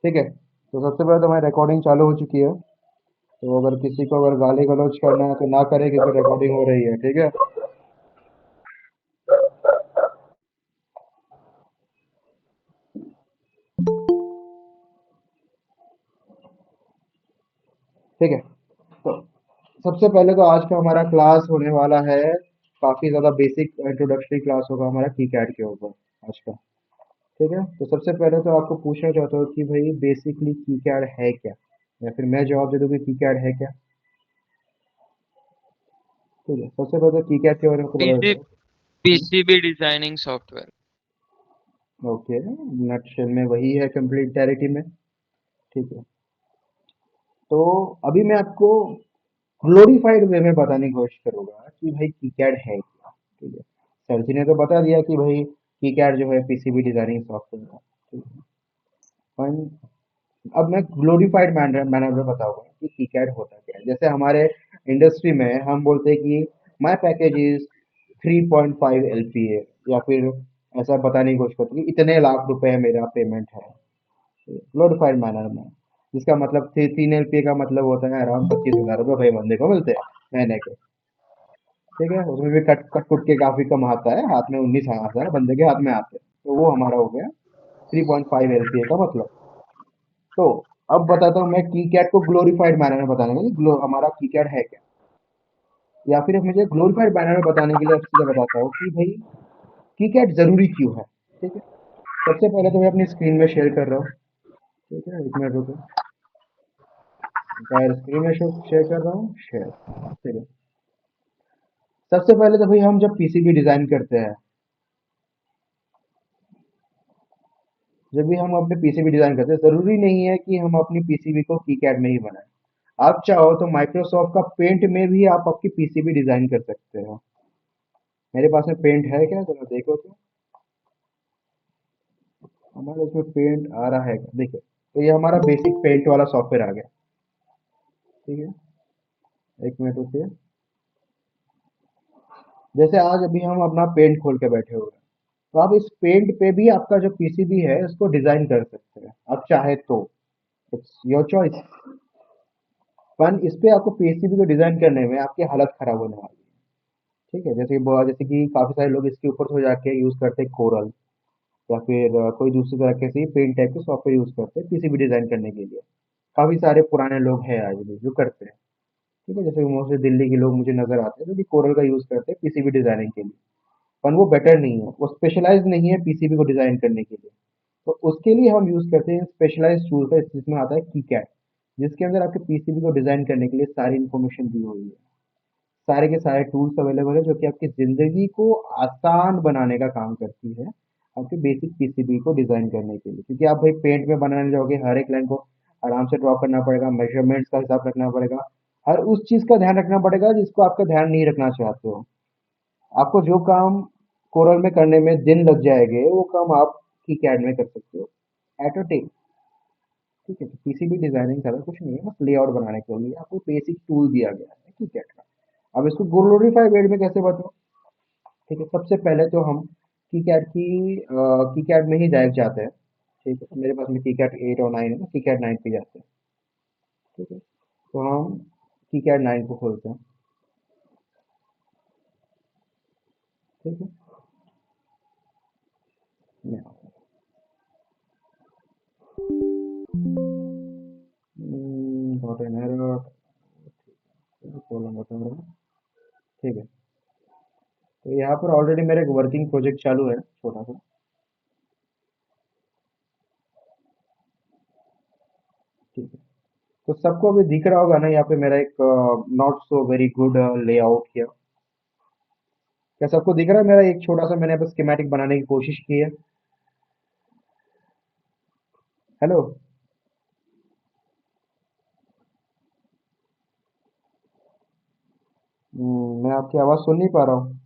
ठीक है, तो सबसे पहले तो हमारी रिकॉर्डिंग चालू हो चुकी है। तो अगर किसी को अगर गाली गलौज करना है तो ना करे, क्योंकि रिकॉर्डिंग हो रही है। ठीक है। ठीक है, तो सबसे पहले तो आज का हमारा क्लास होने वाला है, काफ़ी ज़्यादा बेसिक इंट्रोडक्टरी क्लास होगा हमारा की कैड के ऊपर आज का। ठीक है, तो सबसे पहले तो आपको पूछना चाहता हूँ कि भाई बेसिकली की कैड है क्या, या फिर मैं जवाब दे दूँ कि की कैड है क्या। ठीक है, सबसे पहले तो की कैड के बारे में आपको बता पीसी देता हूँ। PCB designing software. Okay, nutshell में वही है कंप्लीटैरिटी में। ठीक है, तो अभी मैं आपको ग्लोरीफाइड वे में बताने की कोशिश करूंगा कि भाई कीकैड है क्या। ठीक है, सर जी ने तो बता दिया कि भाई कीकैड जो है पीसीबी डिजाइनिंग सॉफ्टवेयर है। ठीक है, पर अब मैं ग्लोरीफाइड मैनर मैनर में बताऊंगा कि कीकैड होता क्या है। जैसे हमारे इंडस्ट्री में हम बोलते हैं कि माई पैकेज इज 3.5 LPA, या फिर ऐसा बताने की कोशिश करते हैं कि इतने लाख रुपए मेरा पेमेंट है ग्लोरीफाइड मैनर में, जिसका मतलब 3 LPA का मतलब होता है अराउंड 25,000 रुपये भाई बंदे को मिलते हैं महीने के। ठीक है, उसमें भी कट कट कुट के काफी कम आता है, हाथ में 19,000 बंदे के हाथ में आते हैं, तो वो हमारा हो गया 3.5 LPA का मतलब। तो अब बताता हूँ मैं की कैट को ग्लोरीफाइड मैनर में बताने के लिए, हमारा की कैट है क्या, या फिर मुझे ग्लोरीफाइड मैनर में बताने के लिए अब सीधा बताता हूँ कि भाई की कैट जरूरी क्यों है। ठीक है, सबसे पहले तो मैं अपनी स्क्रीन में शेयर कर रहा हूँ। ठीक है, 1 मिनट रुको, एंटायर स्क्रीन में शेयर कर रहा हूँ, शेयर। ठीक है, सबसे पहले तो भाई हम जब पीसीबी डिजाइन करते हैं, जब भी हम अपने पीसीबी डिजाइन करते हैं, जरूरी नहीं है कि हम अपनी पीसीबी को कीकैड में ही बनाएं। आप चाहो तो माइक्रोसॉफ्ट का पेंट में भी आप आपकी पीसीबी डिजाइन कर सकते हो। मेरे पास में पेंट है क्या, जरा देखो तो। हमारे उसमें पेंट आ रहा है क्या, देखिए, तो ये हमारा बेसिक पेंट वाला सॉफ्टवेयर आ गया। ठीक है, 1 मिनट रुकिए। जैसे आज अभी हम अपना पेंट खोल के बैठे हुए हैं, तो आप इस पेंट पे भी आपका जो पीसीबी है उसको डिजाइन कर सकते हैं, आप चाहे तो। It's your choice. पर इस पे आपको पीसीबी को डिजाइन करने में आपकी हालत खराब होने वाली है। ठीक है, जैसे कि काफी सारे लोग इसके ऊपर हो जाके यूज करते हैं कोरल, या फिर कोई दूसरी तरीके से पेंट टाइप के सॉफ्टवेयर यूज करते हैं पीसीबी डिजाइन करने के लिए। काफी सारे पुराने लोग हैं आज भी जो करते हैं। ठीक है, जैसे मोस्टली दिल्ली के लोग मुझे नजर आते हैं जो कि कोरल का यूज करते हैं पीसीबी डिजाइनिंग के लिए। पर वो बेटर नहीं है, वो स्पेशलाइज नहीं है पीसीबी को डिजाइन करने के लिए। तो उसके लिए हम यूज करते हैं स्पेशलाइज्ड टूल का, जिसमें आता है कीकैड, जिसके अंदर आपके पीसीबी को डिजाइन करने के लिए सारी इन्फॉर्मेशन दी हुई है। सारे के सारे टूल्स अवेलेबल है जो कि आपकी ज़िंदगी को आसान बनाने का काम करती है, आपके बेसिक पीसीबी को डिज़ाइन करने के लिए। क्योंकि आप भाई पेंट में बनाने जाओगे, हर एक लाइन को आराम से ड्रॉ करना पड़ेगा, मेजरमेंट्स का हिसाब रखना पड़ेगा, हर उस चीज़ का ध्यान रखना पड़ेगा जिसको आपका ध्यान नहीं रखना चाहते हो। आपको जो काम कोरल में करने में दिन लग जाएंगे, वो काम आप की कैड में कर सकते हो एट अ टाइम। ठीक है, तो पीसीबी डिजाइनिंग ज़्यादा कुछ नहीं है, बस लेआउट बनाने के लिए आपको बेसिक टूल दिया गया है की कैड का। अब इसको ग्लोरीफाई वेड में कैसे बताऊं। ठीक है, सबसे पहले तो हम की कैट में ही डायरेक्ट जाते हैं। ठीक है, तो मेरे पास में की कैट 8 और 9 है ना, की कैट 9 पे जाते हैं। ठीक है, तो हम की कैट 9 को खोलते हैं। ठीक है, मैं डॉट एन एरर कॉलम बता रहा हूँ। ठीक है, तो यहाँ पर ऑलरेडी मेरा एक वर्किंग प्रोजेक्ट चालू है छोटा सा। ठीक है, तो सबको अभी दिख रहा होगा ना यहाँ पे मेरा एक not so very good layout किया। क्या सबको दिख रहा है मेरा एक छोटा सा मैंने यहाँ पे स्कीमेटिक बनाने की कोशिश की है। हेलो। मैं आपकी आवाज़ सुन नहीं पा रहा हूँ।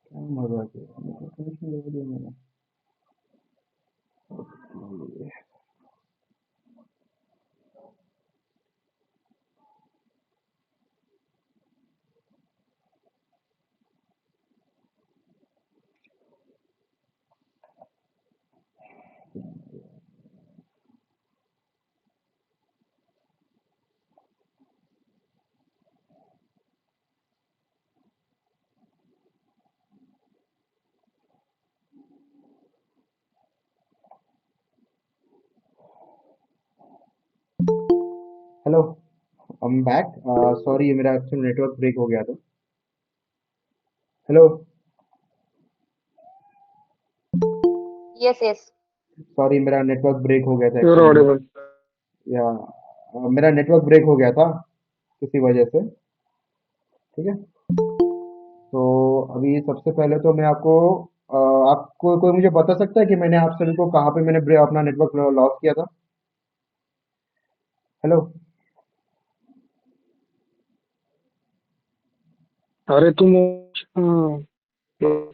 क्या मज़ाक है, कनेक्शन लगा दिया मैंने। Hello, I am back. Sorry, मेरा एक्चुअली नेटवर्क ब्रेक हो गया था। हेलो। Yes yes. सॉरी, मेरा नेटवर्क ब्रेक हो गया था You're एक्चुअली में। audible. या मेरा नेटवर्क ब्रेक हो गया था किसी वजह से। ठीक है। तो अभी सबसे पहले तो मैं आपको आपको कोई मुझे बता सकता है कि मैंने आप सभी को कहाँ पे मैंने अपना नेटवर्क लॉस किया था? हेलो। अरे तुम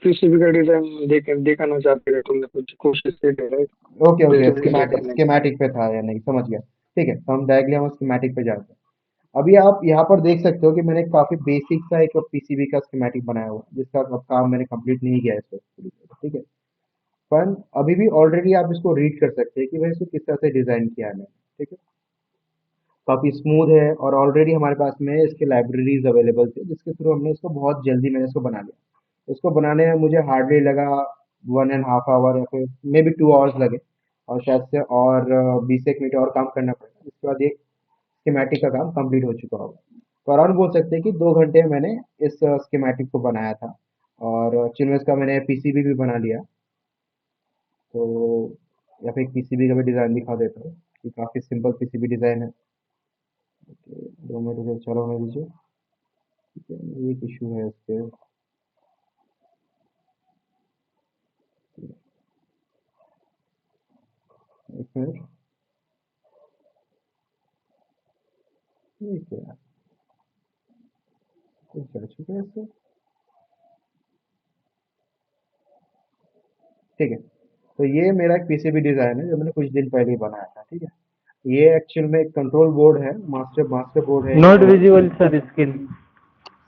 पीसीबी का डिजाइन दिखाना चाहते थे, तुमने कुछ कोशिश की थी राइट? ओके ओके, स्पेसिफिकेशन करने की। स्कीमेटिक पे था या नहीं, समझ गया। ठीक है, तो हम डायरेक्टली हम स्कीमेटिक पे जाते हैं। अभी आप यहाँ पर देख सकते हो कि मैंने काफ़ी बेसिक सा एक पीसीबी का स्कीमेटिक बनाया हुआ है, जिसका अब काम मैंने कंप्लीट नहीं किया है इस वक्त पूरी तरह, ठीक है। पर अभी भी ऑलरेडी आप इसको रीड कर सकते हैं कि भाई इसको किस तरह से डिज़ाइन किया है मैंने। ठीक है। काफ़ी स्मूथ है और ऑलरेडी हमारे पास में इसके लाइब्रेरीज अवेलेबल थे, जिसके थ्रू हमने इसको बहुत जल्दी मैंने इसको बना लिया। इसको बनाने में मुझे हार्डली लगा 1.5 आवर या फिर मे बी 2 आवर्स लगे। और शायद से और 20 एक मिनट और काम करना पड़ेगा, इसके बाद एक स्कीमेटिक का काम कंप्लीट हो चुका होगा। तो अराउंड बोल सकते हैं कि 2 घंटे में मैंने इस स्कीमेटिक को बनाया था। और चिन्ह का मैंने पीसीबी भी बना लिया। तो या फिर पीसीबी का भी डिज़ाइन दिखा देता हूँ कि काफ़ी सिंपल पीसीबी डिज़ाइन है। ओके, 2 मिनट उधर चलो होने दीजिए। ठीक है, ये एक इशू है इसके। एक मिनट। ये क्या है? कुछ चढ़ चुका है इससे। ठीक है। तो ये मेरा एक पीसीबी डिज़ाइन है जो मैंने कुछ दिन पहले ही बनाया था। ठीक है। ये एक्चुअल में एक कंट्रोल बोर्ड है, मास्टर मास्टर बोर्ड है Not एक। visible, sir, screen.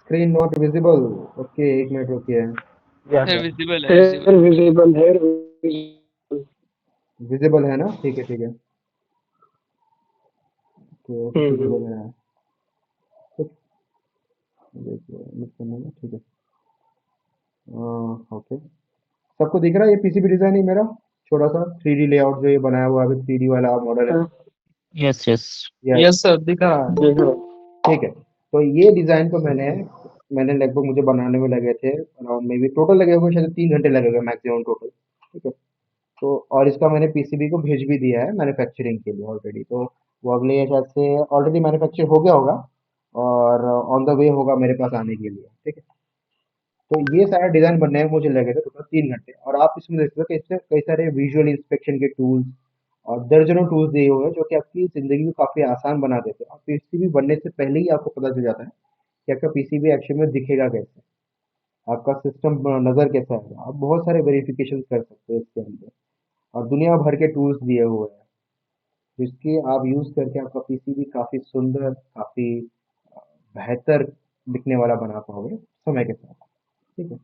Screen not visible. Okay, एक मिनट रुकिए। Yeah. है, विजिबल है, विजिबल हेयर है। Visible, here visible. विजिबल है ना? ठीक है ठीक है। तो हम्म। विजिबल है। ठीक। देखिए मिस करना है, ठीक है। ओके। सबको दिख रहा है ये पीसीबी डिज़ाइन ही मेरा? छोटा सा 3D लेआउट जो ये बनाया हुआ है, 3D वाला मॉडल है। Yes, yes. Yes. Yes sir, दिख रहा है। देख रहा हूँ। ठीक है। तो ये डिज़ाइन तो मैंने मैंने लगभग मुझे बनाने में लगे थे अराउंड मे बी टोटल लगे होंगे शायद 3 घंटे लगे होंगे मैक्सिमम टोटल। ठीक है। तो और इसका मैंने पीसीबी को भेज भी दिया है मैन्युफैक्चरिंग के लिए ऑलरेडी। तो वो अगले शायद से ऑलरेडी मैन्युफैक्चर हो गया होगा और ऑन द वे होगा मेरे पास आने के लिए। ठीक है। तो ये सारा डिज़ाइन बनने में मुझे लगे थे टोटल 3 घंटे। और आप इसमें देख सकते हो कि इसमें कई सारे विजुअल इंस्पेक्शन के टूल्स और दर्जनों टूल्स दिए हुए हैं जो कि आपकी ज़िंदगी को काफ़ी आसान बना देते हैं। और पीसीबी बनने से पहले ही आपको पता चल जाता है कि आपका पीसीबी एक्चुअल में दिखेगा कैसे, आपका सिस्टम नज़र कैसा है। आप बहुत सारे वेरिफिकेशन कर सकते हैं इसके अंदर। और दुनिया भर के टूल्स दिए हुए हैं जिसके आप यूज़ करके आपका पीसीबी काफ़ी सुंदर, काफ़ी बेहतर दिखने वाला बना पाओगे समय के साथ। ठीक है।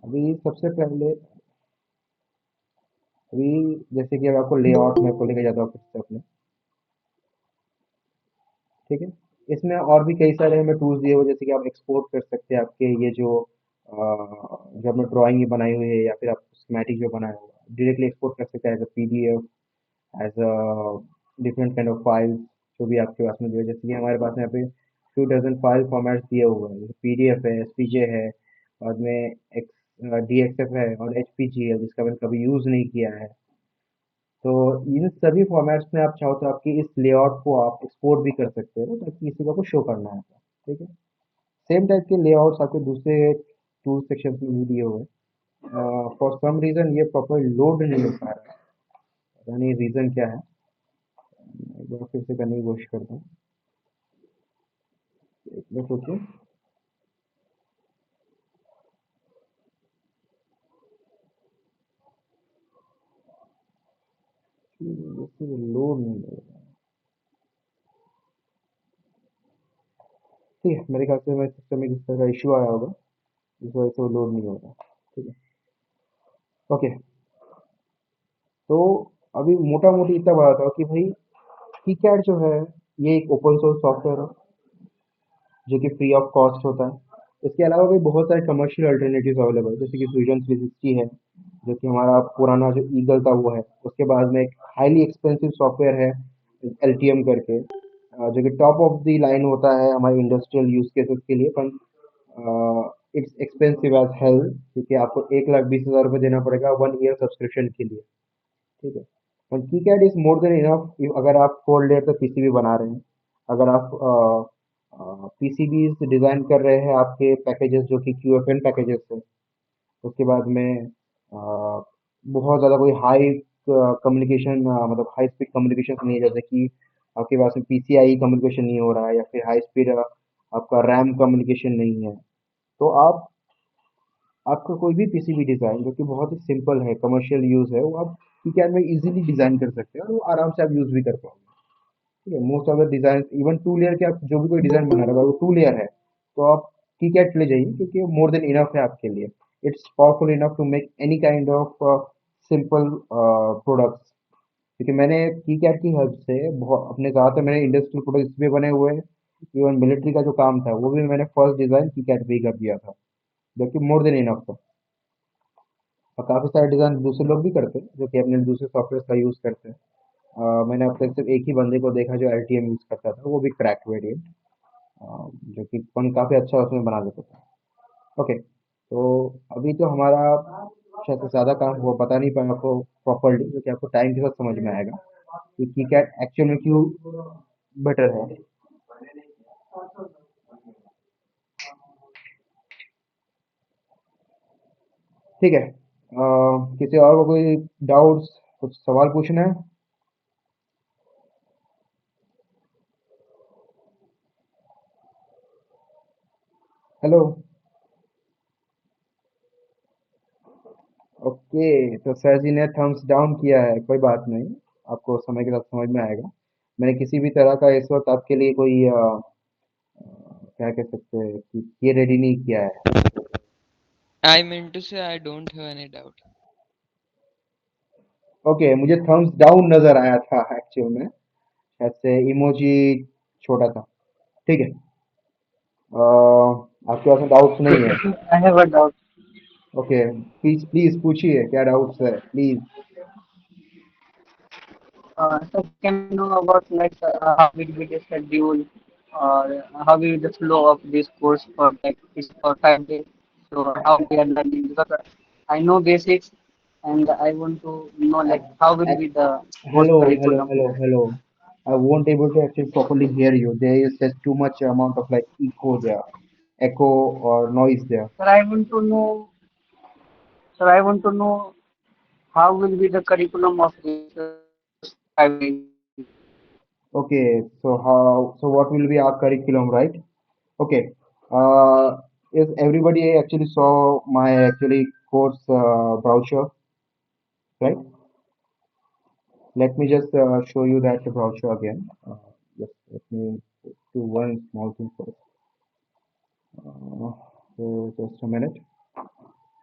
अभी सबसे पहले अभी जैसे कि अब आपको लेआउट में आपको लेके जाता हूँ फिर से अपने। ठीक है। इसमें और भी कई सारे हमें टूल्स दिए हुए जैसे कि आप एक्सपोर्ट कर सकते हैं आपके ये जो हमने ड्राइंग बनाई हुई है या फिर आप स्कीमेटिक जो बनाया हुआ है डायरेक्टली एक्सपोर्ट कर सकते हैं as a PDF, as a different kind of files जो भी आपके पास में जो है। जैसे कि हमारे पास यहाँ पे 2 डज़न फाइल फॉर्मेट्स दिए हुए हैं, जैसे पीडीएफ है, एसपीजे है, बाद में एक्स डीएक्सएफ है और एचपीजी है जिसका मैंने कभी यूज़ नहीं किया है। तो इन सभी फॉर्मेट्स में आप चाहो तो आपकी इस लेआउट को आप एक्सपोर्ट भी कर सकते हो ताकि किसी को शो करना है तो। ठीक है। सेम टाइप के लेआउट्स आपके दूसरे टूल सेक्शन में भी दिए हुए हैं। फॉर सम रीज़न ये प्रॉपर लोड नहीं हो पा रहा है, पता नहीं रीज़न क्या है। एक बार फिर से करने की कोशिश करता हूँ। एक मिनट रुकिए। लोड नहीं हो रहा है। ठीक है, मेरे ख्याल से मेरे सिस्टम में किसी तरह का इशू आया होगा जिस वजह से वो लोड नहीं हो रहा। ठीक है। ओके। तो अभी मोटा मोटी इतना बताता हूँ कि भाई KiCad जो है ये एक ओपन सोर्स सॉफ्टवेयर है जो कि फ्री ऑफ कॉस्ट होता है। इसके अलावा भी बहुत सारे कमर्शियल अल्टरनेटिव्स अवेलेबल है जैसे कि फ्यूजन 360 है जो कि हमारा पुराना जो ईगल था वो है। उसके बाद में एक हाईली एक्सपेंसिव सॉफ्टवेयर है एलटीएम करके, जो कि टॉप ऑफ द लाइन होता है हमारे इंडस्ट्रियल यूज केसेस के लिए, पर इट्स एक्सपेंसिव एज हेल, क्योंकि आपको 1,20,000 रुपये देना पड़ेगा 1 ईयर सब्सक्रिप्शन के लिए। ठीक है, और KiCad is more than enough अगर आप 4 लेयर का पीसीबी बना रहे हैं, अगर आप पीसीबी डिजाइन कर रहे हैं, आपके पैकेजेस जो कि QFN पैकेजेस है, उसके बाद में बहुत ज़्यादा कोई हाई कम्युनिकेशन, मतलब हाई स्पीड कम्युनिकेशन नहीं है, जैसे कि आपके पास में PCI कम्युनिकेशन नहीं हो रहा है, या फिर हाई स्पीड आपका रैम कम्युनिकेशन नहीं है, तो आपका कोई भी पीसीबी डिज़ाइन जो कि बहुत ही सिंपल है, कमर्शियल यूज़ है, वो आप KiCad में इजीली डिज़ाइन कर सकते हैं और वो आराम से आप यूज़ भी कर पाओगे। ठीक है, most of the design, even 2 layer के आप जो भी कोई डिज़ाइन बना रहे हो, अगर वो 2 लेयर है, तो आप KiCad ले जाइए, क्योंकि वो मोर देन इनफ है आपके लिए। It's powerful enough to make any kind of simple products, क्योंकि मैंने KiCad की हेल्प से बहुत अपने ज़्यादातर मैंने इंडस्ट्रियल प्रोडक्ट्स भी बने हुए हैं, इवन मिलिट्री का जो काम था वो भी मैंने फर्स्ट डिज़ाइन KiCad पे ही कर दिया था, जो कि मोर देन इनफ था। और काफ़ी सारे डिज़ाइन दूसरे लोग भी करते हैं, जो कि अपने दूसरे सॉफ्टवेयर का यूज़ करते हैं। मैंने अब तक सिर्फ एक ही बंदे को देखा जो LTM यूज़ करता था, वो भी क्रैक वेरिएंट, जो कि अपन काफ़ी अच्छा उसमें बना देता था। ओके, तो अभी तो हमारा शायद से ज़्यादा काम हुआ, बता नहीं पाया आपको प्रॉपरली, जो कि आपको टाइम के साथ समझ में आएगा कि KiCad एक्चुअल में क्यों बेटर है। ठीक है, किसी और को कोई डाउट्स, कुछ सवाल पूछना है? हेलो। ओके, तो सर जी ने थम्स डाउन किया है, कोई बात नहीं, आपको समय के साथ समझ में आएगा। मैंने किसी भी तरह का इस वक्त आपके लिए कोई क्या कह सकते हैं कि ये रेडी नहीं किया है। I meant to say I don't have any doubt. Okay, मुझे थम्स डाउन नजर आया था एक्चुअल में, ऐसे इमोजी छोटा था। ठीक है, आपके पास डाउट्स नहीं है? I have a doubt. Okay, please please पूछिए, क्या डाउट्स है please. So can you know about like how will be the schedule or how will be the flow of this course for like is for 5 days? So how we are learning because I know basics and I want to know like how will be the course Hello, hello, curriculum. hello, hello. I won't able to actually properly hear you. There is just too much amount of like echo or noise there. Sir, I want to know. Sir, I want to know how will be the curriculum of this 5 days. Okay, so what will be our curriculum, right? Okay. Uh, is everybody actually saw my actually course brochure, right? Let me just show you that brochure again. Just let me do one small thing first. So just a minute.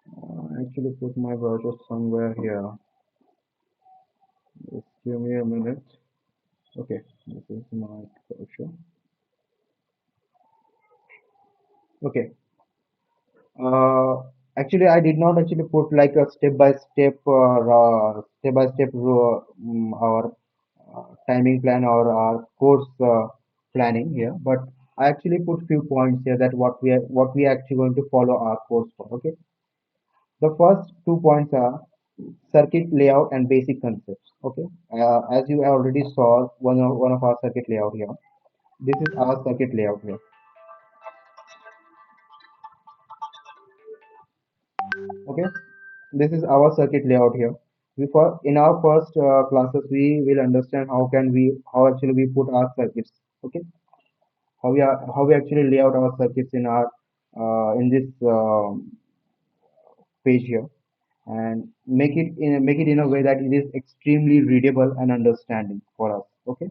I actually put my brochure somewhere here. Just give me a minute. Okay, this is my brochure. Okay. Uh, Actually, I did not actually put like a step-by-step our timing plan or our course planning here, but I actually put few points here that what we are actually going to follow our course for. Okay, the first 2 points are circuit layout and basic concepts. Okay, as you already saw one of our circuit layout here. This is our circuit layout here. Okay, this is our circuit layout here. In our first classes we will understand how actually we put our circuits. Okay, how we actually lay out our circuits in our in this page here, and make it in a way that it is extremely readable and understanding for us. Okay,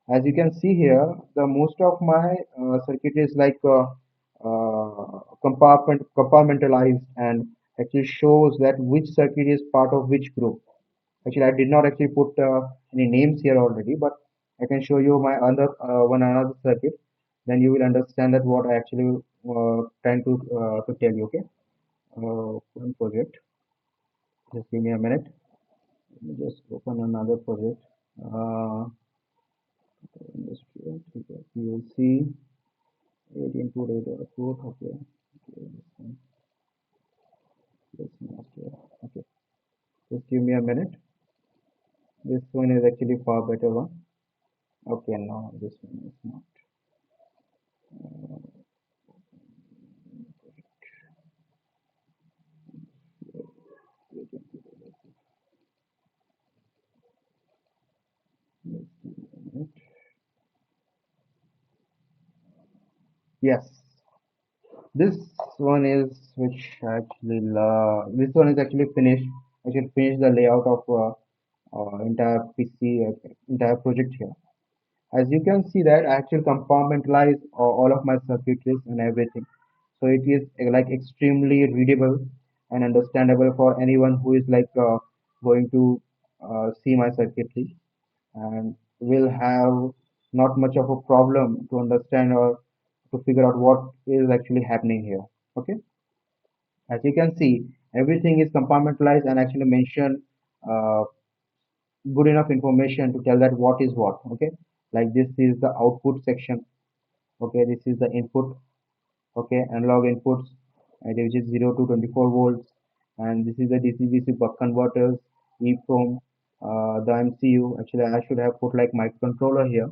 as you can see here, the most of my circuit is like compartmentalized, and actually shows that which circuit is part of which group. Actually, I did not actually put any names here already, but I can show you my another circuit. Then you will understand that what I actually trying to tell you. Okay, one project. Just give me a minute. Let me just open another project. Uh, Industrial, okay. PLC, 18 to 8 okay. Okay, this one, this master, okay. Just give me a minute. This one is actually far better one. Okay, no, this one is not. Just give me a minute. Yes, this one is which actually this one is actually finished. I should finish the layout of entire PC entire project here. As you can see that I actually compartmentalize all of my circuitries and everything. So it is like extremely readable and understandable for anyone who is like going to see my circuitry and will have not much of a problem to understand or to figure out what is actually happening here. Okay, as you can see, everything is compartmentalized and actually mention uh, good enough information to tell that what is what. Okay, like this is the output section. Okay, this is the input. Okay, analog inputs, and which is 0 to 24 volts, and this is the DC-DC buck converters, EEPROM, the MCU. Actually, I should have put like microcontroller here,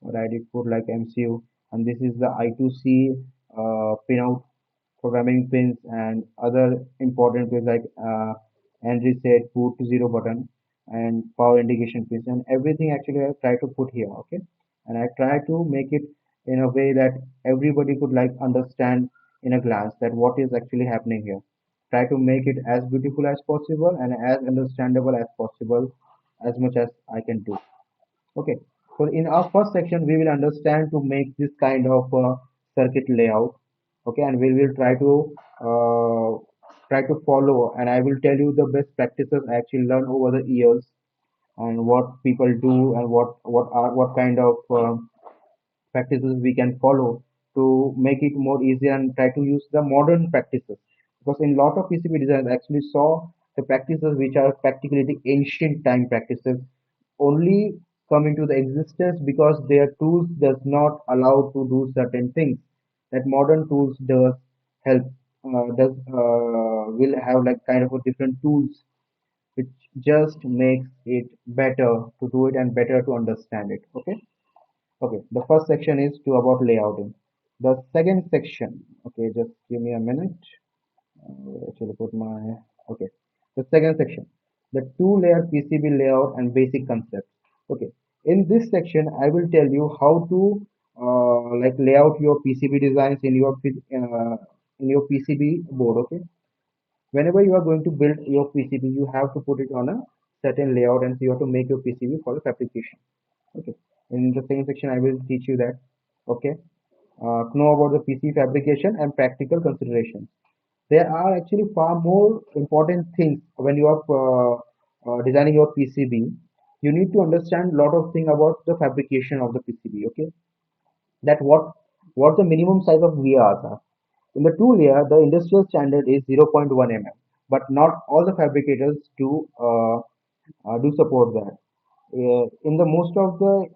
but I did put like MCU, and this is the I2C pinout programming pins and other important pins like end reset, boot to zero button, and power indication pins, and everything actually I try to put here. Okay, and I try to make it in a way that everybody could like understand in a glance that what is actually happening here. Try to make it as beautiful as possible and as understandable as possible, as much as I can do. Okay, so in our first section, we will understand to make this kind of circuit layout. Okay, and we will try to follow, and I will tell you the best practices I actually learned over the years and what people do and what kind of practices we can follow to make it more easier and try to use the modern practices because in lot of PCB designs I actually saw the practices which are practically the ancient time practices only come into the existence because their tools does not allow to do certain things that modern tools does help does will have like kind of a different tools which just makes it better to do it and better to understand it. Okay, okay, the first section is to about layouting. The second section, okay, just give me a minute. Actually put my, okay, the second section, the two-layer PCB layout and basic concepts. Okay, in this section I will tell you how to like lay out your PCB designs in your PCB board. Okay, whenever you are going to build your PCB you have to put it on a certain layout and so you have to make your PCB for the fabrication. Okay, in the second section I will teach you that. Okay, know about the PC fabrication and practical considerations. There are actually far more important things when you are designing your PCB. You need to understand a lot of things about the fabrication of the PCB. Okay, that what the minimum size of VRs are. In the two layer, the industrial standard is 0.1 mm, but not all the fabricators do support that. In the most of the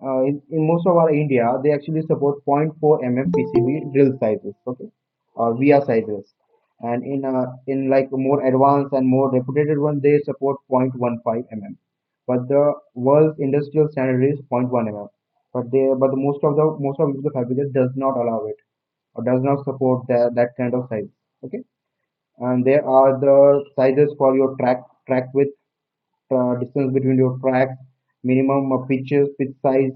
in most of our India, they actually support zero point 0.4 mm PCB drill sizes, okay, or VR sizes, and in like more advanced and more reputed one, they support 0.15 mm. But the world's industrial standard is zero point 0.1 mm. But most of the fabricators does not allow it or does not support that kind of size. Okay, and there are the sizes for your track width, distance between your tracks, minimum pitch size,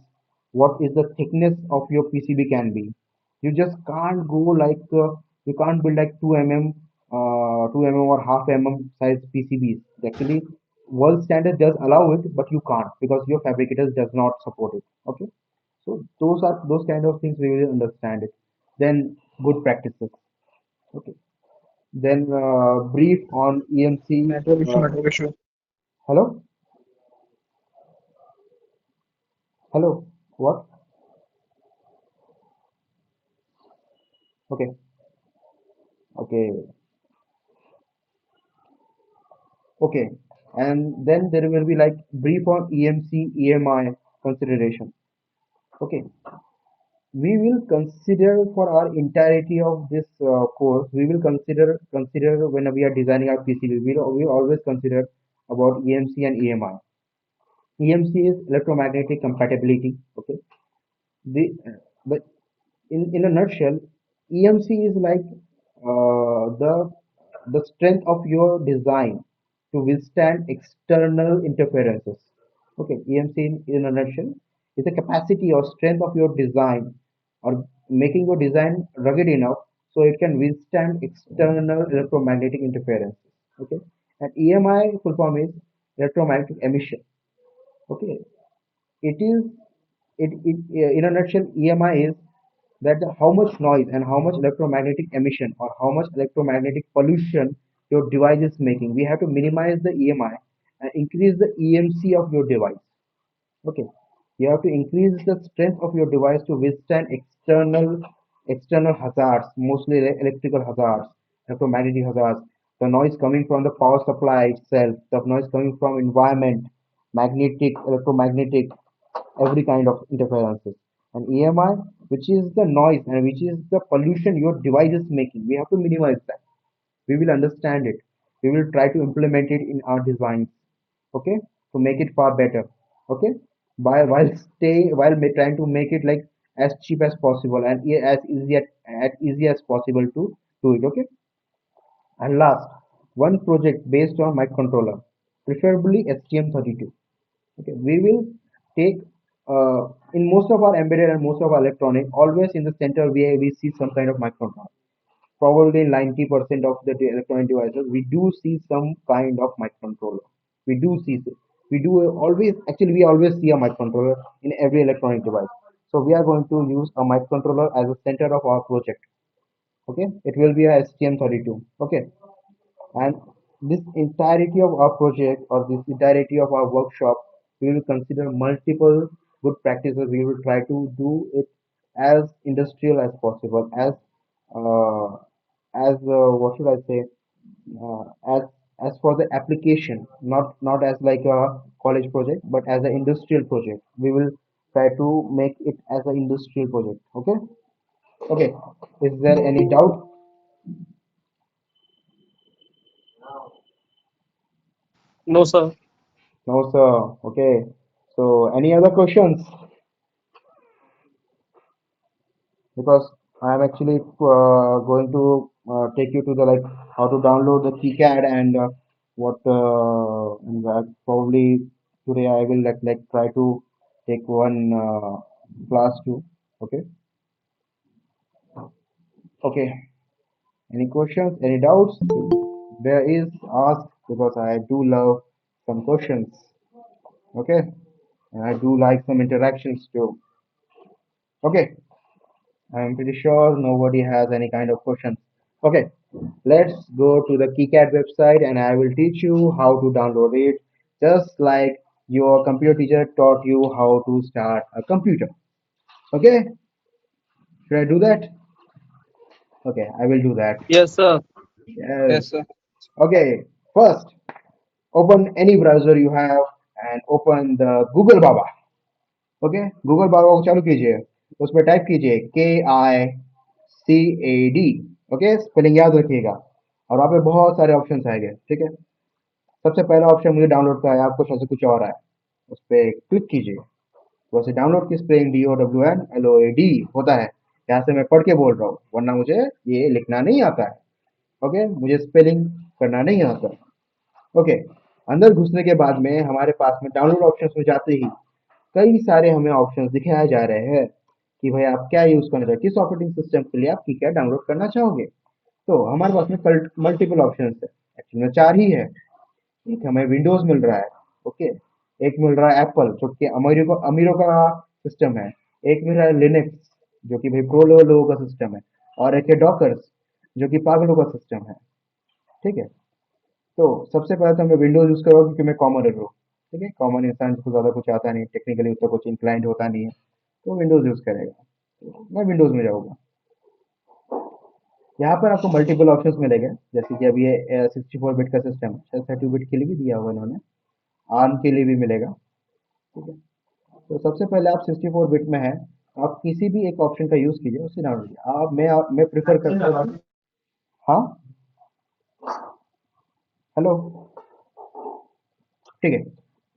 what is the thickness of your PCB can be. You just can't go like you can't build like 2 mm or half mm size PCBs. Actually, world standard does allow it, but you can't because your fabricators does not support it. Okay, so those kind of things we will understand it. Then good practices. Okay. Then brief on EMC. Network issue, network issue. Hello, hello. What? Okay, okay, okay. And then there will be like brief on EMC, EMI consideration. Okay, we will consider for our entirety of this course. We will consider when we are designing our PCB. We always consider about EMC and EMI. EMC is electromagnetic compatibility. Okay, the but in a nutshell, EMC is like the strength of your design to withstand external interferences. Okay, EMC in a nutshell is the capacity or strength of your design or making your design rugged enough so it can withstand external electromagnetic interferences. Okay, and EMI full form is electromagnetic emission. Okay, it is in a nutshell, EMI is that how much noise and how much electromagnetic emission or how much electromagnetic pollution your device is making. We have to minimize the EMI and increase the EMC of your device. Okay, you have to increase the strength of your device to withstand external hazards, mostly electrical hazards, electromagnetic hazards, the noise coming from the power supply itself, the noise coming from environment, magnetic, electromagnetic, every kind of interferences. And EMI, which is the noise and which is the pollution your device is making, we have to minimize that. We will understand it. We will try to implement it in our designs. Okay, to make it far better. Okay, while trying to make it like as cheap as possible and as easy as possible to do it. Okay, and last, one project based on microcontroller, preferably STM32. Okay, we will take in most of our embedded and most of our electronic, always in the center we see some kind of microcontroller. Probably 90% of the electronic devices, we do see some kind of microcontroller. We do see, we do always, actually, we always see a microcontroller in every electronic device. So we are going to use a microcontroller as a center of our project. Okay, it will be a STM32. Okay, and this entirety of our project or this entirety of our workshop, we will consider multiple good practices. We will try to do it as industrial as possible, uh, what should I say, uh, as as for the application, not as like a college project, but as an industrial project. We will try to make it as an industrial project. Okay, okay. Is there any doubt? No, sir. No, sir. Okay. So, any other questions? Because I am actually going to take you to the like how to download the KiCad and what and probably today I will like try to take one class too. Okay. Okay. Any questions? Any doubts? There is ask because I do love some questions. Okay. And I do like some interactions too. Okay. I'm pretty sure nobody has any kind of questions. Okay, let's go to the KiCad website and I will teach you how to download it, just like your computer teacher taught you how to start a computer. Okay, should I do that? Okay, I will do that. Yes, sir. Yes. Yes, sir. Okay, first, open any browser you have and open the Google Baba. Okay Google बाबा को चालू कीजिए उस पर type कीजिए KICAD. Okay spelling याद रखिएगा और वहाँ पे बहुत सारे ऑप्शन आएंगे. ठीक है, सबसे पहला ऑप्शन मुझे डाउनलोड का है, आपको शायद से कुछ और है, उस पर क्लिक कीजिए. वैसे डाउनलोड की स्पेलिंग DOWNLOAD होता है. यहाँ से मैं पढ़ के बोल रहा हूँ वरना मुझे ये लिखना नहीं आता है. ओके, मुझे स्पेलिंग करना नहीं आता. ओके, अंदर घुसने के बाद में हमारे पास में डाउनलोड ऑप्शन में जाते ही कई सारे हमें ऑप्शंस दिखाए जा रहे हैं कि भाई आप क्या यूज करना चाहोगे, किस ऑपरेटिंग सिस्टम के लिए आप क्या डाउनलोड करना चाहोगे. तो हमारे पास में मल्टीपल ऑप्शंस है, एक्चुअली में चार ही है. एक हमें विंडोज मिल रहा है. ओके, एक मिल रहा है एप्पल जो कि अमीरों का सिस्टम है. एक मिल रहा है लिनक्स जो कि भाई प्रो लेवल लोगों का सिस्टम है. और एक है डॉकर्स जो कि पागलों का सिस्टम है. ठीक है, तो सबसे पहले तो मैं विंडोज यूज करूँगा क्योंकि मैं कॉमन हूँ. ठीक है, कॉमन इंसान जिसको ज़्यादा कुछ आता नहीं, टेक्निकली उतना कुछ इंक्लाइंड होता नहीं है, तो विंडोज यूज करेगा. तो मैं विंडोज में जाऊँगा. यहाँ पर आपको मल्टीपल ऑप्शंस मिलेंगे, जैसे कि अभी ये 64 बिट का सिस्टम है, शायद 32 बिट के लिए भी दिया हुआ इन्होंने, आर्म के लिए भी मिलेगा. ठीक है, तो सबसे पहले आप 64 बिट में है, आप किसी भी एक ऑप्शन का यूज़ कीजिए, उसे डाउनलोड कीजिए। मैं प्रेफर करता हूँ। हाँ, हेलो, ठीक है।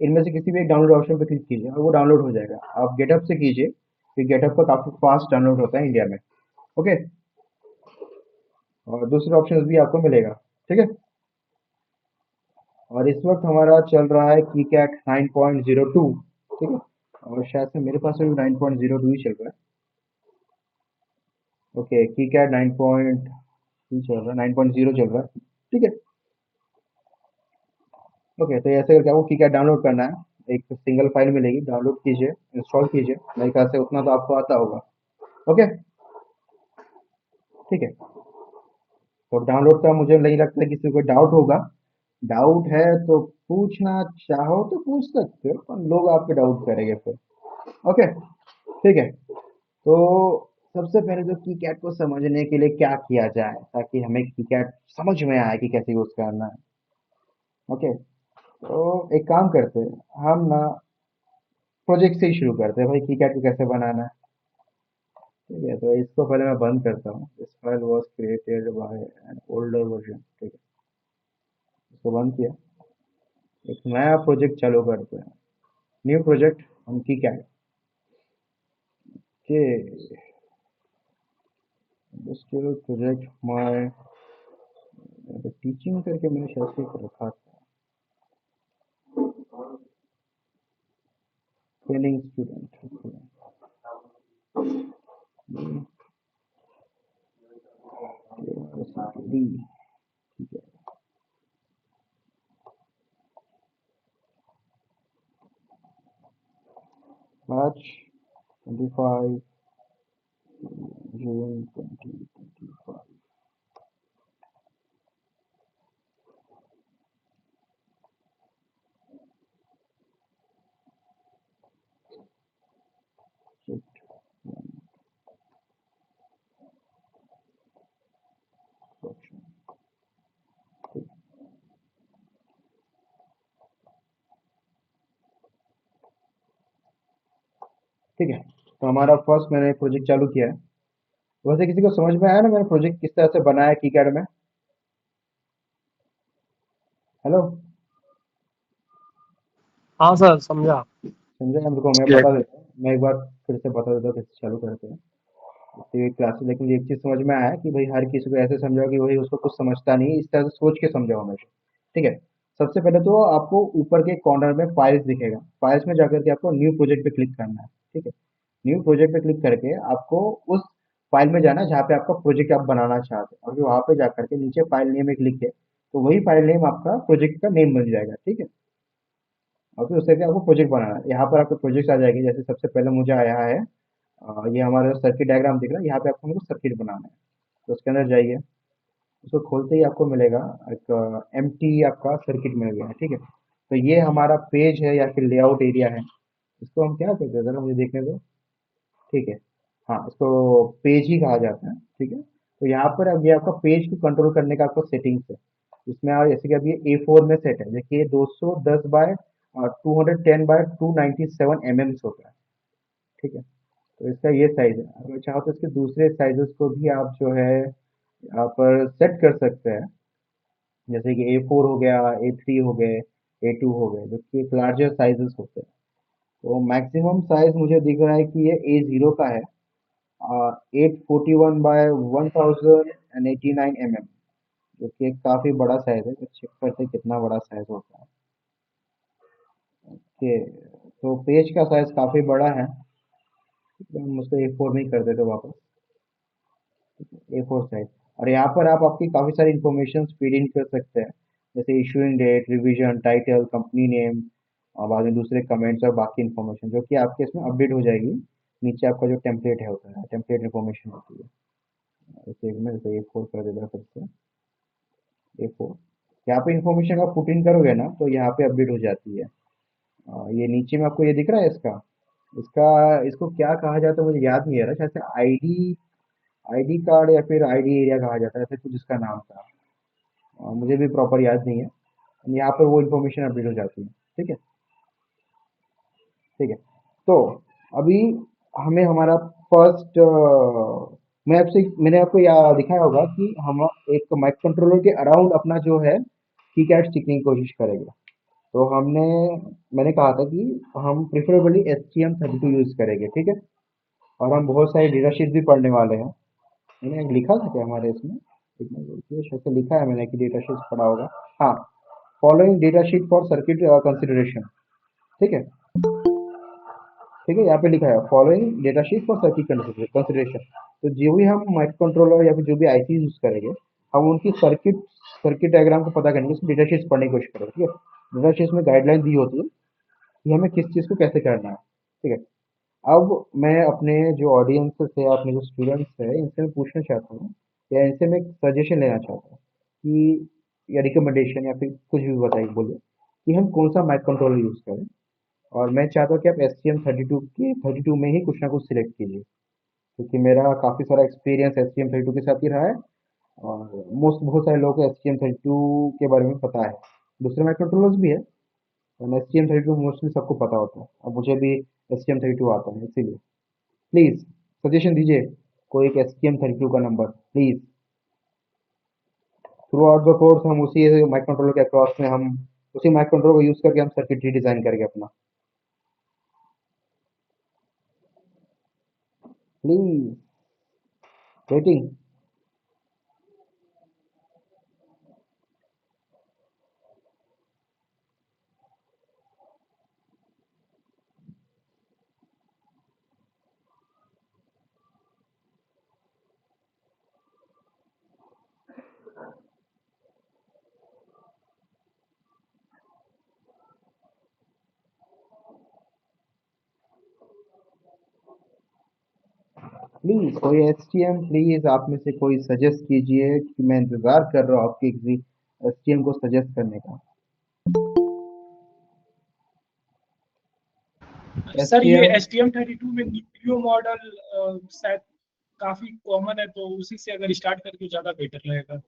इनमें से किसी भी एक डाउनलोड ऑप्शन पे क्लिक कीजिए और वो डाउनलोड हो जाएगा। आप गेटअप से कीजिए, कि गेटअप पर काफ़ी फास्ट डाउनलोड होता है इंडिया में। ओके, और दूसरे ऑप्शन भी आपको मिलेगा, ठीक है। और इस वक्त हमारा चल रहा है कीकैट 9.02, ठीक है। और शायद से मेरे पास भी 9.02 ही चल रहा है। ओके, कीकैट 9.2 चल रहा है, 9.0 चल रहा है, ठीक है। ओके, तो ऐसे करके आपको कीकैट डाउनलोड करना है। एक सिंगल फाइल मिलेगी, डाउनलोड कीजिए, इंस्टॉल कीजिए। मेरे ख्याल से उतना तो आपको आता होगा। ओके, ठीक है। तो डाउनलोड का मुझे नहीं लगता है किसी को डाउट होगा। डाउट है तो पूछना चाहो तो पूछ सकते हो, पर लोग आपके डाउट करेंगे फिर। ओके, ठीक है। तो सबसे पहले तो कीकैट को समझने के लिए क्या किया जाए, ताकि हमें कीकैट समझ में आए कि कैसे यूज करना है। ओके, तो एक काम करते हैं हम ना, प्रोजेक्ट से ही शुरू करते हैं भाई, कीकैट को कैसे बनाना है। ठीक है, तो इसको पहले मैं बंद करता हूँ। This file was created by an older version, ठीक है। इसको बंद किया, एक नया प्रोजेक्ट चालू करते हैं। न्यू प्रोजेक्ट ऑन कीकैट के इंडस्ट्रियल प्रोजेक्ट माय टीचिंग करके मैंने शायद से एक रखा था, ट्रेनिंग स्टूडेंट। ठीक है, मार्च 25 जून 2025। ठीक है, तो हमारा फर्स्ट मैंने प्रोजेक्ट चालू किया है। वैसे किसी को समझ में आया ना मैंने प्रोजेक्ट किस तरह से बनाया कीकैड में? हेलो, हाँ सर, समझा। समझा है? रुको मैं Yes. बता देता हूँ, मैं एक बार फिर से बता देता हूँ कैसे चालू करते हैं। तो ये क्लासेस, लेकिन एक चीज़ समझ में आया कि भाई हर किसी को ऐसे समझाओ कि वही उसको कुछ समझता नहीं है, इस तरह से सोच के समझाओ हमेशा। ठीक है, सबसे पहले तो आपको ऊपर के कॉर्नर में फाइल्स दिखेगा, फाइल्स में जाकर के आपको न्यू प्रोजेक्ट पे क्लिक करना है। ठीक है, न्यू प्रोजेक्ट पे क्लिक करके आपको उस फाइल में जाना है जहाँ पे आपका प्रोजेक्ट आप बनाना चाहते हैं, और फिर वहाँ पे जाकर के नीचे फाइल नेम एक लिखे, तो वही फाइल नेम आपका प्रोजेक्ट का नेम बन जाएगा। ठीक है, और फिर उससे क्या आपको प्रोजेक्ट बनाना है। यहाँ पर आपको प्रोजेक्ट आ जाएगी, जैसे सबसे पहले मुझे आया है ये हमारा सर्किट डायग्राम दिख रहा है, यहाँ पे आपको हमको सर्किट बनाना है। तो उसके अंदर जाइए, उसको खोलते ही आपको मिलेगा एक एम्प्टी आपका सर्किट मिल गया है। ठीक है, तो ये हमारा पेज है या फिर लेआउट एरिया है। इसको हम क्या कहते हैं, जरा मुझे देखने दो। ठीक है, हाँ, इसको पेज ही कहा जाता है। ठीक है, तो यहाँ पर अब ये आपका पेज को कंट्रोल करने का आपको सेटिंग्स है। इसमें आप जैसे कि अभी A4 में सेट है, देखिए 210 बाय 210 बाय 297 होता है। ठीक है, तो इसका ये साइज है। अगर चाहो तो इसके दूसरे साइजेस को भी आप जो है यहाँ पर सेट कर सकते हैं, जैसे कि A4 हो गया, A3 हो गए, A2 हो गए, जो कि एक लार्जर साइजेस होते हैं। तो मैक्सिमम साइज मुझे दिख रहा है कि ये A0 का है, 841 बाय 1089 जो कि एक काफ़ी बड़ा साइज है। तो चेक करते हैं कितना बड़ा साइज होता है। ओके, तो पेज का साइज काफ़ी बड़ा है, तो हम उसको A4 में ही कर देते वापस, A4 साइज। और यहाँ पर आप आपकी काफ़ी सारी इंफॉर्मेशन फीड इन कर सकते हैं, जैसे issuing date, revision, title, company name, और बाद में दूसरे कमेंट्स और बाकी इंफॉर्मेशन जो कि आपके इसमें अपडेट हो जाएगी। नीचे आपका जो टेम्पलेट है होता है, टेम्पलेट इंफॉर्मेशन होती है। एक मिनट, तो A4 कर देता फिर से, A4। यहाँ पे इंफॉर्मेशन आप पुट इन करोगे ना, तो यहाँ पे अपडेट हो जाती है। ये नीचे में आपको ये दिख रहा है इसका, इसका इसको क्या कहा जाता है मुझे याद नहीं आ रहा, शायद से आईडी, आईडी कार्ड या फिर आईडी एरिया कहा जाता है, ऐसे कुछ इसका नाम था। मुझे भी प्रॉपर याद नहीं है। यहाँ पर वो इन्फॉर्मेशन अपडेट हो जाती है। ठीक है, ठीक है। तो अभी हमें हमारा फर्स्ट मैंने आपको दिखाया होगा कि हम एक माइक्रो कंट्रोलर के अराउंड अपना जो है की कैट सीखने की कोशिश करेंगे। तो मैंने कहा था कि हम प्रिफरेबली STM32 यूज करेंगे, ठीक है। और हम बहुत सारे डेटा शीट भी पढ़ने वाले हैं। मैंने लिखा था क्या हमारे इसमें, एक मिनट रुकिए, शायद से लिखा है मैंने कि डेटा शीट पढ़ा होगा। हाँ, following data sheet for circuit consideration, ठीक है। ठीक है, यहाँ पे लिखा है following data sheet for circuit consideration. तो जो भी हम माइक्रो कंट्रोलर या फिर जो भी आईसी यूज करेंगे, हम उनकी सर्किट डायग्राम को पता करने के लिए डेटा शीट्स पढ़ने की कोशिश करेंगे, ठीक है। डेटा शीट्स में गाइडलाइन दी होती है कि हमें किस चीज़ को कैसे करना है, ठीक है। अब मैं अपने जो ऑडियंसेस है, अपने जो स्टूडेंट्स है, इनसे मैं पूछना चाहता हूँ या इनसे मैं सजेशन लेना चाहता हूँ कि या रिकमेंडेशन या फिर कुछ भी बताइए, बोलिए कि हम कौन सा माइक्रो कंट्रोलर यूज़ करें। और मैं चाहता हूँ कि आप STM32 में ही कुछ ना कुछ सिलेक्ट कीजिए, क्योंकि मेरा काफ़ी सारा एक्सपीरियंस STM32 के साथ ही रहा है। और बहुत सारे लोगों को STM32 के बारे में पता है, दूसरे माइक्रो कंट्रोलर्स भी है, STM32 मोस्टली सबको पता होता है। अब मुझे भी STM32 आता है, इसीलिए प्लीज़ सजेशन दीजिए कोई एक STM32 का number please. Through out the course हम उसी माइक्रो कंट्रोलर के अक्रॉस में हम उसी माइक्रो कंट्रोलर को यूज़ करके हम सर्किटरी डिज़ाइन करेंगे अपना, प्लीज़। वेटिंग। प्लीज़ कोई STM, प्लीज़ आप में से कोई सजेस्ट कीजिए कि मैं इंतज़ार कर रहा हूँ आपके किसी STM को सजेस्ट करने का। सर ये STM STM32 में न्यूक्लियो मॉडल शायद काफी कॉमन है, तो उसी से अगर स्टार्ट करके ज्यादा बेटर रहेगा।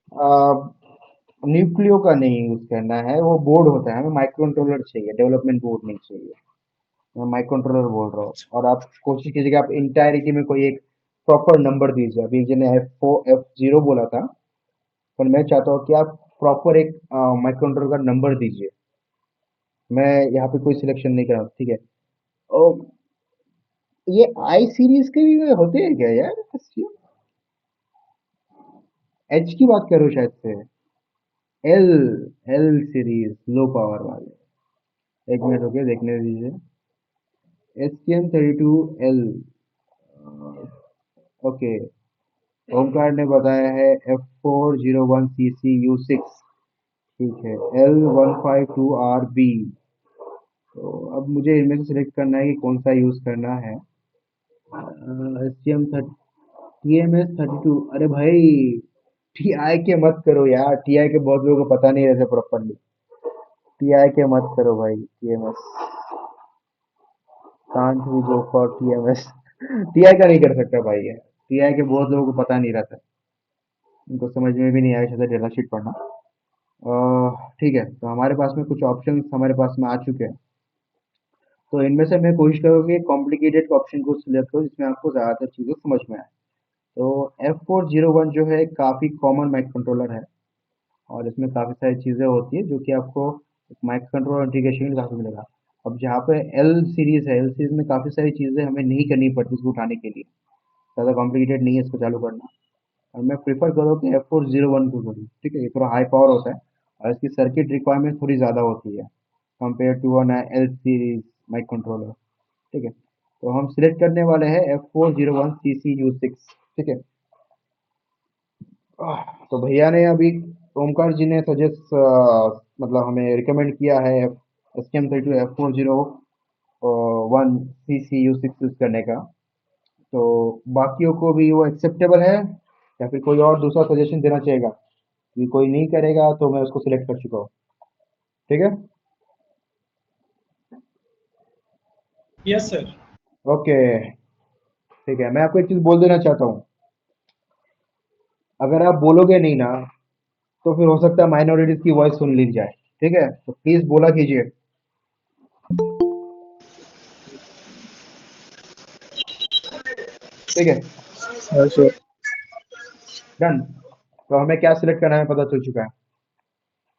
न्यूक्लियो का नहीं यूज़ करना है, वो बोर्ड होता है, हमें माइक्रो कंट्रोलर चाहिए, डेवलपमेंट बोर्ड नहीं चाहिए। मैं माइक्रो कंट्रोलर बोल रहा हूँ। और आप कोशिश कीजिए कि आप इंटायरिटी में कोई एक प्रॉपर नंबर दीजिए। अभी एक जने F0 बोला था, पर मैं चाहता हूँ कि आप प्रॉपर एक माइक्रो कंट्रोलर का नंबर दीजिए। मैं यहाँ पे कोई सिलेक्शन नहीं कर रहा हूँ, ठीक है। और ये आई सीरीज के भी होते हैं क्या यार? एच की बात करो शायद से। L L series low power वाले, एक मिनट रुकिए देखने दीजिए। STM32L, okay. ओमकार ने बताया है F401CCU6, ठीक है। L152RB। तो अब मुझे इनमें से सिलेक्ट करना है कि कौन सा यूज़ करना है। TMS32, अरे भाई TI के मत करो यार, TI के बहुत लोगों को पता नहीं रहता प्रॉपरली। TI के मत करो भाई, TMS can't we go for TMS। TI का नहीं कर सकता भाई ये, TI के बहुत लोगों को पता नहीं रहता, उनको समझ में भी नहीं आया शायद डेटा शीट पढ़ना। ठीक है, तो हमारे पास में कुछ ऑप्शंस हमारे पास में आ चुके हैं। तो इनमें से मैं कोशिश करूँगा कि कॉम्प्लिकेटेड ऑप्शन को सिलेक्ट करो जिसमें आपको ज़्यादातर चीज़ें समझ में आए। तो F401 जो है काफ़ी कॉमन माइक्रो कंट्रोलर है, और इसमें काफ़ी सारी चीज़ें होती है जो कि आपको माइक्रो कंट्रोलर इंटीग्रेशन में काफ़ी मिलेगा। अब जहाँ पे एल सीरीज़ है, एल सीरीज़ में काफ़ी सारी चीज़ें हमें नहीं करनी पड़ती इसको उठाने के लिए, ज़्यादा कॉम्प्लिकेटेड नहीं है इसको चालू करना। और मैं प्रेफर करूँ कि F401 को करूँ, ठीक है। ये थोड़ा हाई पावर होता है और इसकी सर्किट रिक्वायरमेंट थोड़ी ज़्यादा होती है compare to one L series micro controller, ठीक है। तो हम सिलेक्ट करने वाले हैं F401CCU6, ठीक है। तो भैया ने अभी, ओमकार जी ने सजेस्ट मतलब हमें रिकमेंड किया है STM32 F401CCU6 यूज़ करने का। तो बाकियों को भी वो एक्सेप्टेबल है या फिर कोई और दूसरा सजेशन देना चाहेगा कि कोई नहीं करेगा तो मैं उसको सिलेक्ट कर चुका हूँ, ठीक है। Yes sir. ओके, ठीक है। मैं आपको एक चीज़ बोल देना चाहता हूँ, अगर आप बोलोगे नहीं ना तो फिर हो सकता है माइनॉरिटीज़ की वॉइस सुन ली जाए, ठीक है। तो प्लीज़ बोला कीजिए। ठीक है, श्योर। डन। तो हमें क्या सिलेक्ट करना है पता चल चुका है।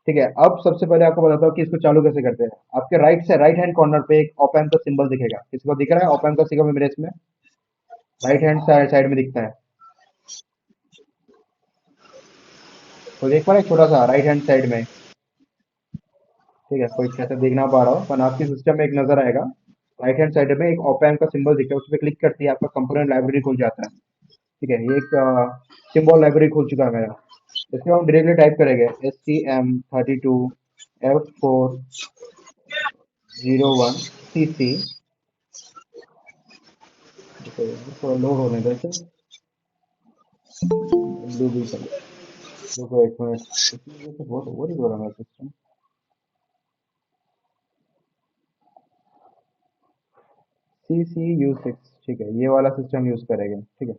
ठीक है, अब सबसे पहले आपको बताता हूँ कि इसको चालू कैसे करते हैं। आपके राइट हैंड कॉर्नर पे एक ऑप एम्प का सिंबल दिखेगा, किसी को दिख रहा है ऑप एम्प का सिंबल मेरे इसमें? राइट हैंड साइड में दिखता है, तो देख पा रहे हैं छोटा सा राइट हैंड साइड में। ठीक है, कोई कैसे देख ना पा रहा हो पर आपके सिस्टम में एक नजर आएगा, राइट हैंड साइड में एक ऑप एम्प का सिंबल दिखता है, उस पर क्लिक करते ही आपका कंपोनेंट लाइब्रेरी खुल जाता है। ठीक है, ये एक सिंबल लाइब्रेरी खुल चुका है मेरा। इसमें हम डायरेक्टली टाइप करेंगे STM32F401CC। थोड़ा लोड होने दो इसे, डूबी कर रुको एक मिनट, इसी वजह से बहुत ओवर ही हो रहा है सिस्टम। CCU6, ठीक है, ये वाला सिस्टम यूज करेंगे। ठीक है,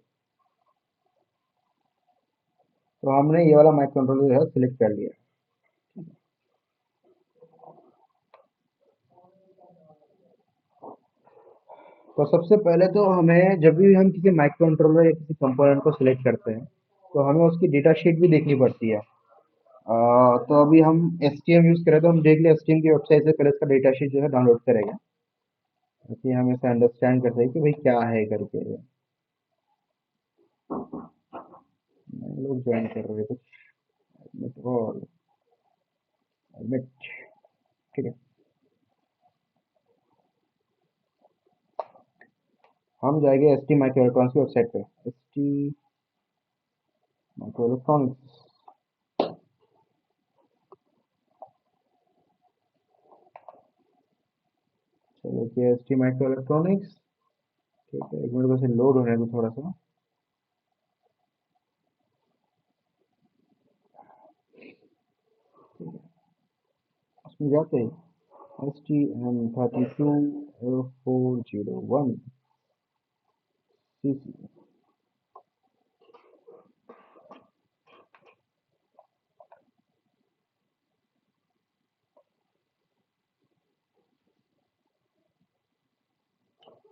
तो हमने ये वाला माइक्रो कंट्रोलर जो है सिलेक्ट कर लिया। तो सबसे पहले तो हमें जब भी हम किसी माइक्रो कंट्रोलर या किसी कंपोनेंट को सिलेक्ट करते हैं तो हमें उसकी डेटा शीट भी देखनी पड़ती है। तो अभी हम STM यूज करें तो हम देख लें STM की वेबसाइट से पहले इसका डेटा शीट जो है डाउनलोड करेंगे, ताकि हम इसे अंडरस्टैंड कर सकें कि भाई क्या है करके। नए लोग ज्वाइन कर रहे हैं कुछ, एडमिट ऑल, एडमिट। ठीक है, हम जाएंगे ST माइक्रो इलेक्ट्रॉनिक्स की वेबसाइट पे। ST माइक्रो इलेक्ट्रॉनिक्स, चलो कि ST माइक्रो इलेक्ट्रॉनिक्स। ठीक है, एक मिनट बस लोड होने दो थोड़ा सा। उसमें जाते हैं STM32F401CC।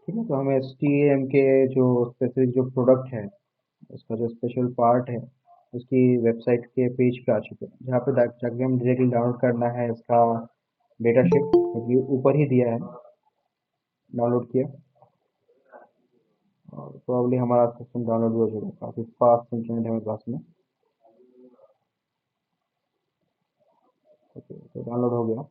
ठीक है, तो हमें STM के जो स्पेसिफिक जो प्रोडक्ट है, उसका जो स्पेशल पार्ट है, उसकी वेबसाइट के पेज पे आ चुके हैं, जहाँ पे जाके हम डायरेक्टली डाउनलोड करना है इसका डेटा शीट, क्योंकि ऊपर ही दिया है, डाउनलोड किया। और प्रॉब्ली हमारा सिस्टम डाउनलोड भी हो चुका है, काफ़ी फास्ट इंटरनेट है मेरे पास में। ओके, तो डाउनलोड हो गया।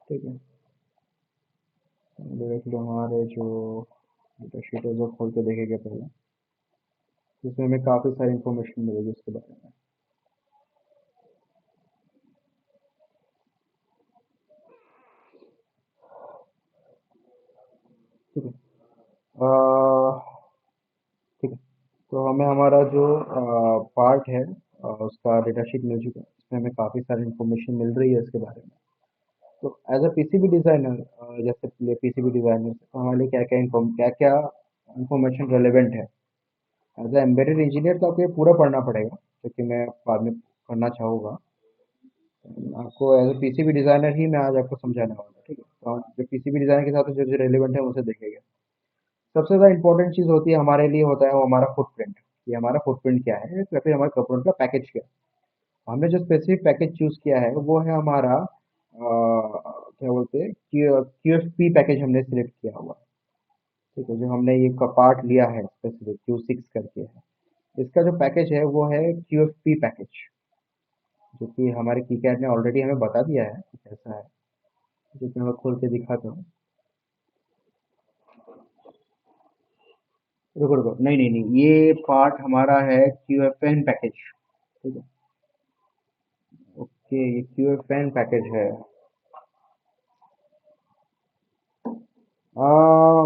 ठीक है, डायरेक्टली हमारे जो डेटा शीट है वो खोल के देखेंगे पहले, जिसमें हमें काफ़ी सारी इन्फॉर्मेशन मिलेगी उसके बारे में। ठीक है, ठीक है, तो हमें हमारा जो पार्ट है उसका डेटा शीट मिल चुका है, इसमें हमें काफ़ी सारी इन्फॉर्मेशन मिल रही है इसके बारे में। तो एज अ पीसीबी डिज़ाइनर, जैसे पीसीबी डिज़ाइनर तो हमारे लिए क्या क्या इन्फॉर्मेशन रेलेवेंट है। एज अ एम्बेडेड इंजीनियर तो आपको ये पूरा पढ़ना पड़ेगा, क्योंकि मैं बाद में पढ़ना चाहूँगा। आपको एज अ पीसीबी डिज़ाइनर ही मैं आज आपको समझाने वाला हूँ। ठीक है, तो हम जो पीसीबी डिज़ाइन के साथ जो जो रेलेवेंट है उसे देखेंगे। सबसे ज़्यादा इंपॉर्टेंट चीज़ होती है हमारे लिए, होता है वो हमारा फुटप्रिंट। ये हमारा फुटप्रिंट क्या है या फिर हमारे कंपोनेंट का पैकेज क्या है। हमने जो स्पेसिफिक पैकेज चूज़ किया है वो है हमारा क्या बोलते हैं, QFP पैकेज हमने सिलेक्ट किया हुआ है। ठीक है, जो हमने ये का पार्ट लिया है स्पेसिफिक Q6 करके है, इसका जो पैकेज है वो है QFP पैकेज, जो कि हमारे कीकैड ने ऑलरेडी हमें बता दिया है कि कैसा है, जो कि मैं खोल के दिखाता हूँ। रुको रुको, नहीं नहीं नहीं, ये पार्ट हमारा है QFN पैकेज। ठीक है, ओके, ये QFN पैकेज है।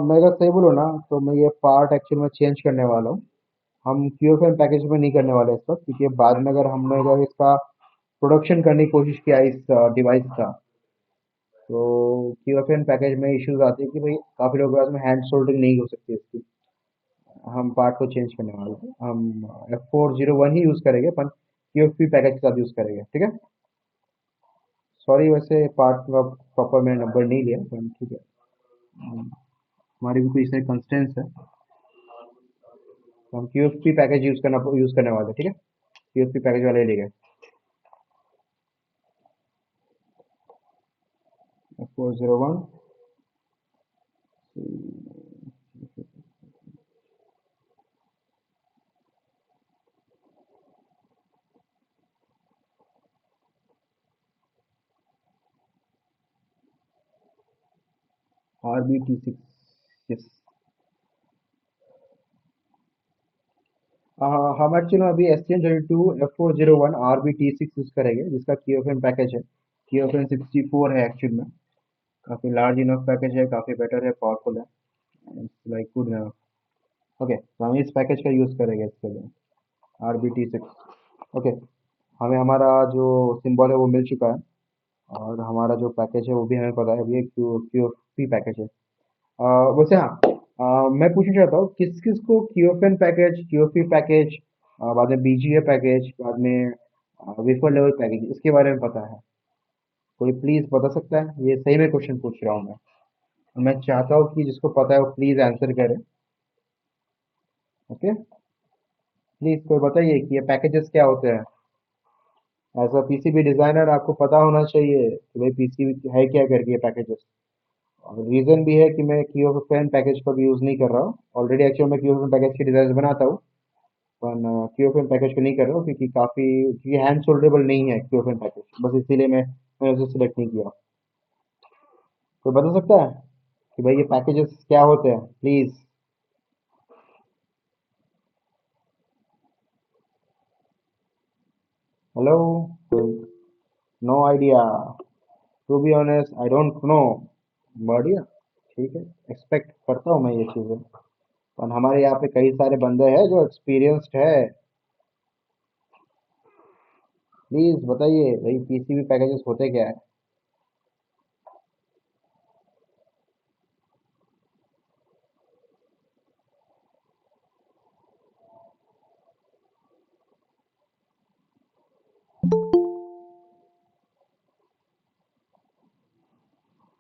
मैं अगर सही बोलूँ ना तो मैं ये पार्ट एक्चुअली में चेंज करने वाला हूँ। हम QFN पैकेज में नहीं करने वाले इस वक्त, क्योंकि बाद में अगर हमने अगर इसका प्रोडक्शन करने की कोशिश किया इस डिवाइस का, तो QFN पैकेज में इश्यूज आते हैं कि भाई काफ़ी लोगों के पास में हैंड सोल्डरिंग नहीं हो सकती इसकी। हम पार्ट को चेंज करने वाले हैं, हम F401 ही यूज़ करेंगे, पर QFP पैकेज के साथ यूज़ करेंगे। ठीक है, सॉरी, वैसे पार्ट का प्रॉपर मैंने नंबर नहीं लिया, पर ठीक है। हमारी भी कुछ सारे कंस्टेंट्स है, तो हम QFP पैकेज यूज करने वाले हैं, ठीक है। QFP पैकेज वाले ही लेंगे। F401 RBT6, yes. हम एक्चुअली अभी STM32 F401 RBT6 यूज करेंगे, जिसका QFN पैकेज है, QFN 64 है एक्चुअल में। काफ़ी लार्ज इनफ पैकेज है, काफ़ी बेटर है, पावरफुल है, लाइक गुड है। ओके, तो हम इस पैकेज का यूज़ करेंगे इसके लिए, RBT6। ओके, हमें हमारा जो सिंबल है वो मिल चुका है, और हमारा जो पैकेज है वो भी हमें पता है, अभी QFP पैकेज है। वैसे हाँ, मैं पूछना चाहता हूँ किस किस को QFN पैकेज, QFP पैकेज, बाद में BGA पैकेज, बाद में वेफर लेवल पैकेज, इसके बारे में पता है? कोई प्लीज़ बता सकता है? ये सही में क्वेश्चन पूछ रहा हूँ मैं चाहता हूँ कि जिसको पता है वो प्लीज़ आंसर करे। ओके, प्लीज़ कोई बताइए कि ये पैकेजेस क्या होते हैं। एज अ PCB डिज़ाइनर आपको पता होना चाहिए कि भाई PCB है क्या करके ये पैकेजेस। और रीज़न भी है कि मैं QFN पैकेज का भी यूज़ नहीं कर रहा हूँ ऑलरेडी। एक्चुअली मैं QFN पैकेज के डिज़ाइन बनाता हूँ, पर QFN पैकेज को नहीं कर रहा हूँ क्योंकि हैंड सोल्डरेबल नहीं है QFN पैकेज, बस इसीलिए मैंने उसे सिलेक्ट नहीं किया। कोई बता सकता है कि भाई ये पैकेजेस क्या होते हैं please? Hello? No idea? To be honest I don't know. बढ़िया, ठीक है, एक्सपेक्ट करता हूँ मैं ये चीज़ें, पर हमारे यहाँ पे कई सारे बंदे हैं जो एक्सपीरियंस्ड है। प्लीज़ बताइए भाई PCB पैकेजेस होते क्या है?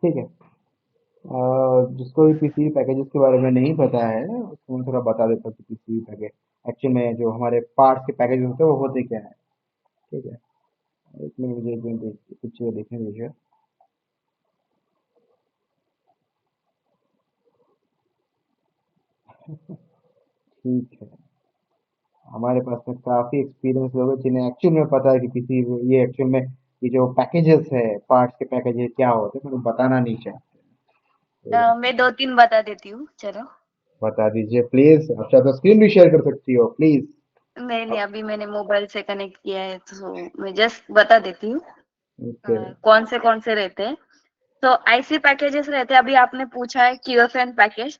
ठीक है, जिसको भी PCB पैकेजेस के बारे में नहीं पता है उसको मैं थोड़ा बता देता हूँ कि PCB पैकेज एक्चुअल में जो हमारे पार्ट्स के पैकेज होते हैं वो होते क्या है। ठीक है, एक मिनट, मुझे एक मिनट कुछ देखने दीजिए। ठीक है, हमारे पास में काफ़ी एक्सपीरियंस लोग हैं जिन्हें एक्चुअल में पता है कि किसी ये एक्चुअल में ये जो पैकेजेस है, पार्ट्स के पैकेजेस क्या होते हैं, पर वो बताना नहीं चाहते। कोई बात मैं 2-3 बता देती हूँ, चलो। बता दीजिए प्लीज़। अच्छा, तो स्क्रीन भी शेयर कर सकती हो प्लीज़। नहीं, अभी मैंने मोबाइल से कनेक्ट किया है, तो मैं जस्ट बता देती हूँ ओके। कौन से रहते हैं। तो आईसी पैकेजेस रहते हैं, अभी आपने पूछा है QFN पैकेज।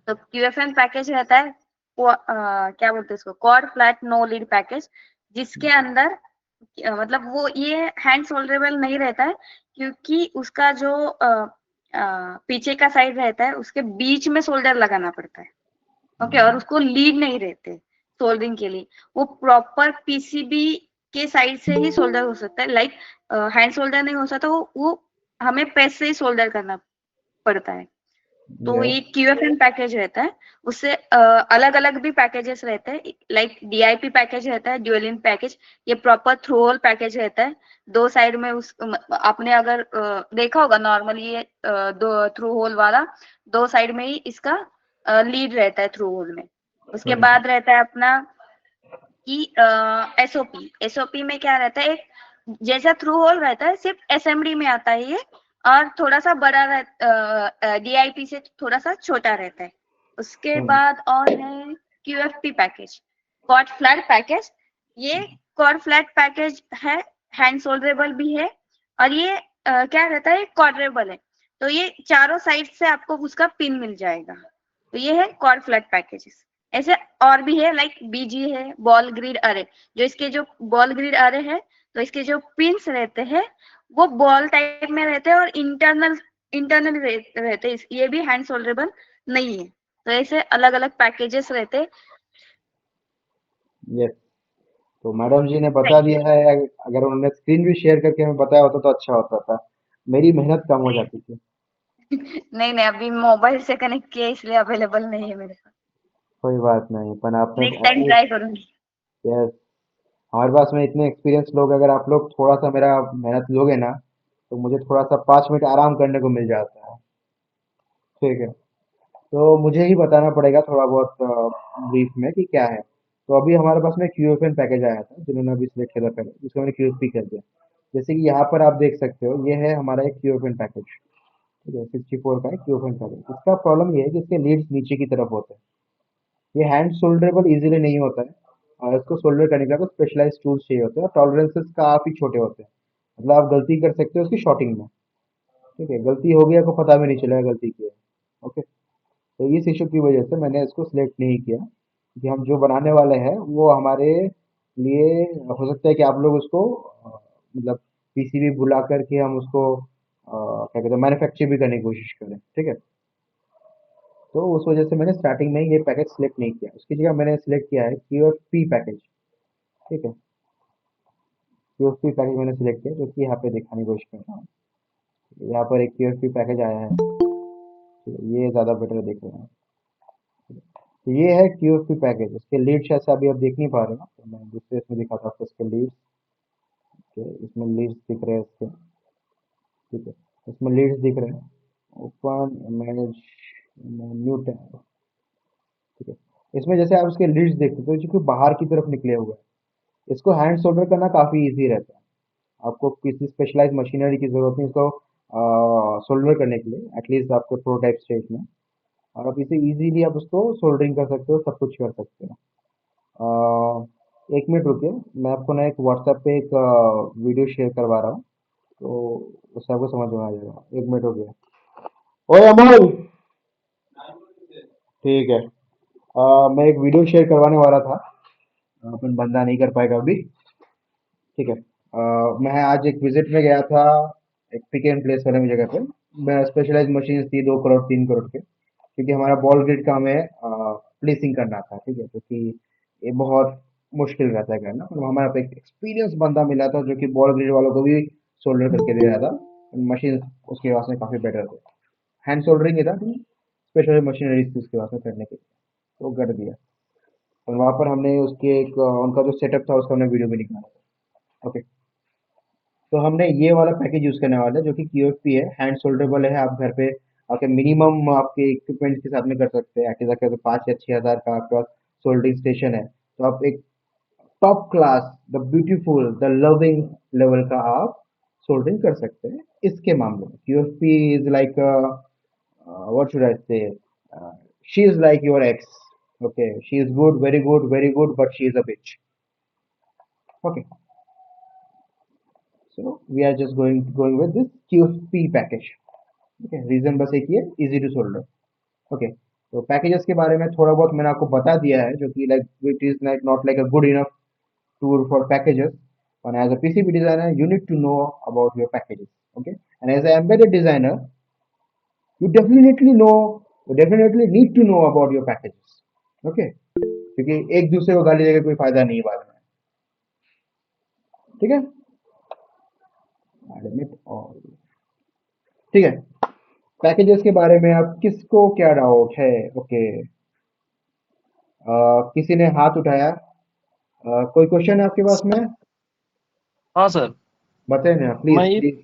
तो QFN पैकेज रहता है क्या बोलते हैं इसको, quad flat no lead package, जिसके अंदर मतलब वो ये हैंड सोल्डरेबल नहीं रहता है, क्योंकि उसका जो पीछे का साइड रहता है उसके बीच में सोल्डर लगाना पड़ता है। ओके, और उसको लीड नहीं रहते सोल्डरिंग के लिए, वो प्रॉपर PCB के साइड से ही सोल्डर हो सकता है, लाइक हैंड सोल्डर नहीं हो सकता, वो हमें प्रेस से ही सोल्डर करना पड़ता है। तो ये QFN पैकेज रहता है। उससे अलग अलग भी पैकेजेस रहते हैं, लाइक DIP पैकेज रहता है, ड्यूल इन पैकेज। ये प्रॉपर थ्रू होल पैकेज रहता है, दो साइड में आपने अगर देखा होगा नॉर्मली ये दो थ्रू होल वाला, दो साइड में ही इसका लीड रहता है थ्रू होल में। उसके बाद रहता है अपना कि SOP में क्या रहता है, एक जैसा थ्रू होल रहता है, सिर्फ SMD में आता है ये, और थोड़ा सा बड़ा DIP से थोड़ा सा छोटा रहता है। उसके बाद और है QFP package, quad flat package. ये क्वाड फ्लैट पैकेज है, हैंड सोल्डरेबल भी है, और ये क्या रहता है, क्वाड्रेबल है। तो ये चारों साइड से आपको उसका पिन मिल जाएगा। तो ये है क्वाड फ्लैट पैकेजेस। ऐसे और भी है, लाइक BG है, बॉल ग्रिड अरे। जो इसके जो बॉल ग्रिड अरे है, तो इसके जो पिंस रहते हैं वो बॉल टाइप में रहते हैं और इंटरनल रहते हैं, ये भी हैंड सोल्डरेबल नहीं है। तो ऐसे अलग अलग पैकेजेस रहते हैं। यस, तो मैडम जी ने बता दिया है, अगर उन्होंने स्क्रीन भी शेयर करके हमें बताया होता तो अच्छा होता था, मेरी मेहनत कम हो जाती थी। नहीं नहीं, अभी मोबाइल से कनेक्ट किया इसलिए अवेलेबल नहीं है मेरे पास। कोई बात नहीं, पर आपने नेक्स्ट टाइम एटलीस्ट, ट्राई करूंगी। यस, हमारे पास में इतने एक्सपीरियंस लोग, अगर आप लोग थोड़ा सा मेरा मेहनत लोगे ना, तो मुझे थोड़ा सा 5 मिनट आराम करने को मिल जाता है। ठीक है, तो मुझे ही बताना पड़ेगा थोड़ा बहुत ब्रीफ में कि क्या है। तो अभी हमारे पास में क्यूएफएन पैकेज आया था, जिन्होंने अभी सिलेक्ट किया था पहले, जिसको मैंने क्यूएफपी कर दिया। जैसे कि यहाँ पर आप देख सकते हो, ये है हमारा एक क्यूएफएन पैकेज। ठीक है, 64 का है क्यूएफएन पैकेज। इसका प्रॉब्लम ये है कि इसके लीड्स नीचे की तरफ होते हैं। ये हैंड सोल्डरेबल इजीली नहीं होता है, और इसको सोल्डर करने के लिए आपको स्पेशलाइज्ड टूल्स चाहिए होते हैं, और टॉलरेंसेस काफ़ी छोटे होते हैं। मतलब आप गलती कर सकते हो उसकी शॉर्टिंग में। ठीक है, गलती हो गई, आपको पता भी नहीं चलेगा गलती की है। ओके, तो इस इशू की वजह से मैंने इसको सिलेक्ट नहीं किया, कि हम जो बनाने वाले हैं वो हमारे लिए, हो सकता है कि आप लोग उसको मतलब पीसीबी बुला करके हम उसको क्या कहते हैं, मैन्युफैक्चर भी करने की कोशिश करें। ठीक है, तो उस वजह से मैंने स्टार्टिंग में ही ये पैकेज सिलेक्ट नहीं किया, उसकी जगह मैंने सिलेक्ट किया है क्यूएफपी पैकेज। ठीक है, क्यूएफपी पैकेज मैंने सिलेक्ट किया, जो कि यहाँ पे दिखाने की कोशिश कर रहा हूँ। यहाँ पर एक क्यूएफपी पैकेज आया है। ठीक है, ये ज़्यादा बेटर दिख रहा है। तो ये है क्यूएफपी पैकेज। इसके लीड्स ऐसे अभी आप देख नहीं पा रहे हो, तो मैं दूसरे इसमें दिखाता हूँ आपको इसके लीड्स। इसमें लीड्स दिख रहे हैं इसके। ठीक है, इसमें लीड्स दिख रहे हैं। Open manage new tab. ठीक है, इसमें जैसे आप इसके लीड्स देखते हो, जो कि बाहर की तरफ निकले हुए हैं, इसको हैंड सोल्डर करना काफ़ी इजी रहता है। आपको किसी स्पेशलाइज मशीनरी की ज़रूरत नहीं इसको सोल्डर करने के लिए, एटलीस्ट आपके प्रोटोटाइप स्टेज में। और आप इसे इजीली आप उसको सोल्डरिंग कर सकते हो, सब कुछ कर सकते हो। एक मिनट रुकिए, मैं आपको ना एक व्हाट्सएप पे एक वीडियो शेयर करवा रहा हूँ, तो उससे आपको समझ में आ जाएगा। एक मिनट हो गया। ओए अमोल, ठीक है, मैं एक वीडियो शेयर करवाने वाला था, अपन बंदा नहीं कर पाएगा अभी। ठीक है, मैं आज एक विजिट में गया था, एक पिक एंड प्लेस वाले में जगह पे। मैं स्पेशलाइज मशीन थी 2 करोड़ 3 करोड़ के, क्योंकि हमारा बॉल ग्रिड का हमें प्लेसिंग करना था। ठीक है, क्योंकि ये बहुत मुश्किल रहता है करना, और हमारे पे एक एक्सपीरियंस बंदा मिला था, जो कि बॉल ग्रिड वालों को भी सोल्डर करके दे रहा था। मशीन उसके पास में काफ़ी बेटर थे, हैंड सोल्डरिंग ही था, स्पेशल मशीनरी थी उसके पास में करने के लिए, तो कर दिया। और वहाँ पर हमने उसके एक उनका जो सेटअप था उसका हमने वीडियो भी निकाला था। ओके, तो हमने ये वाला पैकेज यूज़ करने वाला है, जो कि क्यूएफपी है, हैंड सोल्डरेबल है। आप घर पे आके मिनिमम आपके इक्विपमेंट के साथ में कर सकते हैं। एटलीस्ट अगर 5 या 6 हज़ार का आपके पास सोल्डरिंग स्टेशन है, तो आप एक top class, the beautiful, the loving level का आप सोल्डरिंग कर सकते हैं। इसके मामले में QFP is like what should I say? She is like your ex. Okay, she is good, very good, but she is a bitch. Okay, so we are just going with this QFP package. Okay, reason बस एक ही है, easy to solder. Okay, तो packages के बारे में थोड़ा बहुत मैंने आपको बता दिया है, जो कि like it is like not like a good enough tool for packages. And as a PCB designer, you need to know about your packages. Okay, and as an embedded designer, you definitely need to know about your packages. Okay, क्योंकि एक दूसरे को गाली देकर कोई फायदा नहीं है बाद में। ठीक है, Admit all. ठीक है, पैकेजेस के बारे में आप किसको क्या डाउट है? ओके, किसी ने हाथ उठाया, कोई क्वेश्चन है आपके पास में? हाँ सर। बताए ना मैं प्लीज ये प्लीज।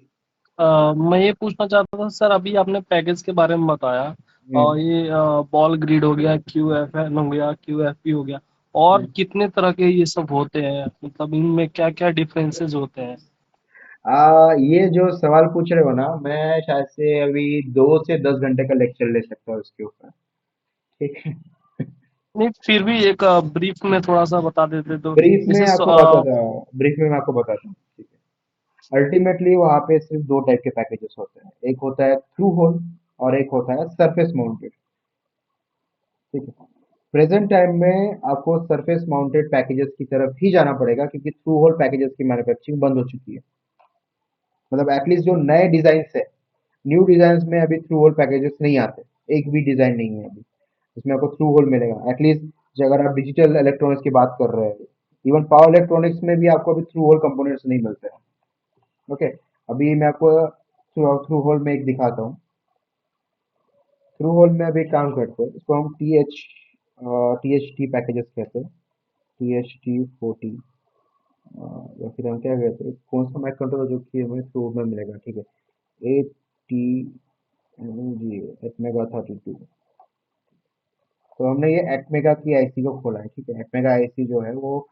मैं ये पूछना चाहता था सर, अभी आपने पैकेज के बारे में बताया, और ये बॉल ग्रिड हो गया, क्यू एफ एन हो गया, क्यू एफ पी हो गया, और कितने तरह के ये सब होते हैं, मतलब इनमें क्या क्या डिफरेंसेस होते हैं? ये जो सवाल पूछ रहे हो ना, मैं शायद से अभी 2 से 10 घंटे का लेक्चर ले सकता हूँ इसके ऊपर। ठीक है, नहीं, फिर भी एक ब्रीफ में थोड़ा सा बता देते तो ब्रीफ में जैसे आपको बताता हूँ, ब्रीफ में मैं आपको बताता हूँ। ठीक है, अल्टीमेटली वहाँ पे सिर्फ 2 टाइप के पैकेजेस होते हैं, एक होता है थ्रू होल और एक होता है सरफेस माउंटेड। ठीक है, प्रेजेंट टाइम में आपको सरफेस माउंटेड पैकेजेस की तरफ ही जाना पड़ेगा, क्योंकि थ्रू होल पैकेजेस की मैन्युफैक्चरिंग बंद हो चुकी है। मतलब एटलीस्ट जो नए डिजाइन है, न्यू डिजाइन में अभी थ्रू होल पैकेजेस नहीं आते, एक भी डिजाइन नहीं है अभी जिसमें आपको थ्रू होल मिलेगा। एटलीस्ट अगर आप डिजिटल इलेक्ट्रॉनिक्स की बात कर रहे हैं, इवन पावर इलेक्ट्रॉनिक्स में भी आपको अभी थ्रू होल कंपोनेंट्स नहीं मिलते हैं। ओके, अभी मैं आपको थ्रू होल में एक दिखाता हूँ। थ्रू होल में अभी काम करते हैं, इसको हम THT पैकेजेस कहते हैं, THT40, या फिर हम क्या कहते हैं, कौन सा माइक कंट्रोलर जो कि हमें थ्रू में मिलेगा, ठीक है, जी एटमेगा 32। तो हमने ये एटमेगा की आईसी को खोला है, ठीक है। एटमेगा आईसी जो है वो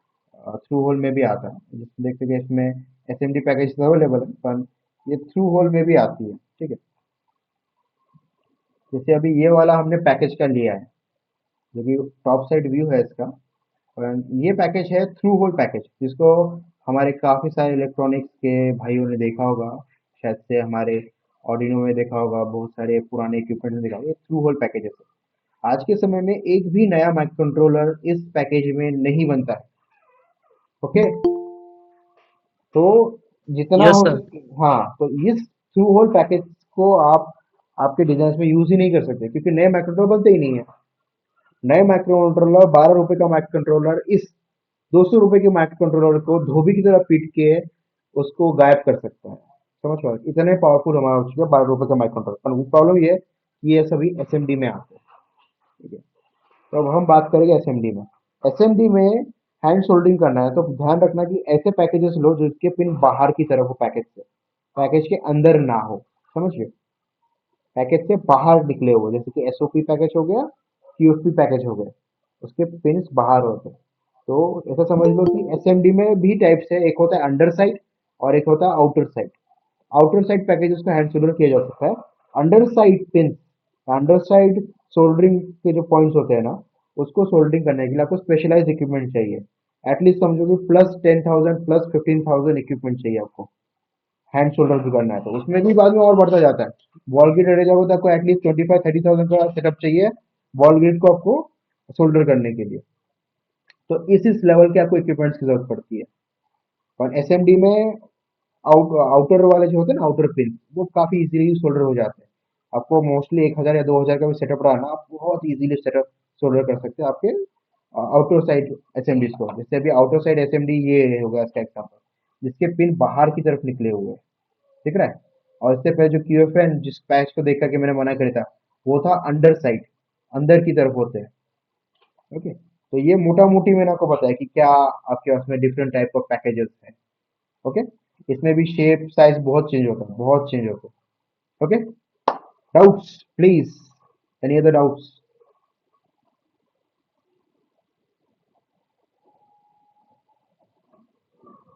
थ्रू होल में भी आता है, जिसमें देखते हैं इसमें एसएमडी पैकेज अवेलेबल है, पर ये थ्रू होल में भी आती है, ठीक है। जैसे अभी ये वाला हमने पैकेज का लिया है, जो कि टॉप साइड व्यू है इसका, और ये पैकेज है थ्रू होल पैकेज, जिसको हमारे काफ़ी सारे इलेक्ट्रॉनिक्स के भाइयों ने देखा होगा, शायद से हमारे ऑर्डिनो में देखा होगा, बहुत सारे पुराने इक्विपमेंट में देखा होगा। ये थ्रू होल पैकेजेस है। आज के समय में एक भी नया माइक्रो कंट्रोलर इस पैकेज में नहीं बनता है। ओके, तो जितना यस हो सर। सके, हाँ, तो इस थ्रू होल पैकेज को आप आपके डिजाइन में यूज ही नहीं कर सकते, क्योंकि नए माइक्रो कंट्रोलर बनते ही नहीं है। नए माइक्रो कंट्रोलर 12 रुपए का माइक्रो कंट्रोलर इस 200 रुपए के माइक्रो कंट्रोलर को धोबी की तरह पीट के उसको गायब कर सकता है। समझ पा रहे, इतने पावरफुल हमारा हो चुका है 12 रुपए का माइक्रो कंट्रोलर। पर प्रॉब्लम ये है कि ये सभी एसएमडी में आते हैं, ठीक है। तो अब हम बात करेंगे एसएमडी में। एसएमडी में हैंड सोल्डरिंग करना है, तो ध्यान रखना कि ऐसे पैकेजेस लो जिसके पिन बाहर की तरफ हो पैकेज से, पैकेज के अंदर ना हो, समझिए, पैकेज से बाहर निकले हुए, जैसे कि एसओपी पैकेज हो गया, क्यूएफपी पैकेज हो गया, उसके पिन्स बाहर होते हैं। तो ऐसा समझ लो कि एसएमडी में भी टाइप्स है, एक होता है अंडर साइड और एक होता है outer side. Outer side packages को हैंड सोल्डर किया जा सकता है। Under side pin, under side soldering के जो पॉइंट्स होते हैं ना, उसको सोल्डरिंग करने के लिए आपको स्पेशलाइज इक्विपमेंट चाहिए। एटलीस्ट समझो कि +10,000 +15,000 इक्विपमेंट चाहिए आपको, हैंड शोल्डर भी करना है तो उसमें भी बाद में और बढ़ता जाता है। बॉल ग्रिड अरे जाओगे तो आपको एटलीस्ट 25-30,000 का सेटअप चाहिए बॉल ग्रिड को आपको शोल्डर करने के लिए। तो इस लेवल के आपको इक्विपमेंट्स की जरूरत पड़ती है। और एसएमडी में आउटर वाले जो होते हैं ना, आउटर पिन, वो काफी इजीली शोल्डर हो जाते हैं। आपको मोस्टली 1,000 या 2,000 का भी सेटअप रहा ना, आप बहुत इजीली सेटअप शोल्डर कर सकते हैं आपके आउटर साइड एसएमडी को। जैसे अभी आउटर साइड एसएमडी ये होगा इसका एग्जाम्पल, जिसके पिन बाहर की तरफ निकले हुए हैं, दिख रहा है। और इससे पहले जो क्यूएफएन जिस पैच को देख करके मैंने मना करा था, वो था अंडर साइड, अंदर की तरफ होते हैं। ओके, तो ये मोटा मोटी मैंने आपको बताया कि क्या आपके पास में डिफरेंट टाइप ऑफ पैकेजेस हैं। ओके, इसमें भी शेप साइज बहुत चेंज होता है, बहुत चेंज होता है। Okay, doubts please, any other doubts?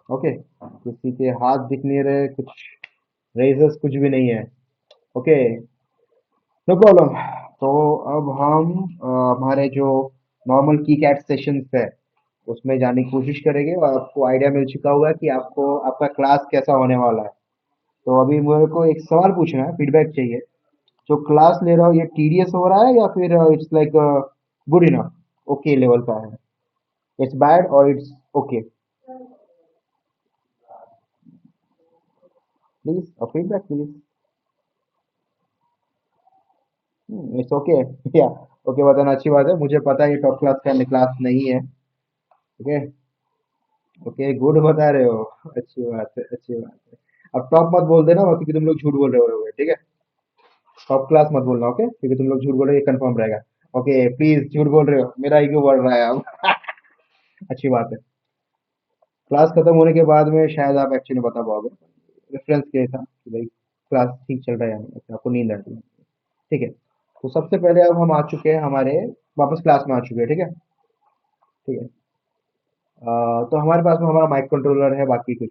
Okay, किसी के हाथ दिख नहीं रहे, कुछ रेजर्स कुछ भी नहीं है। Okay, no problem. तो अब हम हमारे जो नॉर्मल की कैट सेशंस है उसमें जाने की कोशिश करेंगे, और आपको आइडिया मिल चुका होगा कि आपको आपका क्लास कैसा होने वाला है। तो अभी मेरे को एक सवाल पूछना है, फीडबैक चाहिए। जो क्लास ले रहा हूँ ये टीडीएस हो रहा है या फिर it's like good enough, okay level का है, इट्स बैड और it's okay? Please feedback please. It's okay या ओके बताना अच्छी बात है, मुझे पता है ये टॉप क्लास का क्लास नहीं है। ओके, ओके गुड बता रहे हो, अच्छी बात है, अच्छी बात है। अब टॉप मत बोल देना क्योंकि तुम लोग झूठ बोल रहे हो, ठीक है। टॉप क्लास मत बोलना, ओके, क्योंकि तुम लोग झूठ बोल रहे हो, ये कंफर्म रहेगा। ओके प्लीज, झूठ बोल रहे हो, मेरा ईगो बढ़ रहा है अब। अच्छी बात है। क्लास खत्म होने के बाद में शायद आप एक्चुअली बता पाओगे रेफरेंस के था कि भाई क्लास ठीक चल रहा है या नहीं, अच्छा, आपको नींद आ रही है, ठीक है। तो सबसे पहले अब हम आ चुके हैं हमारे वापस क्लास में आ चुके हैं, ठीक है, ठीक है। तो हमारे पास में हमारा माइक कंट्रोलर है, बाकी कुछ।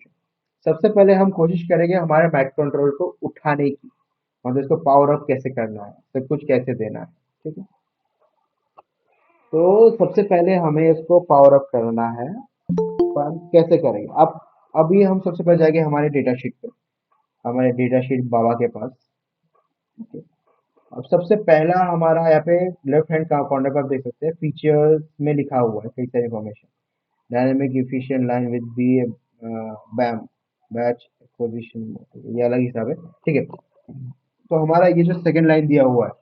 सबसे पहले हम कोशिश करेंगे हमारे माइक कंट्रोलर को उठाने की, मतलब इसको पावर अप कैसे करना है, सब कुछ कैसे देना है, ठीक है। तो सबसे पहले हमें इसको पावर अप करना है, पर हम कैसे करेंगे? अब अभी हम सबसे पहले जाएंगे हमारे डेटा शीट पे, हमारे डेटा शीट बाबा के पास, ठीक है। अब सबसे पहला हमारा यहाँ पे लेफ्ट हैंड कॉर्नर पर आप देख सकते हैं, फीचर्स में लिखा हुआ है कई सारी information. Dynamic efficient line with B beam batch position, ये अलग हिसाब है, ठीक है। तो हमारा ये जो सेकंड लाइन दिया हुआ है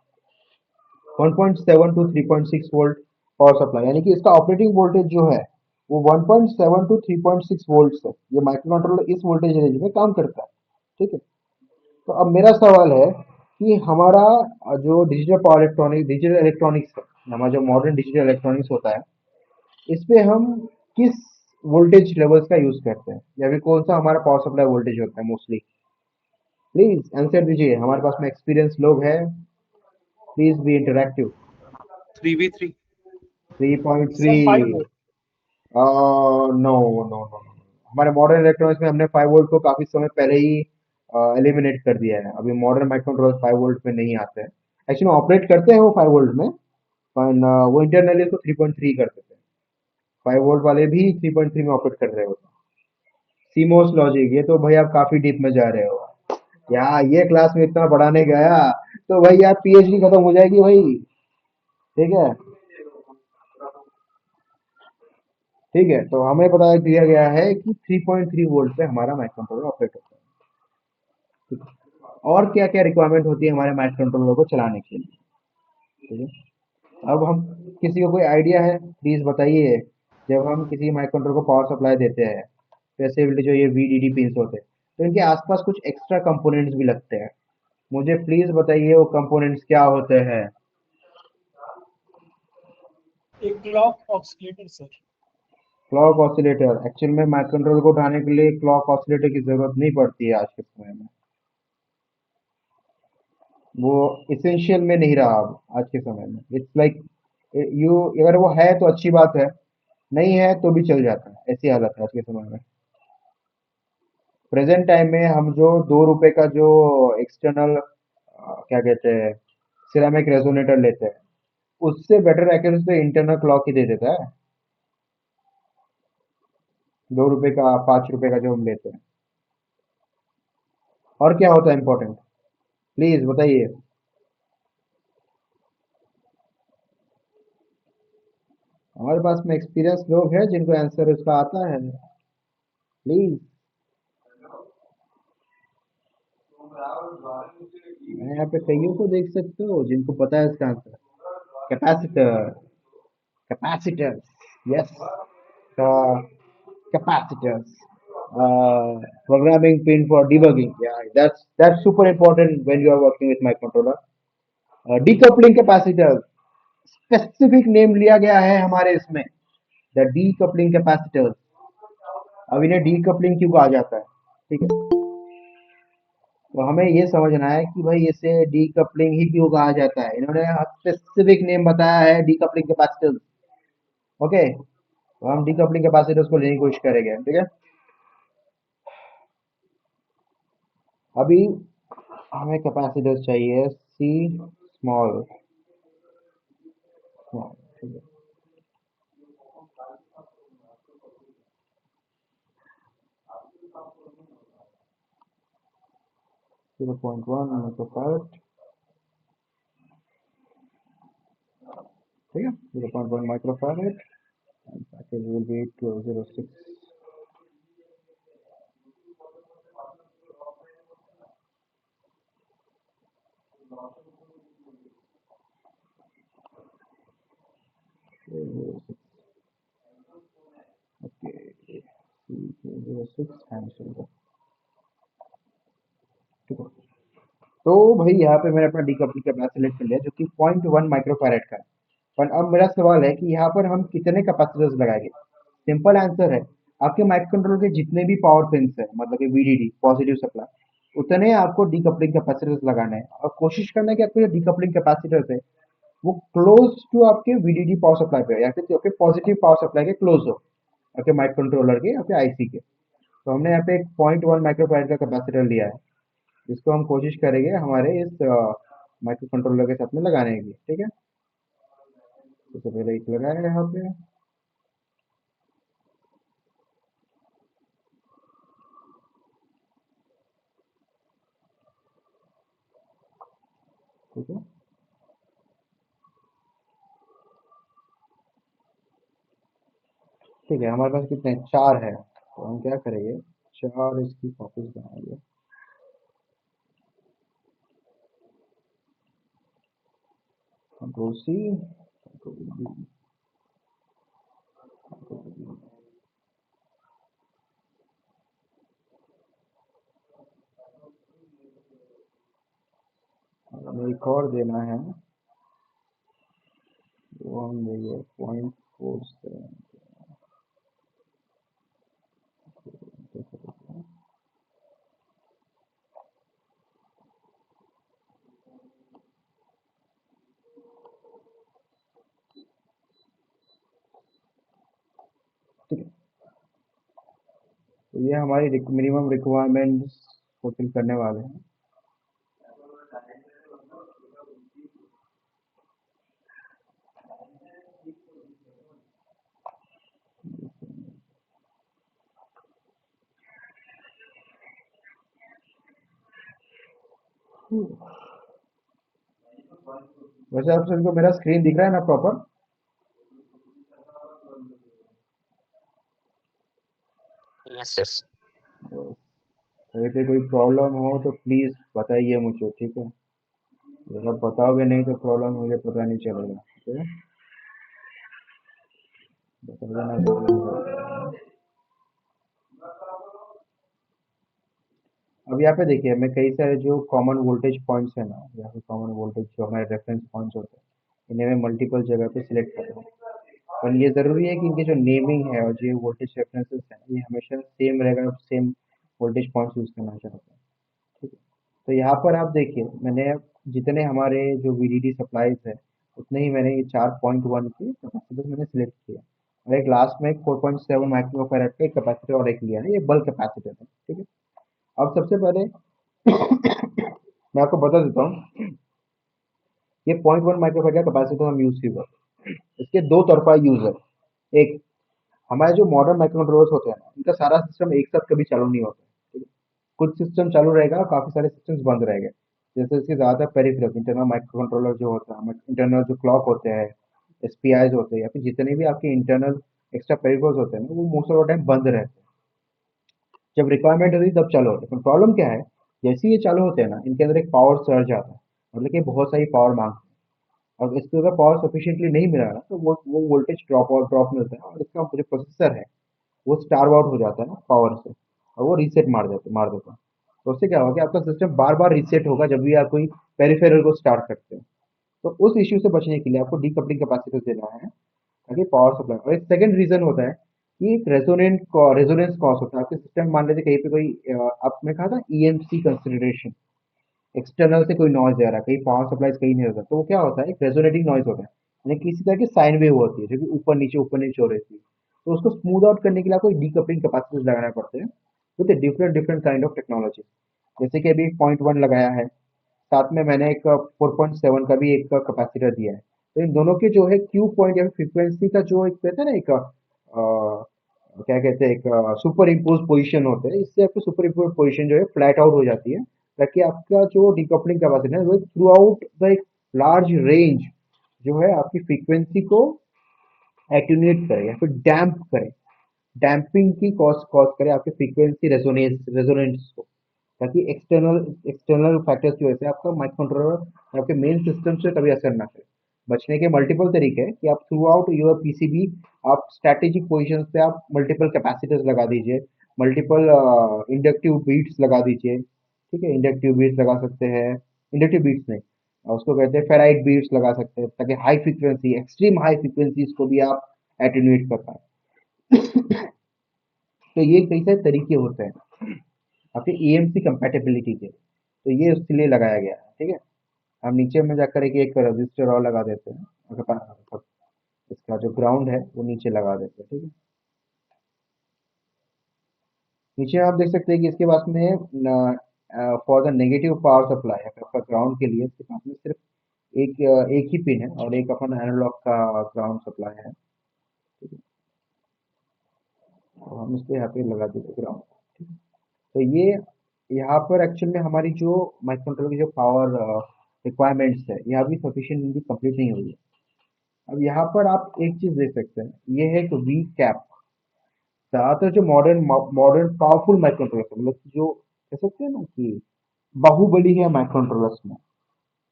1.7 to 3.6 वोल्ट पावर सप्लाई, यानी कि इसका ऑपरेटिंग वोल्टेज जो है वो 1.7 टू 3.6 वोल्ट्स है। ये माइक्रो कंट्रोलर इस वोल्टेज रेंज में काम करता है। ठीक है, तो अब मेरा सवाल है कि हमारा जो डिजिटल इलेक्ट्रॉनिक्स है, हमारा जो मॉडर्न डिजिटल इलेक्ट्रॉनिक्स होता है, इस पे हम किस वोल्टेज लेवल्स का यूज करते हैं, या फिर कौन सा हमारा पावर सप्लाई वोल्टेज होता है मोस्टली? प्लीज आंसर दीजिए, हमारे पास में एक्सपीरियंस लोग हैं, please be interactive. 3v3 3.3? Sir 5 volt. No no no, हमारे मॉडर्न इलेक्ट्रॉनिक्स में हमने 5 वोल्ट को काफी समय पहले ही एलिमिनेट कर दिया है। अभी मॉडर्न माइक्रो कंट्रोलर 5 वोल्ट में नहीं आते हैं। एक्चुअली ऑपरेट करते हैं वो 5 वोल्ट में, पर वो इंटरनली उसको 3.3 कर देते हैं। 5 वोल्ट वाले भी 3.3 में ऑपरेट कर रहे होते हैं। सीमोस लॉजिक, ये तो भाई आप काफी डीप में जा रहे हो। यहाँ ये क्लास में इतना पढ़ाने गया तो भाई यार पीएचडी खत्म हो जाएगी भाई। ठीक है, ठीक है, तो हमें पता दिया गया है कि 3.3 वोल्ट पे हमारा माइक्रो कंट्रोलर ऑपरेट होता है। ठीक है, और क्या क्या रिक्वायरमेंट होती है हमारे माइक्रो कंट्रोलर को चलाने के लिए? ठीक है, अब हम किसी को कोई आइडिया है, प्लीज बताइए। जब हम किसी माइक्रो कंट्रोलर को पावर सप्लाई देते हैं, स्पेसिफिकली जो ये वीडीडी पिंस होते हैं, तो इनके आसपास कुछ एक्स्ट्रा कंपोनेंट्स भी लगते हैं। मुझे प्लीज बताइए वो कंपोनेंट्स क्या होते हैं? एक clock oscillator sir. Clock oscillator, actual में माइक्रो कंट्रोलर को उठाने के लिए क्लॉक ऑसिलेटर की जरूरत नहीं पड़ती है आज के समय में। वो इसेंशियल में नहीं रहा अब आज के समय में। इट्स लाइक यू, अगर वो है तो अच्छी बात है, नहीं है तो भी चल जाता है, ऐसी हालत है आज के समय में। प्रेजेंट टाइम में हम जो 2 रुपए का जो एक्सटर्नल क्या कहते हैं सिरेमिक रेजोनेटर लेते हैं, उससे बेटर एक्यूरेसी तो इंटरनल क्लॉक ही दे देता है। 2 रुपए का, 5 रुपए का जो हम लेते हैं। और क्या होता है इम्पोर्टेंट, प्लीज बताइए। हमारे पास में एक्सपीरियंस लोग हैं जिनको आंसर इसका आता है, प्लीज। मैं यहाँ पे कईयों को देख सकते हो जिनको पता है इसका answer. Capacitor, capacitors, yes, uh, capacitors, programming pin for debugging, yeah, that's super important when you are working with microcontroller. Decoupling capacitor, specific name लिया गया है हमारे इसमें, द डीकपलिंग कैपेसिटर। अब इन्हें डीकपलिंग क्यों कहा जाता है? ठीक है, तो हमें ये समझना है कि भाई इसे डीकपलिंग ही क्यों कहा जाता है। इन्होंने स्पेसिफिक नेम बताया है डीकपलिंग कैपेसिटर। ओके, तो हम डीकपलिंग कैपेसिटर्स को लेने की कोशिश करेंगे। ठीक है, अभी हमें कैपेसिटर्स चाहिए सी स्मॉल स्मॉल। ठीक है, जीरो पॉइंट वन माइक्रोफैरड। ठीक है, 0.1 microfarad, and package will be 1206. Okay, 1206 hand. ठीक है, तो भाई यहाँ पे मैंने अपना डीकपलिंग कैपेसिटर सेलेक्ट कर लिया जो कि 0.1 माइक्रोफैरड का है। पर अब मेरा सवाल है कि यहाँ पर हम कितने कैपेसिटर्स लगाएंगे? सिंपल आंसर है, आपके माइक्रो कंट्रोलर के जितने भी पावर पिंस है, मतलब कि वीडीडी पॉजिटिव सप्लाई, उतने आपको डीकपलिंग कैपेसिटर्स लगाने हैं। और कोशिश करना है कि आपके जो डीकपलिंग कैपेसिटर्स है वो क्लोज टू आपके वीडीडी पावर सप्लाई पे, या फिर आपके पॉजिटिव पावर सप्लाई के क्लोज हो, आपके माइक्रो कंट्रोलर के, आपके आईसी के। तो हमने यहाँ पे एक 0.1 माइक्रोफैरड का कैपेसिटर लिया है, जिसको हम कोशिश करेंगे हमारे इस माइक्रो कंट्रोलर के साथ में लगाने की। ठीक है, तो पहले एक लगाया यहाँ पे। ठीक है, ठीक है, हमारे पास कितने 4 है, तो हम क्या करेंगे, 4 इसकी कॉपीज बनाएंगे। Control C, control B, control B. एक और देना है, वो हम देंगे 0.47। ठीक है, तो ये हमारी मिनिमम रिक्वायरमेंट्स फुलफिल करने वाले हैं। वैसे आप सबको मेरा स्क्रीन दिख रहा है ना प्रॉपर? यस यस अगर पे कोई प्रॉब्लम हो तो प्लीज बताइए मुझे, ठीक है? अगर आप बताओगे नहीं तो प्रॉब्लम मुझे पता नहीं चलेगा, ठीक है? बता देना जरूर। अब यहाँ पे देखिए, मैं कई सारे जो कॉमन वोल्टेज पॉइंट्स है ना, या फिर कॉमन वोल्टेज जो हमारे रेफरेंस पॉइंट्स होते हैं, इन्हें मैं मल्टीपल जगह पे सिलेक्ट कर रहा हूँ। और ये ज़रूरी है कि इनके जो नेमिंग है और जो वोल्टेज रेफरेंसेस हैं, ये हमेशा सेम रहेगा, सेम वोल्टेज पॉइंट्स यूज़ करना चाहते हैं, ठीक है? तो यहाँ पर आप देखिए, मैंने जितने हमारे जो वीडीडी सप्लाईज है, उतने ही मैंने ये 4.1 की कैपेसिटर मैंने सिलेक्ट किया, और एक लास्ट में एक 4.7 माइक्रोफैरड का एक कैपेसिटर और एक लिया है, ये बल्क कैपेसिटर है, ठीक है? अब सबसे पहले मैं आपको बता देता हूँ, ये 0.1 माइक्रोफैरड का कैपेसिटर हम यूज क्यों करते हैं। इसके दो तरफा यूज है। एक, हमारे जो मॉडर्न माइक्रो कंट्रोलर्स होते हैं ना, इनका सारा सिस्टम एक साथ कभी चालू नहीं होता, ठीक है? कुछ सिस्टम चालू रहेगा और काफी सारे सिस्टम्स बंद रहेंगे। जैसे इसके ज्यादातर पेरिफेरल इंटरनल माइक्रो कंट्रोलर जो होता है, इंटरनल जो क्लॉक होते हैं, एसपीआईज होते हैं, या फिर जितने भी आपके इंटरनल एक्स्ट्रा पेरिफेरल्स होते हैं ना, वो मोस्ट ऑफ द टाइम बंद रहते हैं। जब रिक्वायरमेंट होती है तब चालू होते हैं। प्रॉब्लम क्या है, जैसे ही ये चालू होते हैं ना, इनके अंदर एक पावर सर्ज आता है, मतलब कि बहुत सारी पावर मांगते हैं, और इसको अगर पावर सफिशिएंटली नहीं मिला ना, तो वो वोल्टेज ड्रॉप मिलता है, और इसका जो प्रोसेसर है वो स्टार्व आउट हो जाता है ना पावर से, और वो रीसेट मार देता है। तो उससे क्या होगा कि आपका सिस्टम बार बार रीसेट होगा जब भी आप कोई पेरिफेरल को स्टार्ट करते हो। तो उस इश्यू से बचने के लिए आपको डीकपलिंग कैपेसिटर देना है, ताकि पावर सप्लाई। और एक सेकंड रीजन होता है कि एक रेजोनेंस कॉज होता है आपके सिस्टम। मान लीजिए कहीं पे कोई आपने कहा था ईएमसी कंसिडरेशन, एक्सटर्नल से कोई नॉइज आ रहा है, कहीं पावर सप्लाई कहीं नहीं होता, तो वो क्या होता है, एक रेजोनेटिंग नॉइज होता है, यानी किसी तरह की साइन वेव होती है जो कि ऊपर नीचे हो रहती है। तो उसको स्मूथ आउट करने के लिए आपको डीकपलिंग कैपेसिटर्स लगाना पड़ते हैं with different different kind of technology. जैसे कि अभी 0.1 लगाया है, साथ में मैंने एक 4.7 का भी एक कैपेसिटर दिया है। तो इन दोनों के जो है क्यू पॉइंट या फ्रीक्वेंसी का जो एक कहते हैं ना, एक क्या कहते हैं, एक सुपर इम्पोज पोजिशन होते हैं, इससे आपकी सुपर इम्पोज पोजिशन जो है फ्लैट आउट हो जाती है, ताकि आपका जो डिकपलिंग कैपेसिटी है वो थ्रू आउट द एक लार्ज रेंज जो है आपकी फ्रीक्वेंसी को एट्यूनेट करे या फिर डैम्प करे, डैम्पिंग की कॉज करे आपके फ्रीक्वेंसी रेजोनेंस को, ताकि एक्सटर्नल एक्सटर्नल फैक्टर्स की वजह से आपका माइक्रो कंट्रोलर आपके मेन सिस्टम से कभी असर ना करे। बचने के मल्टीपल तरीके हैं कि आप थ्रू आउट योर पीसीबी आप स्ट्रैटेजिक पोजीशंस पे आप मल्टीपल कैपेसिटर्स लगा दीजिए, मल्टीपल इंडक्टिव बीट्स लगा दीजिए, ठीक है? इंडक्टिव बीट्स लगा सकते हैं, इंडक्टिव बीट्स नहीं, उसको कहते हैं फेराइट बीट्स लगा सकते हैं, ताकि high frequency, extreme high frequencies को भी आप एटेन्यूएट कर पाए। तो ये कई सारे तरीके होते हैं आपके ईएमसी कंपैटिबिलिटी के, तो ये उसके लिए लगाया गया है, ठीक है? हम नीचे में जाकर एक रजिस्टर और लगा देते हैं, इसका जो ग्राउंड है वो नीचे लगा देते हैं, ठीक है? नीचे आप देख सकते हैं कि इसके पास में for the negative power supply आपका ग्राउंड के लिए इसके पास में सिर्फ एक ही पिन है, और एक अपन एनालॉग का ग्राउंड सप्लाई है, ठीक है? तो हम इसको यहाँ पे लगा देते ग्राउंड, ठीक है? तो ये यहाँ पर एक्चुअल में हमारी जो माइक्रो कंट्रोलर की जो पावर रिक्वायरमेंट्स है, यहाँ भी सफिशिएंटली कंप्लीट नहीं हुई है। अब यहाँ पर आप एक चीज देख सकते हैं, ये है एक वी कैप। ज्यादातर जो modern modern powerful microcontroller, मतलब कि जो कह सकते हैं ना कि बाहुबली है माइक्रो कंट्रोलर्स में,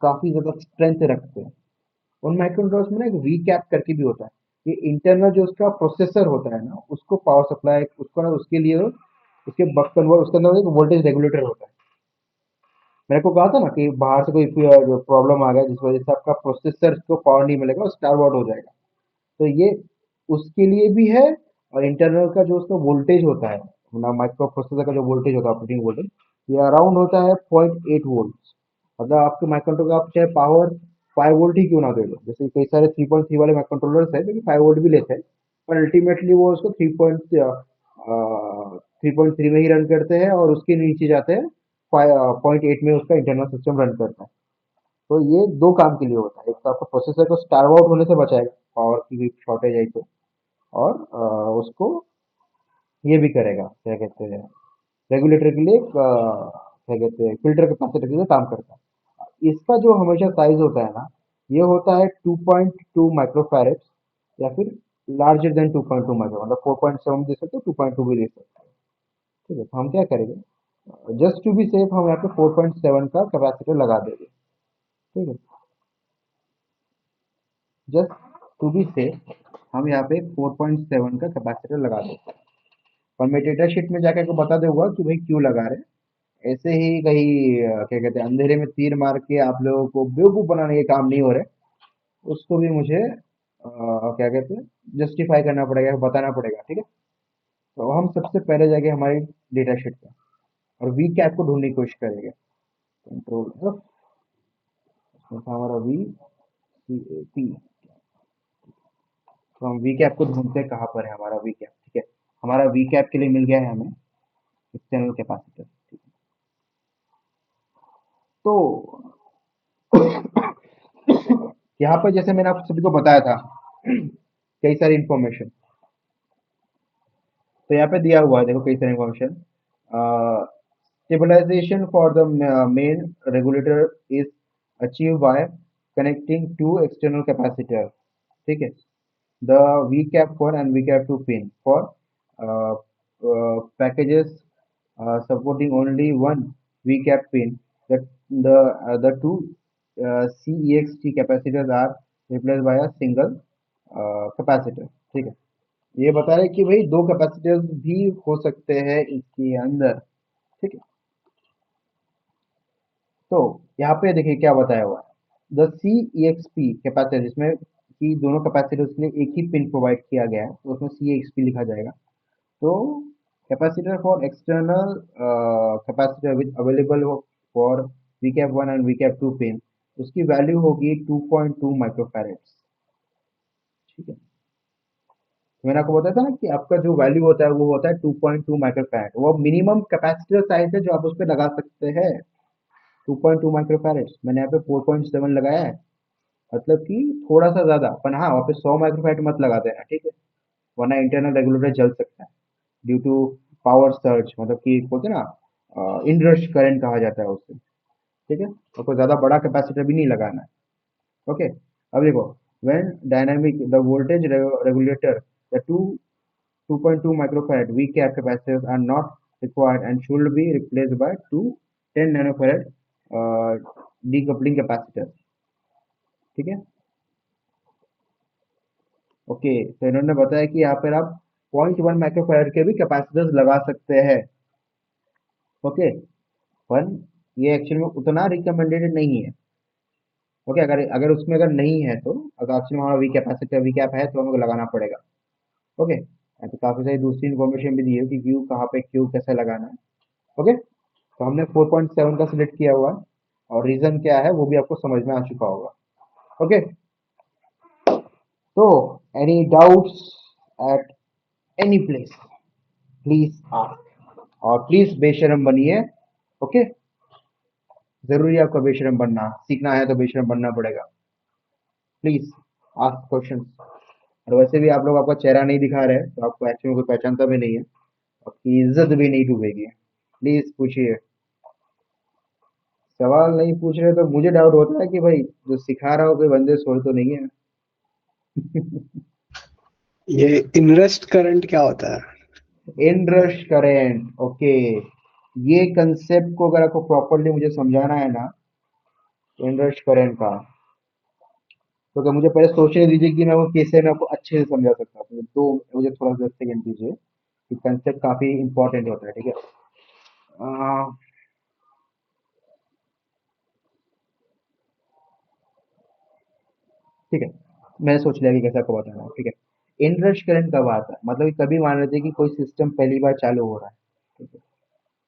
काफी ज्यादा स्ट्रेंथ रखते हैं, उन माइक्रो कंट्रोलर्स में ना एक वी कैप करके भी होता है। ये इंटरनल जो उसका प्रोसेसर होता है ना, उसको पावर सप्लाई उसको ना उसके लिए उसके बक कन्वर्ट उसके अंदर एक वोल्टेज रेगुलेटर होता है, मैंने को कहा था ना कि बाहर से कोई प्रॉब्लम आ गया जिस वजह से आपका प्रोसेसर को पावर नहीं मिलेगा और स्टार्व आउट हो जाएगा। तो ये उसके लिए भी है। और इंटरनल का जो उसका वोल्टेज होता है ना, माइक्रो प्रोसेसर का जो वोल्टेज होता है, ऑपरेटिंग वोल्टेज, ये अराउंड होता है 0.8 वोल्ट। मतलब आपके माइक्रोकंट्रोलर का आप चाहे पावर 5 वोल्ट ही क्यों ना दे दो, जैसे कई सारे 3.3 वाले माइक्रोकंट्रोलर्स है जो कि 5 वोल्ट भी लेते हैं, पर अल्टीमेटली वो उसको 3.3 में ही रन करते हैं और उसके नीचे जाते हैं 0.8 में उसका इंटरनल सिस्टम रन करता है। तो ये दो काम के लिए होता है, एक तो आपका प्रोसेसर को स्टार्व आउट होने से बचाएगा पावर की भी शॉर्टेज आई तो, और उसको ये भी करेगा, क्या कहते हैं, रेगुलेटर के लिए क्या कहते हैं, फिल्टर कैपेसिटर के लिए काम करता है। इसका जो हमेशा साइज होता है ना, ये होता है 2.2 माइक्रोफैरेड्स, या फिर लार्जर देन 2.2 माइक्रो, मतलब 4.7 दे सकते हो, 2.2 भी दे सकते हो। ठीक है, तो हम क्या करेंगे, जस्ट टू बी सेफ हम यहाँ पे 4.7 का कैपेसिटर लगा देंगे। ठीक है, जस्ट टू बी सेफ हम यहाँ पे 4.7 का कैपेसिटर लगा देते हैं। और मैं डेटा शीट में जाकर को बता दूंगा कि भाई क्यों लगा रहे हैं। ऐसे ही कहीं क्या कहते हैं, अंधेरे में तीर मार के आप लोगों को बेवकूफ बनाने के काम नहीं हो रहे, उसको भी मुझे क्या कहते हैं, जस्टिफाई करना पड़ेगा, बताना पड़ेगा। ठीक है, तो हम सबसे पहले जाके हमारी डेटा शीट पे और वी कैप को ढूंढने की कोशिश करेंगे। कंट्रोल एफ, उसमें था हमारा वी सी ए पी। तो हम वी कैप को ढूंढते हैं, कहाँ पर है हमारा वी कैप। ठीक है, हमारा वी कैप के लिए मिल गया है हमें एक्सटर्नल कैपेसिटर। ठीक है, तो यहाँ पर जैसे मैंने आप सभी को बताया था कई सारी इंफॉर्मेशन, तो यहाँ पे दिया हुआ है, देखो कई सारी information. Stabilization for the main regulator is achieve by connecting to external capacitor. ठीक है, the VCAP1 and VCAP2 pin for packages supporting only one VCAP pin. The two CEXT capacitors are replaced by a single capacitor. ठीक है, ये बता रहे कि भाई दो कैपेसिटर्स भी हो सकते हैं इसके अंदर। ठीक है, तो यहाँ पे देखिए क्या बताया हुआ है, the C E X P capacitor, जिसमें कि दोनों कैपेसिटर्स के लिए एक ही पिन प्रोवाइड किया गया है, तो उसमें सी एक्स पी लिखा जाएगा। तो capacitor for external capacitor which available for VCAP1 and VCAP2 pin, उसकी वैल्यू होगी 2.2 माइक्रोफैरेड्स। ठीक है, तो मैंने आपको बताया था ना कि आपका जो वैल्यू होता है वो होता है 2.2 माइक्रोफैरेड, वो मिनिमम कैपेसिटर साइज है जो आप उस पर लगा सकते हैं, 2.2 माइक्रोफैरेड्स। मैंने यहाँ पे 4.7 लगाया है, मतलब कि थोड़ा सा ज्यादा, पर हाँ वहाँ पे 100 माइक्रोफैरेड मत लगा देना। ठीक है, वरना इंटरनल रेगुलेटर जल सकता है ड्यू टू पावर सर्ज, मतलब कि बोलते हैं ना इनरश करंट कहा जाता है उससे। ठीक है, और कोई ज्यादा बड़ा कैपेसिटर भी नहीं लगाना है। ओके, अब देखो, when dynamic the voltage regulator, the 2.2 microfarad VCAP capacitors are not required and should be replaced by two 10 nanofarad decoupling capacitors. ठीक है, ओके, तो इन्होंने बताया कि यहाँ पर आप 0.1 माइक्रोफैराड के भी कैपेसिटर्स लगा सकते हैं। ओके, पर ये एक्चुअली में उतना रिकमेंडेड नहीं है। ओके, अगर अगर उसमें अगर नहीं है तो, अगर एक्चुअली हमारा वी कैपेसिटर वी कैप है तो हमें लगाना पड़ेगा। ओके, तो काफी सारी दूसरी इन्फॉर्मेशन भी दी है कि क्यू कहाँ पे, क्यू कैसे लगाना है। ओके, तो हमने 4.7 का सिलेक्ट किया हुआ है, और रीजन क्या है वो भी आपको समझ में आ चुका होगा। ओके, तो any doubts at any place please ask, और प्लीज बेशरम बनिए। ओके, जरूरी है आपका बेशरम बनना, सीखना है तो बेशरम बनना पड़ेगा। Please ask question. और वैसे भी आप लोग आपका चेहरा नहीं दिखा रहे तो आपको एक्चुअली कोई पहचानता भी नहीं है, आपकी इज्जत भी नहीं डूबेगी। प्लीज पूछिए, सवाल नहीं पूछ रहे तो मुझे डाउट होता है कि भाई जो सिखा रहा हो कोई बंदे सोच तो नहीं है। ये इनरेस्ट करंट क्या होता है? इनरश करेंट, ओके, ये कंसेप्ट को अगर आपको प्रॉपरली मुझे समझाना है ना, इनरश करंट का, तो क्या मुझे पहले सोचने दीजिए कि मैं वो कैसे मैं आपको अच्छे से समझा सकता हूँ। तो मुझे थोड़ा 10 सेकंड दीजिए, कि कंसेप्ट काफी इंपॉर्टेंट होता है। ठीक है, ठीक है, मैंने सोच लिया कि कैसे आपको बताना है। ठीक है, इनरश करंट कब आता है, मतलब कि कभी मान लेते हैं कि कोई सिस्टम पहली बार चालू हो रहा है। ठीक है,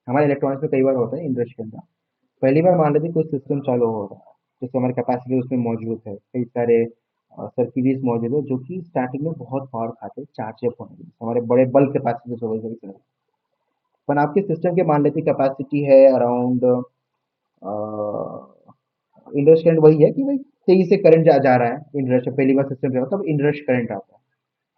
हमारे इलेक्ट्रॉनिक्स में कई बार होता है इनरश करंट। पहली बार मान लेते हैं कोई सिस्टम चालू हो रहा है, जैसे हमारे कैपेसिटर उसमें मौजूद है, कई सारे सर्किटरीज मौजूद है जो कि स्टार्टिंग में बहुत पावर खाते हैं चार्ज अप होने के लिए, हमारे बड़े बल्क कैपेसिटर्स हो गए। पर आपके सिस्टम के मान लेते कैपेसिटी है अराउंड, इनरश करंट वही है कि भाई तेजी से करंट जा रहा है, इनरश पहली बार सिस्टम चला तब इनरश करंट आता है।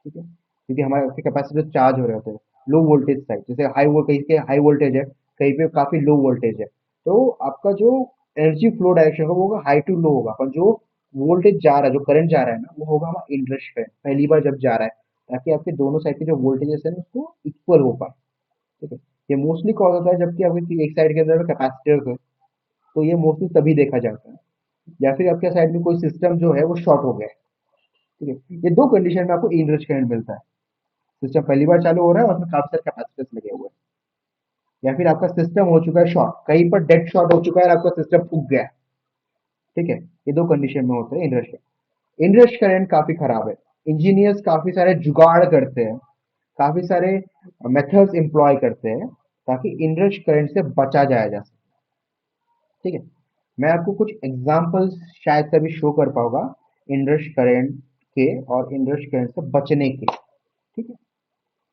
ठीक है, क्योंकि हमारे कैपेसिटर चार्ज हो रहे होते हैं लो वोल्टेज साइड, जैसे कहीं के हाई वोल्टेज है, कहीं पे काफी लो वोल्टेज है, तो आपका जो एनर्जी फ्लो डायरेक्शन होगा वो होगा हाई टू लो होगा, पर जो वोल्टेज जा रहा है, जो करंट जा रहा है ना, वो होगा हमारा इनरश करंट पहली बार जब जा रहा है, ताकि आपके दोनों साइड के जो वोल्टेजेस है उसको इक्वल हो पाए। ठीक है, ये मोस्टली कॉज होता है जबकि आपके एक साइड के अंदर कैपेसिटर्स है, तो ये मोस्टली तभी देखा जाता है, या फिर आपके साइड में कोई सिस्टम जो है वो शॉर्ट हो गया है। ठीक है, ये दो कंडीशन में आपको इनरश करंट मिलता है, सिस्टम पहली बार चालू हो रहा है और उसमें काफी सारे कैपेसिटर्स लगे हुए हैं, या फिर आपका सिस्टम हो चुका है शॉर्ट, कहीं पर डेड शॉर्ट हो चुका है और आपका सिस्टम फूक गया है। ठीक है, ये दो कंडीशन में होते हैं इनरश करंट। इनरश करंट काफी खराब है, इंजीनियर्स काफी सारे जुगाड़ करते हैं, काफी सारे मेथड्स एम्प्लॉय करते हैं ताकि इनरश करंट से बचा जाया जा सके। ठीक है, मैं आपको कुछ एग्जांपल्स शायद कभी शो कर पाऊंगा इनरश करंट के और इनरश करंट से बचने के। ठीक है,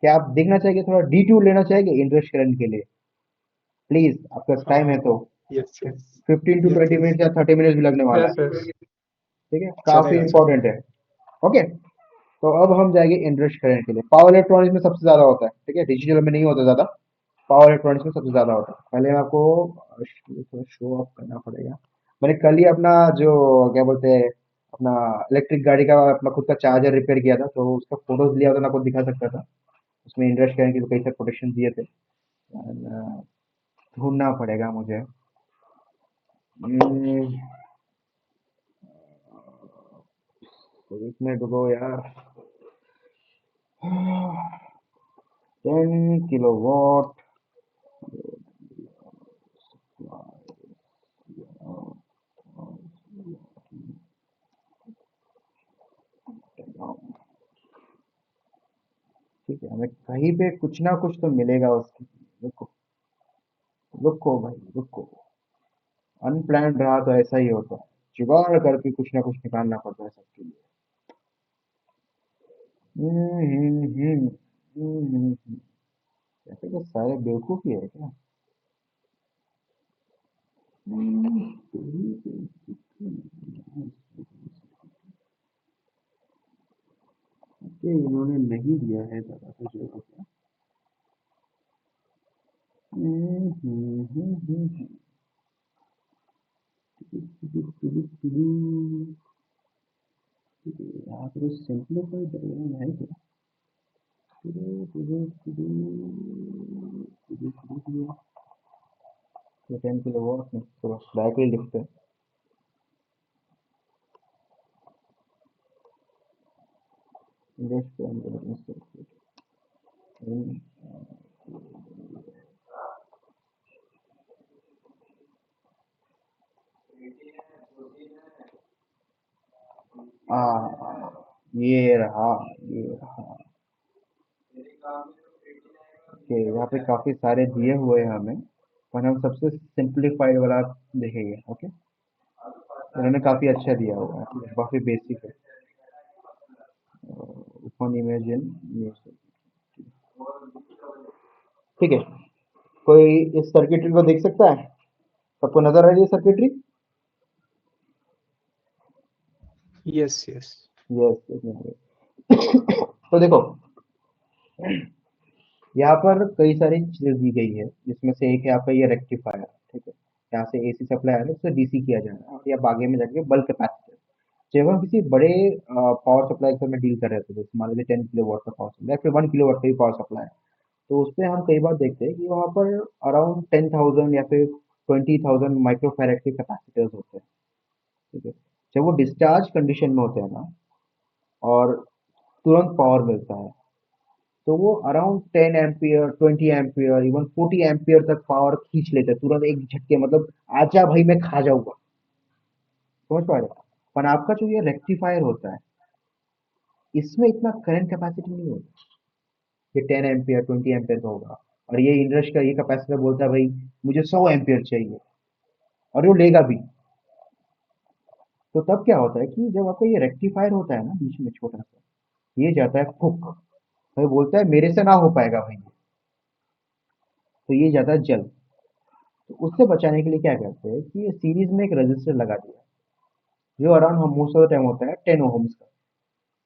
क्या आप देखना चाहेंगे, थोड़ा डिट्यूर लेना चाहेंगे इंटरेस्ट करंट के लिए? प्लीज, आपका टाइम है तो yes yes 15 to yes 20 yes minute या 30 मिनट भी लगने वाला यस है। यस ठीक है, काफी चलेगा इंपॉर्टेंट चलेगा। है। ओके, तो अब हम जाएंगे इंटरेस्ट करंट के लिए। पावर इलेक्ट्रॉनिक्स में सबसे ज्यादा होता है, ठीक है, डिजिटल में नहीं होता ज्यादा, पावर इलेक्ट्रॉनिक्स में सबसे ज्यादा होता है। पहले मैं आपको थोड़ा शो ऑफ करना पड़ेगा। मैंने कल ही अपना जो क्या बोलते हैं अपना इलेक्ट्रिक गाड़ी का अपना खुद का चार्जर रिपेयर किया था, तो उसका फोटोज लिया तो मैं आपको दिखा सकता था, उसमें इंटरेस्ट करंट के कई सारे प्रोटेक्शन दिए थे। ढूंढना पड़ेगा मुझे। एक मिनट रुको यार। 10 किलोवाट। ठीक है, हमें कहीं पे कुछ ना कुछ तो मिलेगा उसकी। रुको रुको भाई रुको, अनप्लान रहा तो ऐसा ही होता है, जुगाड़ करके कुछ ना कुछ निकालना पड़ता है सबके लिए। ऐसे तो सारे बेवकूफ ही है क्या? ये इन्होंने नहीं दिया है दादा को जो होता। यहाँ पर सिंपलीफाइड है क्या? 10 किलोवाट में तो बस डायरेक्टली लिखते हैं। इंडेक्स पे आ, ये रहा, ये रहा। ओके, यहाँ पे काफी सारे दिए हुए हैं हमें, पर हम सबसे सिंपलीफाइड वाला देखेंगे। ओके, इन्होंने काफी अच्छा दिया हुआ है, काफी बेसिक है। ओपन इमेजिन, ठीक है। कोई इस सर्किटरी को देख सकता है? सबको नजर आ रही है सर्किटरी? Yes yes yes. तो देखो, यहाँ पर कई सारी चीजें दी गई है, जिसमें से एक है आपका ये रेक्टिफायर। ठीक है, यहाँ से एसी सप्लाई आ रहा है, उससे डीसी किया जा रहा है, और या आगे में जाके बल्क कैपेसिटर। जब हम किसी बड़े पावर सप्लाई के में डील कर रहे थे, जैसे मान लीजिए 10 किलोवाट का पावर सप्लाई या फिर 1 किलोवाट का भी पावर सप्लाई, तो उसपे हम कई बार देखते हैं कि वहाँ पर अराउंड 10,000 या फिर 20,000 माइक्रोफैरेड के कैपेसिटर्स होते हैं। ठीक है, जब वो डिस्चार्ज कंडीशन में होते हैं ना, और तुरंत पावर मिलता है, तो वो around 10 ampere, 20 ampere, even 40 ampere तक पावर खींच लेते हैं तुरंत एक झटके, मतलब आजा भाई मैं खा जाऊंगा, समझ पा रहे हो? पर आपका जो ये रेक्टिफायर होता है इसमें इतना करंट कैपेसिटी नहीं होता, ये 10 एम्पियर 20 एम्पियर का होगा, और ये इनरश का ये कैपेसिटर बोलता है भाई मुझे 100 एम्पियर चाहिए, और वो लेगा भी। तो तब क्या होता है कि जब आपका ये रेक्टिफायर होता है ना बीच में छोटा सा, ये जाता है फुक, भाई बोलता है मेरे से ना हो पाएगा भाई, तो ये जाता है जल। तो उससे बचाने के लिए क्या करते हैं कि ये सीरीज में एक रजिस्टर लगा दिया, जो अराउंड हम मोस्ट ऑफ द टाइम होता है 10 ओम्स का,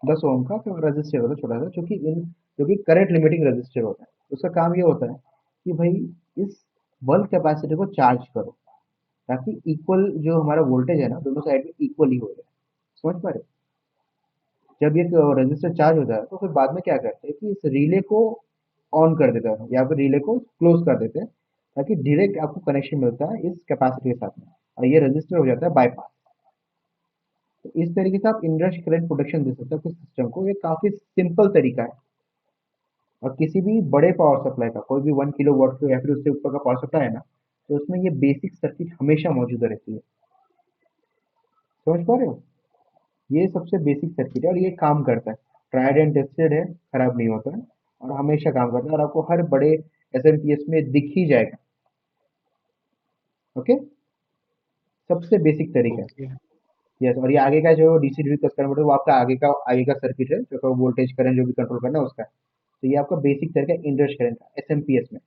10 ओम का रजिस्टर होता है छोटा सा, जो कि करंट लिमिटिंग रजिस्टर होता है। उसका काम ये होता है कि भाई इस बल्क कैपेसिटी को चार्ज करो, ताकि इक्वल जो हमारा वोल्टेज है ना दोनों साइड में इक्वली हो जाए। समझ पा रहे हो? जब ये रजिस्टर चार्ज होता है तो फिर बाद में क्या करते हैं कि इस रिले को ऑन कर देते हैं या फिर रिले को क्लोज कर देते हैं, ताकि डायरेक्ट आपको कनेक्शन मिलता है इस कैपेसिटी के साथ में, और ये रजिस्टर हो जाता है बाईपास। तो इस तरीके से आप इनरश करंट प्रोडक्शन दे सकते हो अपने सिस्टम को। ये काफी सिंपल तरीका है, और किसी भी बड़े पावर सप्लाई का कोई भी 1 किलोवाट का या फिर उससे ऊपर का पावर सप्लाई है ना, तो उसमें ये बेसिक सर्किट हमेशा मौजूद रहती है। समझ पा रहे हो? ये सबसे बेसिक सर्किट है और ये काम करता है, ट्राइड एंड टेस्टेड है, खराब नहीं होता है और हमेशा काम करता है, और आपको हर बड़े एसएमपीएस में दिख ही जाएगा। ओके, सबसे बेसिक तरीका है। ओके यस, और ये आगे का जो डीसी डीसी कन्वर्टर वो आपका आगे का सर्किट है, जो वोल्टेज करंट जो भी कंट्रोल करना है उसका। तो ये आपका बेसिक तरीका इनरश करंट का एसएमपीएस में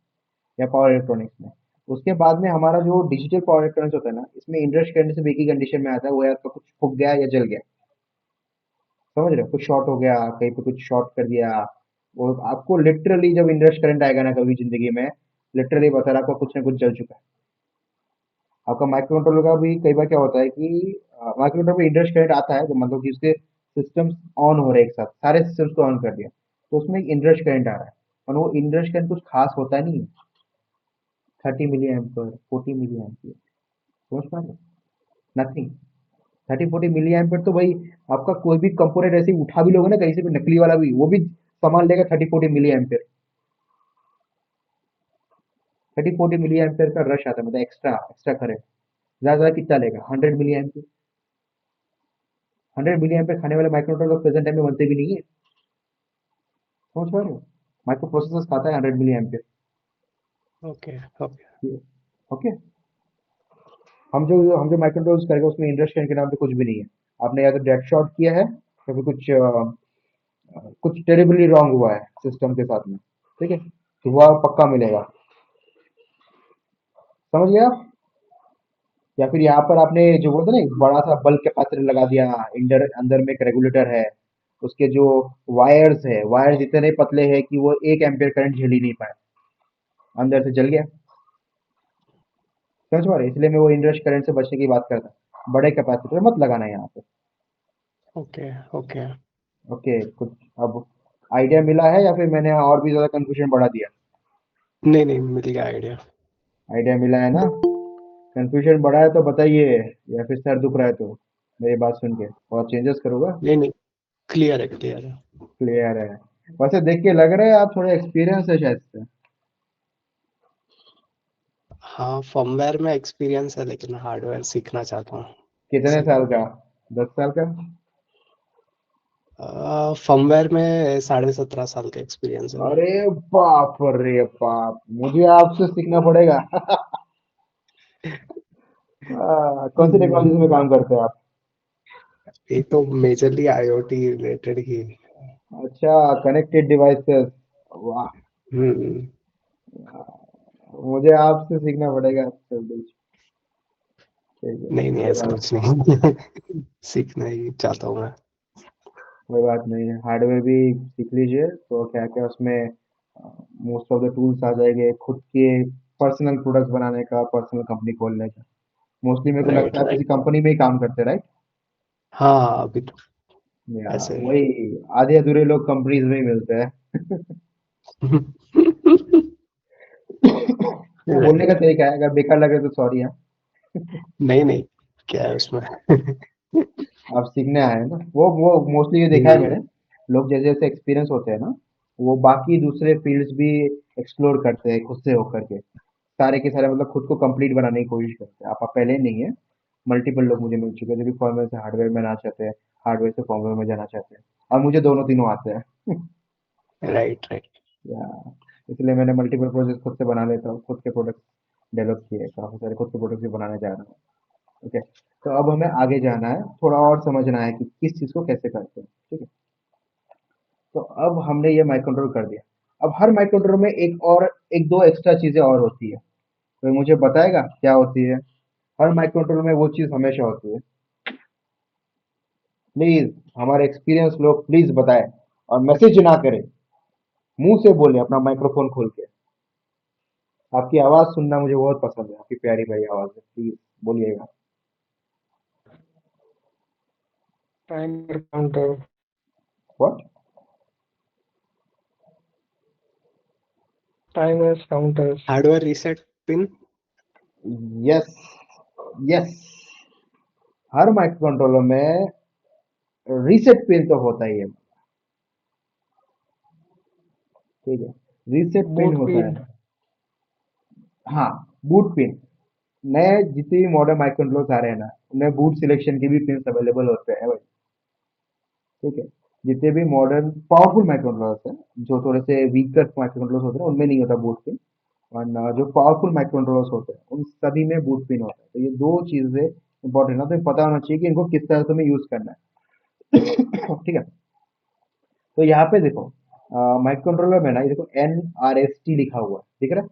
या पावर इलेक्ट्रॉनिक्स में। उसके बाद में हमारा जो डिजिटल पावर इलेक्ट्रॉनिक्स होता है ना, इसमें इनरश करंट सिर्फ एक ही कंडीशन में आता है, वो है आपका कुछ फूक गया या जल गया। समझ रहे हो? कुछ शॉर्ट हो गया, कहीं पे कुछ शॉर्ट कर दिया, वो आपको लिटरली जब इनरश करंट आएगा ना कभी जिंदगी में, लिटरली बता रहा आपका कुछ ना कुछ जल चुका है। आपका माइक्रो कंट्रोलर का भी कई बार क्या होता है कि माइक्रो कंट्रोलर में इनरश करंट आता है, जो मतलब कि उसके सिस्टम्स ऑन हो रहे हैं एक साथ, सारे सिस्टम्स को ऑन कर दिया, तो उसमें एक इनरश करंट आ रहा है, और वो इनरश करंट कुछ खास होता नहीं है, 30 मिली एम्पियर 40 मिली एम्पियर। समझ पा रहे हो? नथिंग। 30-40 मिली एम्पियर तो भाई आपका कोई भी कंपोनेंट ऐसे ही उठा भी लोगे ना कहीं से भी, नकली वाला भी, वो भी सामान लेगा 30-40 मिली एम्पियर। 30-40 मिली एम्पियर का रश आता है, मतलब एक्स्ट्रा एक्स्ट्रा करंट। ज्यादा कितना लेगा? 100 मिली एम्पियर। 100 मिली एम्पियर खाने वाले माइक्रो कंट्रोलर प्रेजेंट टाइम में बनते भी नहीं है। समझ पा रहे हो? माइक्रो प्रोसेसर खाता है 100 milliampere. Okay okay okay, हम जो माइक्रो कंट्रोलर यूज करेंगे उसमें इंडस्ट्री के नाम पे कुछ भी नहीं है। आपने या तो डेड शॉट किया है या फिर कुछ टेरिबली रॉन्ग हुआ है सिस्टम के साथ में, ठीक है? तो वो पक्का मिलेगा। समझ गए आप? या फिर यहाँ पर आपने जो बोलते ना एक बड़ा सा बल्ब कैपेसिटर लगा दिया, अंदर में एक रेगुलेटर है, उसके जो वायर्स इतने पतले हैं कि वो 1 एम्पियर करंट झेल ही नहीं पाए, अंदर से जल गया। समझ पा रहे? इसलिए मैं वो इनरश करंट से बचने की बात करता हूँ। बड़े कैपेसिटर मत लगाना यहाँ पे। ओके ओके ओके, कुछ अब आइडिया मिला है या फिर मैंने और भी ज्यादा कंफ्यूजन बढ़ा दिया? नहीं नहीं मिल गया आइडिया। आइडिया मिला है ना? कंफ्यूजन बढ़ा है तो बताइए, या फिर सर दुख रहा है तो मेरी बात सुन के और चेंजेस करूंगा। नहीं नहीं क्लियर है क्लियर है। क्लियर है? वैसे देख के लग रहा है आप थोड़ा एक्सपीरियंस है शायद से। हाँ फर्मवेयर में एक्सपीरियंस है लेकिन हार्डवेयर सीखना चाहता हूँ। कितने साल का? 10 साल का? फर्मवेयर में 17.5 साल का एक्सपीरियंस है। अरे बाप रे बाप, मुझे आपसे सीखना पड़ेगा। कौन सी टेक्नोलॉजी में काम करते हैं आप? ये तो मेजरली आईओटी रिलेटेड ही। अच्छा, कनेक्टेड डिवाइसेस। वाह, हम्म मुझे आपसे सीखना पड़ेगा जल्दी। ठीक है, नहीं नहीं कोई ऐसा बात कुछ नहीं सीखना ही चाहता हूँ मैं। कोई बात नहीं है, हार्डवेयर भी सीख लीजिए तो क्या क्या उसमें मोस्ट ऑफ द टूल्स आ जाएंगे खुद के पर्सनल प्रोडक्ट्स बनाने का, पर्सनल कंपनी खोलने का। मोस्टली मेरे को लगता राइट है आप राइट किसी कंपनी में ही काम करते हैं, राइट? हाँ अभी तो या ऐसे वही आधे अधूरे लोग कंपनीज में ही मिलते हैं। वो बोलने का राइट तरीका है, अगर बेकार लगे तो सॉरी है। नहीं नहीं क्या है उसमें आप सीखने आए हैं ना, वो मोस्टली ये देखा है मैंने, लोग जैसे जैसे एक्सपीरियंस होते हैं ना, वो बाकी दूसरे फील्ड्स भी एक्सप्लोर करते हैं खुद से होकर के, सारे के सारे मतलब खुद को कंप्लीट बनाने की कोशिश करते हैं। आप पहले नहीं है, मल्टीपल लोग मुझे मिल चुके हैं जो कि फर्मवेयर से हार्डवेयर में आना चाहते हैं, हार्डवेयर से फर्मवेयर में जाना चाहते हैं, और मुझे दोनों तीनों आते हैं। Right right. या इसलिए मैंने मल्टीपल प्रोजेक्ट खुद से बना लेता हूँ, खुद के प्रोडक्ट डेवलप किए, काफ़ी सारे खुद के प्रोडक्ट भी बनाने जा रहा हूँ। ओके, तो अब हमें आगे जाना है, थोड़ा और समझना है कि किस चीज़ को कैसे करते हैं। ठीक है, तो अब हमने ये माइक्रो कंट्रोल कर दिया। अब हर माइक्रो कंट्रोलर में एक दो एक्स्ट्रा चीज़ें और होती है, तो मुझे बताएगा क्या होती है? हर माइक्रो कंट्रोलर में वो चीज़ हमेशा होती है। प्लीज़ हमारे एक्सपीरियंस लोग प्लीज़ बताएं, और मैसेज ना करें, मुंह से बोले अपना माइक्रोफोन खोल के। आपकी आवाज़ सुनना मुझे बहुत पसंद है, आपकी प्यारी प्यारी आवाज़ है, प्लीज़ बोलिएगा। Timer counter. What? Timers counters. Hardware reset pin. Yes, yes, her micro controller में रीसेट पिन तो होता ही है। ठीक है, रीसेट पिन बूट होता पिन। है। हाँ, बूट पिन। नए जितने भी मॉडर्न माइक्रो कंट्रोलर्स आ रहे हैं ना, उनमें बूट सिलेक्शन के भी पिन अवेलेबल होते हैं भाई। ठीक है, जितने भी मॉडर्न पावरफुल माइक्रो कंट्रोलर्स हैं, जो थोड़े से वीकर माइक्रो कंट्रोलर्स होते हैं उनमें नहीं होता बूट पिन, और जो पावरफुल माइक्रो कंट्रोलर्स होते हैं उन सभी में बूट पिन होता है। तो ये दो चीजें इंपॉर्टेंट है, तो पता होना चाहिए कि इनको किस तरह से हमें यूज करना है। ठीक है, तो यहाँ पे देखो माइक्रो कंट्रोलर में ना, ये देखो NRST लिखा हुआ है, दिख रहा है?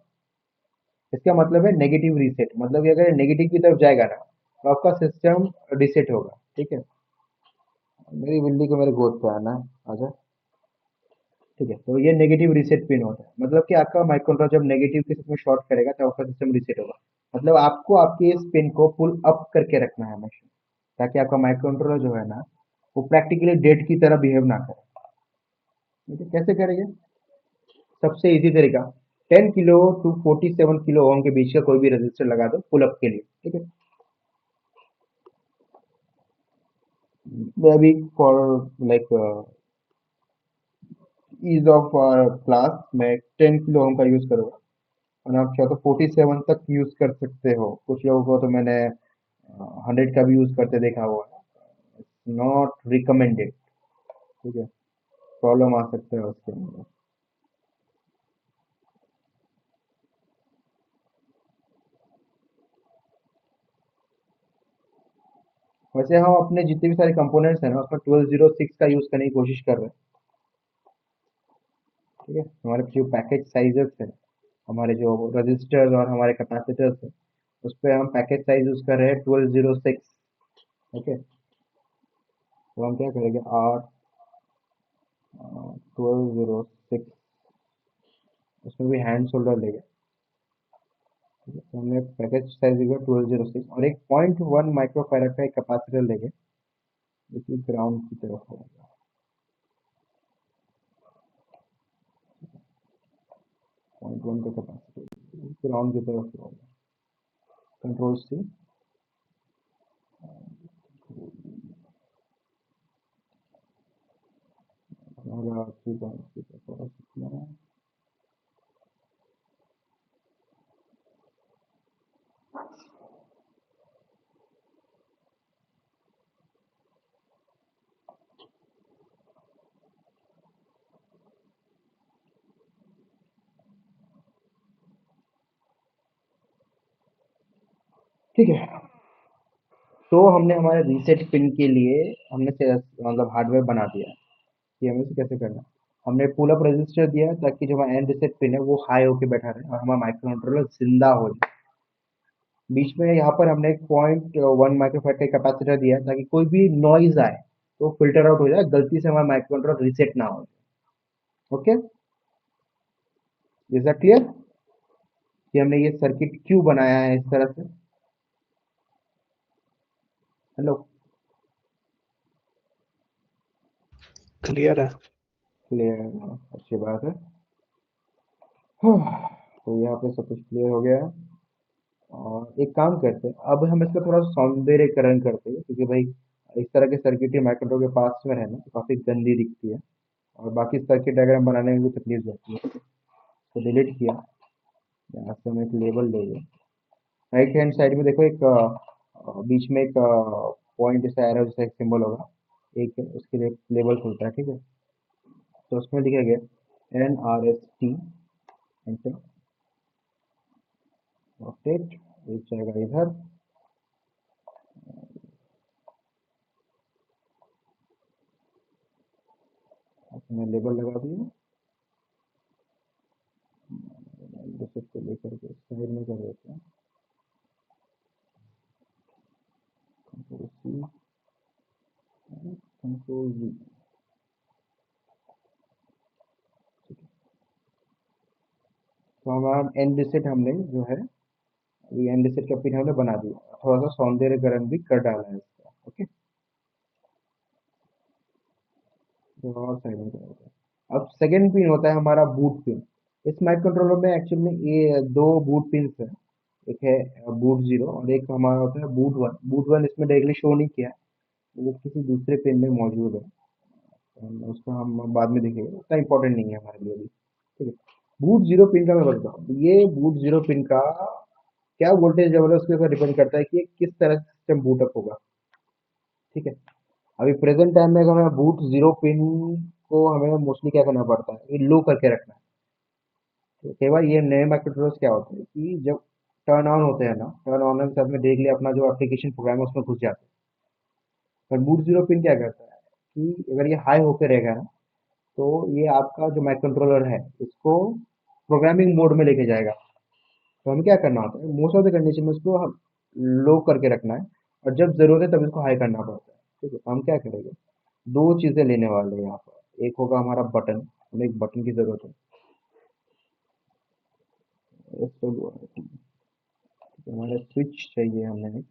इसका मतलब है नेगेटिव रीसेट, मतलब कि अगर नेगेटिव की तरफ जाएगा ना तो आपका सिस्टम रीसेट होगा। ठीक है, मेरी बिल्ली को मेरे गोद पे आना है, आजा। ठीक है, तो ये नेगेटिव रीसेट पिन होता है, मतलब कि आपका माइक्रो कंट्रोलर जब नेगेटिव के साथ में शॉर्ट करेगा तो आपका सिस्टम रीसेट होगा। मतलब आपको आपके इस पिन को पुल अप करके रखना है हमेशा, ताकि आपका माइक्रो कंट्रोलर जो है ना, वो प्रैक्टिकली डेड की तरह बिहेव ना करे। ठीक है, कैसे करेंगे? सबसे इजी तरीका, 10 किलो टू 47 किलो ओम के बीच का कोई भी रजिस्टर लगा दो पुल अप के लिए। ठीक है, मैं अभी for like ease of class मैं 10 किलो ओम का यूज करूंगा, और आप चाहो तो 47 तक यूज कर सकते हो। कुछ लोगों को तो मैंने 100 का भी यूज करते देखा हुआ है, नॉट रिकमेंडेड। ठीक है, प्रॉब्लम आ सकता है उसके अंदर। वैसे हम अपने जितने भी सारे कंपोनेंट्स हैं ना, उसमें 1206 का यूज करने की कोशिश कर रहे हैं। ठीक है, हमारे जो पैकेज साइजेस हैं, हमारे जो रजिस्टर्स और हमारे कैपेसिटर्स हैं, उस पर हम पैकेज साइज यूज कर रहे हैं 1206। ओके, तो हम क्या करेंगे, आर 1206, उसमें भी हैंड शोल्डर लेंगे। ठीक है, तो हमने पैकेज साइज लिखा 1206, और एक 0.1 माइक्रोफैरड का एक कैपेसिटर लेंगे जो कि ग्राउंड की तरफ होगा। 0.1 का कैपेसिटर ग्राउंड की तरफ होगा। कंट्रोल सी, और ठीक है, तो हमने हमारे रीसेट पिन के लिए हमने मतलब हार्डवेयर बना दिया कि हमें इसे कैसे करना है। हमने पुल अप रजिस्टर दिया है ताकि जो हमारा एंड रीसेट पिन है वो हाई होके बैठा रहे और हमारा माइक्रो कंट्रोलर जिंदा हो जाए। बीच में यहाँ पर हमने एक 0.1 माइक्रोफैराड का कैपेसिटर दिया है ताकि कोई भी नॉइज आए तो फिल्टर आउट हो जाए, गलती से हमारा माइक्रो कंट्रोलर रीसेट ना हो जाए। ओके, इज दैट क्लियर कि हमने ये सर्किट क्यों बनाया है इस तरह से? हेलो, क्लियर है। क्लियर, अच्छी बात है। तो यहाँ पे सब कुछ क्लियर हो गया है, और एक काम करते हैं, अब हम इसका थोड़ा सौंदर्यकरण करते हैं, क्योंकि भाई इस तरह के सर्किट माइक्रोडो के पास में रहना तो काफ़ी गंदी दिखती है, और बाकी सर्किट डायग्राम बनाने में भी तकलीफ होती है। तो डिलीट किया, यहाँ से हम एक लेबल लेंगे। राइट हैंड साइड में देखो एक बीच में एक पॉइंट जैसा एरो जैसा एक सिंबल होगा, एक उसके लिए लेबल खुलता है, ठीक है। तो उसमें लिखा गया NRST, एंटर, रोटेट, एक जाएगा इधर, अपने लेबल लगा दिया, को लेकर के साइड में कर देते हैं, कंट्रोल C, कंट्रोल V, तो हमारा एंड रिसेट हमने जो है, ये एंड रिसेट का पिन हमने बना दिया, थोड़ा सा सौंदर्यकरण भी कर डाला है इसका, ओके। तो और साइड में कर देते हैं। अब सेकेंड पिन होता है हमारा बूट पिन। इस माइक्रो कंट्रोलर में एक्चुअल में ये दो बूट पिन है, एक है बूट 0 और एक हमारा होता है बूट 1। बूट 1 इसमें डायरेक्टली शो नहीं किया है, वो किसी दूसरे पिन में मौजूद है, उसको हम बाद में देखेंगे, उतना इंपॉर्टेंट नहीं है हमारे लिए अभी, ठीक है। बूट 0 पिन का मैं बताता हूँ, ये बूट 0 पिन का क्या वोल्टेज लेवल है उसके ऊपर डिपेंड करता है कि ये किस तरह से सिस्टम बूटअप होगा, ठीक है। अभी प्रेजेंट टाइम में अगर हमें बूट 0 पिन को हमें मोस्टली क्या करना पड़ता है, ये लो करके रखना है। तो कई बार ये नए माइक्रोकंट्रोलर्स क्या होते हैं कि जब टर्न ऑन होते हैं ना, टर्न ऑन के साथ में डायरेक्टली अपना जो एप्लीकेशन प्रोग्राम है उसमें घुस जाते हैं। पर बूट 0 पिन क्या करता है कि अगर ये हाई होकर रहेगा ना, तो ये आपका जो माइक्रो कंट्रोलर है इसको प्रोग्रामिंग मोड में लेके जाएगा। तो हमें क्या करना होता है, मोस्ट ऑफ द कंडीशन में उसको हम लो करके रखना है, और जब जरूरत है तब इसको हाई करना पड़ता है, ठीक है। तो हम क्या करेंगे, दो चीजें लेने वाले हैं यहाँ पर। एक होगा हमारा बटन, हमें एक बटन की जरूरत है, हमारा स्विच चाहिए हमें,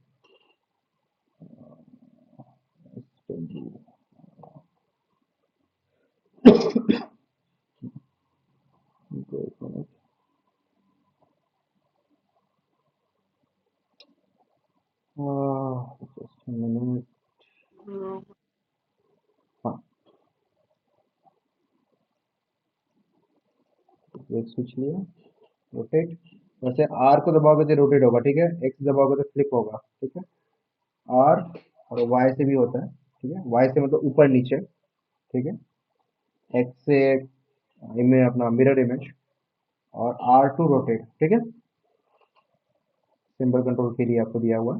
हाँ, एक स्विच लिया, रोटेट, वैसे आर को दबाओगे तो रोटेट होगा, ठीक है। एक्स दबाओगे तो फ्लिप होगा, ठीक है। आर और वाई से भी होता है, ठीक है। वाई से मतलब ऊपर नीचे, ठीक है। एक्स से इमेज, अपना मिरर इमेज, और आर टू रोटेट, ठीक है। सिंबल कंट्रोल के लिए आपको दिया हुआ,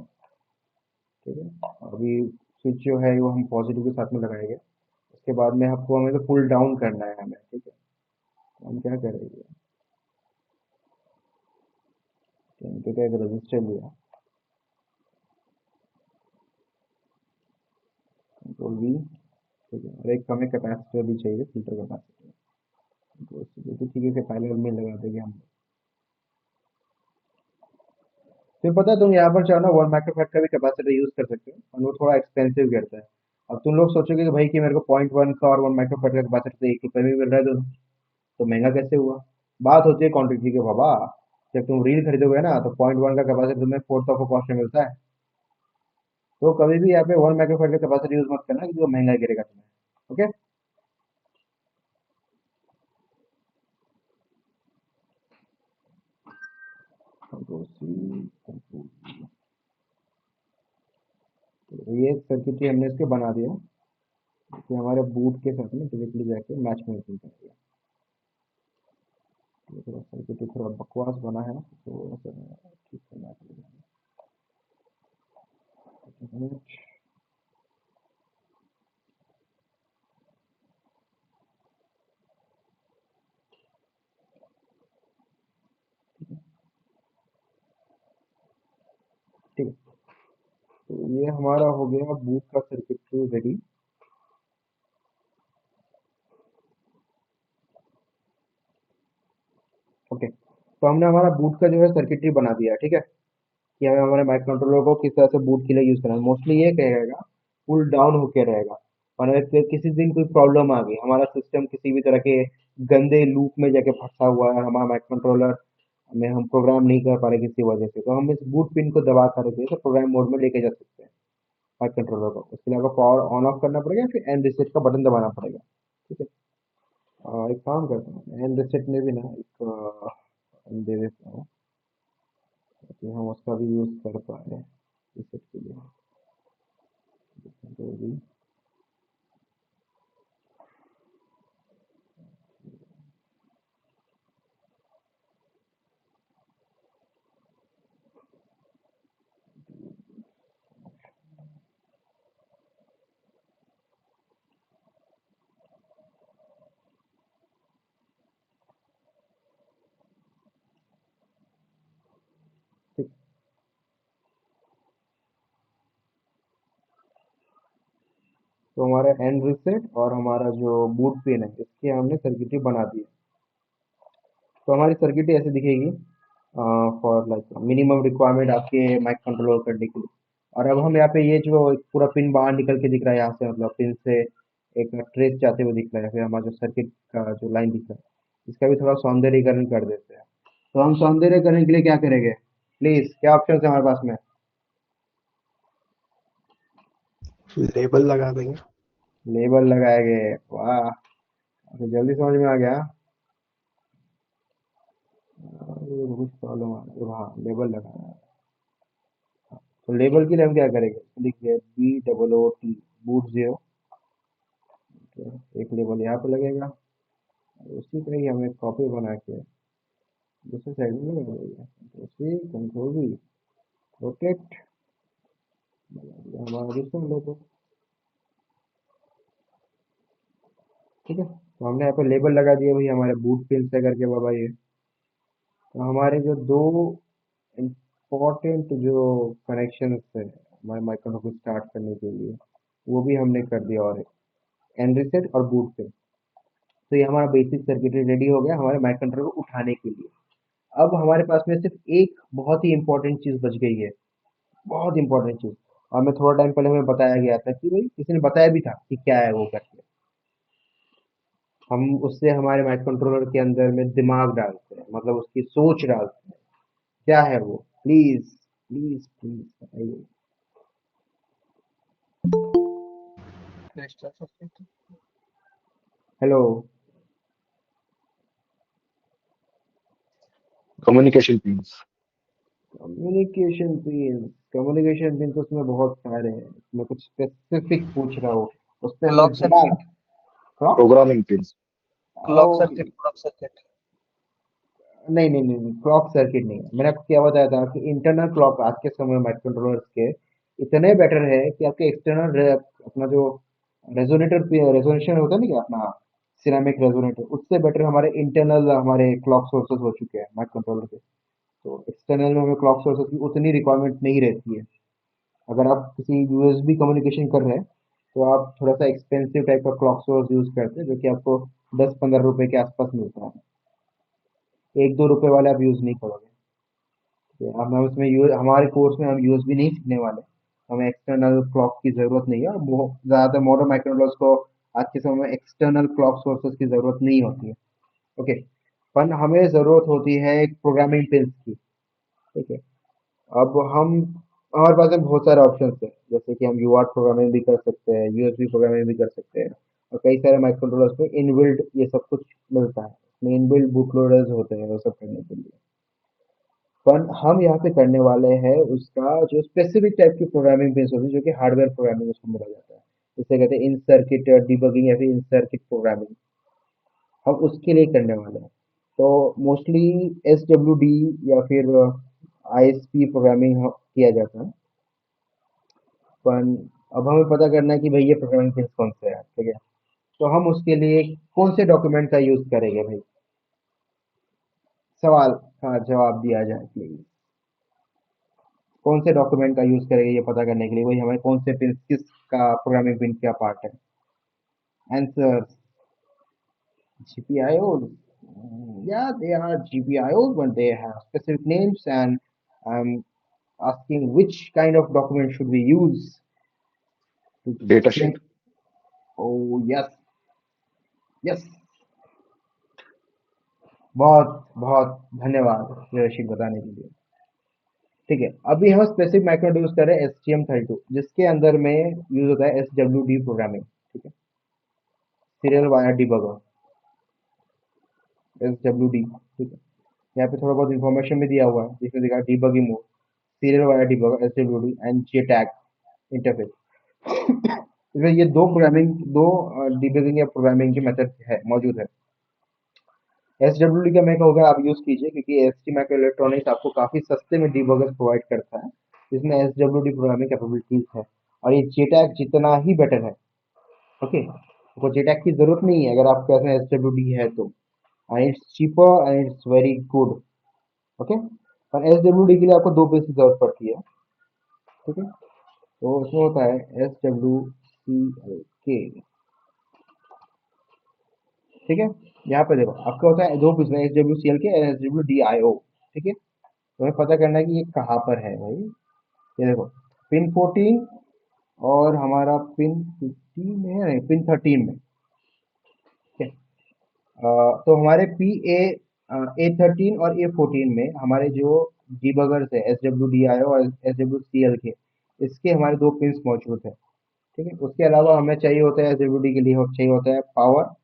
ठीक है। अभी स्विच जो है वो हम पॉजिटिव के साथ में लगाएंगे, उसके बाद में आपको हमें तो पुल डाउन करना है हमें, ठीक है। तो हम क्या करेंगे, तो क्या एक रजिस्टर लिया, कंट्रोल V, ठीक है। और एक हमें कैपेसिटर भी चाहिए, फिल्टर कैपेसिटर, तो ठीक है, इसे पहले में लगा देंगे हम। तो पता है, तुम यहाँ पर चाहो ना 1 माइक्रोफैराड का भी कैपेसिटर यूज कर सकते हो, और वो थोड़ा एक्सपेंसिव गिरता है। अब तुम लोग सोचोगे कि भाई कि मेरे को 0.1 का और 1 माइक्रोफैराड का कैपेसिटर 1 रुपये में मिल रहा है, तो महंगा कैसे हुआ। बात होती है क्वांटिटी के बाबा। जब तुम रील खरीदोगे ना, तो 0.1 का कैपेसिटर तुम्हें 4th ऑफ कॉस्ट में मिलता है। तो कभी भी यहाँ पे 1 माइक्रोफैराड का कैपेसिटर यूज मत करना, क्योंकि वो महंगा गिरेगा तुम्हें, okay. Control C, control V। तो ये सर्किटरी हमने इसके बना दिया कि हमारे बूट के साथ में डायरेक्टली जाके मैच में हो जाएगा। ये थोड़ा सर्किटरी थोड़ा बकवास बना है, तो ठीक करना पड़ेगा। ठीक है, तो ये हमारा हो गया बूट का सर्किटरी रेडी। ओके, तो हमने हमारा बूट का जो है सर्किटरी बना दिया, ठीक है, कि हमें हमारे माइक्रो कंट्रोलर को किस तरह से बूट के लिए यूज करना है। मोस्टली ये कहेगा पुल डाउन होके रहेगा, और अगर किसी दिन कोई प्रॉब्लम आ गई, हमारा सिस्टम किसी भी तरह के गंदे लूप में जाके फंसा हुआ है, हमारा माइक्रो कंट्रोलर में हम प्रोग्राम नहीं कर पा रहे किसी वजह से, तो हम इस बूट पिन को दबा करके तो प्रोग्राम मोड में लेके जा सकते हैं माइक्रो कंट्रोलर को। उसके लिए आपको पावर ऑन ऑफ करना पड़ेगा, फिर एंड रिसेट का बटन दबाना पड़ेगा, ठीक है। एक काम करता हूँ, एंड रिसेट में भी ना एक दे देता हूँ, ताकि हम उसका भी यूज कर पाए। रीसेट के लिए कंट्रोल V। ठीक, तो हमारा एंड रीसेट और हमारा जो बूट पिन है इसके हमने सर्किटरी बना दी है। तो हमारी सर्किटरी ऐसे दिखेगी फॉर लाइक मिनिमम रिक्वायरमेंट आपके माइक कंट्रोलर करने के लिए। और अब हम यहाँ पे ये जो एक पूरा पिन बाहर निकल के दिख रहा है यहाँ से, मतलब पिन से एक ट्रेस जाते हुए दिख रहा है, फिर हमारा जो सर्किट का जो लाइन दिख रहा है इसका भी थोड़ा सौंदर्यीकरण कर देते हैं। तो हम सौंदर्यीकरण के लिए क्या करेंगे, प्लीज क्या ऑप्शन है हमारे पास में? लेबल लगा देंगे। लेबल लगाएंगे, वाह तो जल्दी समझ में आ गया। ये कुछ प्रॉब्लम आ रही है, हाँ लेबल लगाना है। तो लेबल के लिए हम क्या करेंगे, लिखिए BOOT बूट 0, एक लेबल यहाँ पे लगेगा, उसी का ही हमें कॉपी बना के दूसरे साइड में लगा देंगे। तो उसी कंट्रोल V प्रोटेक्ट हमारा दूसरा लेबल। ठीक है, तो हमने यहाँ पे लेबल लगा दिया भाई हमारे बूट पिन से करके बाबा ये। तो हमारे जो दो इम्पोर्टेंट जो कनेक्शन है हमारे माइक्रोफोन को स्टार्ट करने के लिए वो भी हमने कर दिया, और एंड रीसेट और बूट पिन। तो ये हमारा बेसिक सर्किटरी रेडी हो गया हमारे माइक कंट्रोलर को उठाने के लिए। अब हमारे पास में सिर्फ एक बहुत ही इंपॉर्टेंट चीज बच गई है, बहुत इंपॉर्टेंट चीज। और मैं थोड़ा टाइम पहले हमें बताया गया था कि भाई किसी ने बताया भी था कि क्या है वो करके। हम उससे हमारे माइक कंट्रोलर के अंदर में दिमाग डालते हैं, मतलब उसकी सोच डालते हैं। क्या है वो, प्लीज प्लीज प्लीज बताइए। Hello, communication pins. Communication pin. Communication pin तो उसमें बहुत सारे हैं, मैं कुछ स्पेसिफिक पूछ रहा हूँ, उस पर हमें क्लॉक दिमाग। Circuit, clock, programming pins. Clock okay, circuit, clock circuit. नहीं नहीं नहीं नहीं, क्लॉक सर्किट नहीं है। मैंने आपको क्या बताया था कि इंटरनल क्लॉक आज के समय माइक्रो कंट्रोलर्स के इतने बेटर है कि आपके एक्सटर्नल अपना जो रेजोनेटर रेजोनेशन होता है ना, क्या अपना सिरेमिक रेजोनेटर, उससे बेटर हमारे इंटरनल हमारे क्लॉक सोर्सेज हो चुके हैं माइक्रो कंट्रोलर के। तो एक्सटर्नल में हमें क्लॉक सोर्सेज की उतनी रिक्वायरमेंट नहीं रहती है। अगर आप किसी यूएसबी कम्युनिकेशन कर रहे हैं तो आप थोड़ा सा एक्सपेंसिव टाइप का क्लॉक सोर्स यूज करते हैं, जो कि आपको 10-15 रुपए के आसपास मिलता है। 1-2 रुपए वाले आप यूज नहीं करोगे। हम उसमें हमारे कोर्स में हम यूएसबी नहीं सीखने वाले, हमें एक्सटर्नल क्लॉक की जरूरत नहीं है। और ज्यादातर मॉडर्न माइक्रोकंट्रोलर्स को आज के समय में एक्सटर्नल क्लॉक सोर्सेज की जरूरत नहीं होती है। ओके, पर हमें जरूरत होती है एक प्रोग्रामिंग पिंस की। ठीक है, अब हम हमारे पास में बहुत सारे ऑप्शन है, जैसे कि हम यूआरट प्रोग्रामिंग भी कर सकते हैं, यूएसबी प्रोग्रामिंग भी कर सकते हैं, और कई सारे माइक्रोकंट्रोलर्स में इनबिल्ट ये सब कुछ मिलता है, इसमें इनबिल्ट बूट लोडर्स होते हैं वो सब करने के लिए। पर हम यहाँ पे करने वाले हैं उसका जो स्पेसिफिक टाइप की प्रोग्रामिंग पिंस होती है, जो कि हार्डवेयर प्रोग्रामिंग उसको बोला जाता है, जिसे कहते हैं इन सर्किट डिबगिंग या फिर इन सर्किट प्रोग्रामिंग। हम उसके लिए करने वाले हैं। तो मोस्टली SWD या फिर ISP प्रोग्रामिंग किया जाता है। पर अब हमें पता करना है कि भाई ये प्रोग्रामिंग पिंस कौन से हैं, ठीक है। तो हम उसके लिए कौन से डॉक्यूमेंट का यूज करेंगे भाई, सवाल का जवाब दिया जाए प्लीज। कौन से डॉक्यूमेंट का यूज करेंगे ये पता करने के लिए, वही हमारे कौन से पिन किस का प्रोग्रामिंग पिन क्या पार्ट है। Answer GPIOs. Yeah, they are GPIOs, but they have specific names, and I'm asking which kind of document should we use to data send. Sheet. Oh yes, yes. बहुत बहुत धन्यवाद ये रशीद बताने के लिए। ठीक है, अभी हम स्पेसिफिक माइक्रो यूज कर रहे हैं STM32, जिसके अंदर में यूज होता है SWD प्रोग्रामिंग। ठीक है, सीरियल वायर डिबगर, SWD। ठीक है, यहाँ पे थोड़ा बहुत इन्फॉर्मेशन भी दिया हुआ है जिसमें दिखा debugging mode, serial wire debugger SWD and JTAG interface. इसमें ये दो डिबगिंग या प्रोग्रामिंग की मेथड है मौजूद है। SWD का मैं कहूँगा आप यूज कीजिए, क्योंकि ST माइक्रो इलेक्ट्रॉनिक्स आपको काफी सस्ते में डिबगर्स प्रोवाइड करता है जिसमें SWD प्रोग्रामिंग कैपेबिलिटीज है, और ये JTAG जितना ही बेटर है। ओके, तो JTAG की जरूरत नहीं है अगर आपके पास में SWD है तो, and it's cheaper and it's very good. Okay, पर SWD के लिए आपको दो पीस की जरूरत पड़ती है। ठीक है, तो उसमें होता है SWCLK। ठीक है, यहाँ पे देखो आपका होता है दो पीस में SWCLK और SWDIO। ठीक है, तो हमें पता करना है कि ये कहाँ पर है भाई। ये देखो पिन 14 और हमारा पिन 15 में है, नहीं पिन 13 में। ठीक है, तो हमारे A13 और A14 में हमारे जो डीबगर्स है SWDIO और SWCLK, इसके हमारे दो पिंस मौजूद है। ठीक है, उसके अलावा हमें चाहिए होता है SWD के लिए चाहिए होता है पावर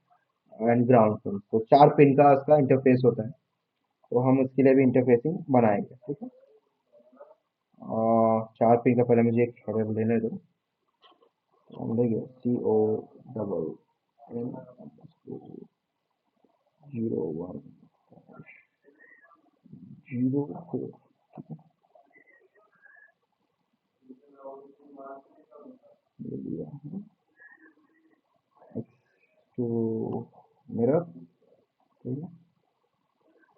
एंड ग्राउंड पिन, तो 4 पिन का इसका इंटरफेस होता है, तो हम इसके लिए भी इंटरफेसिंग बनाएंगे। ठीक है, 4 पिन का पहले मुझे एक हेडर लेने दो। हम लेंगे CONN0104। ले लिया है तो मेरा, ठीक है,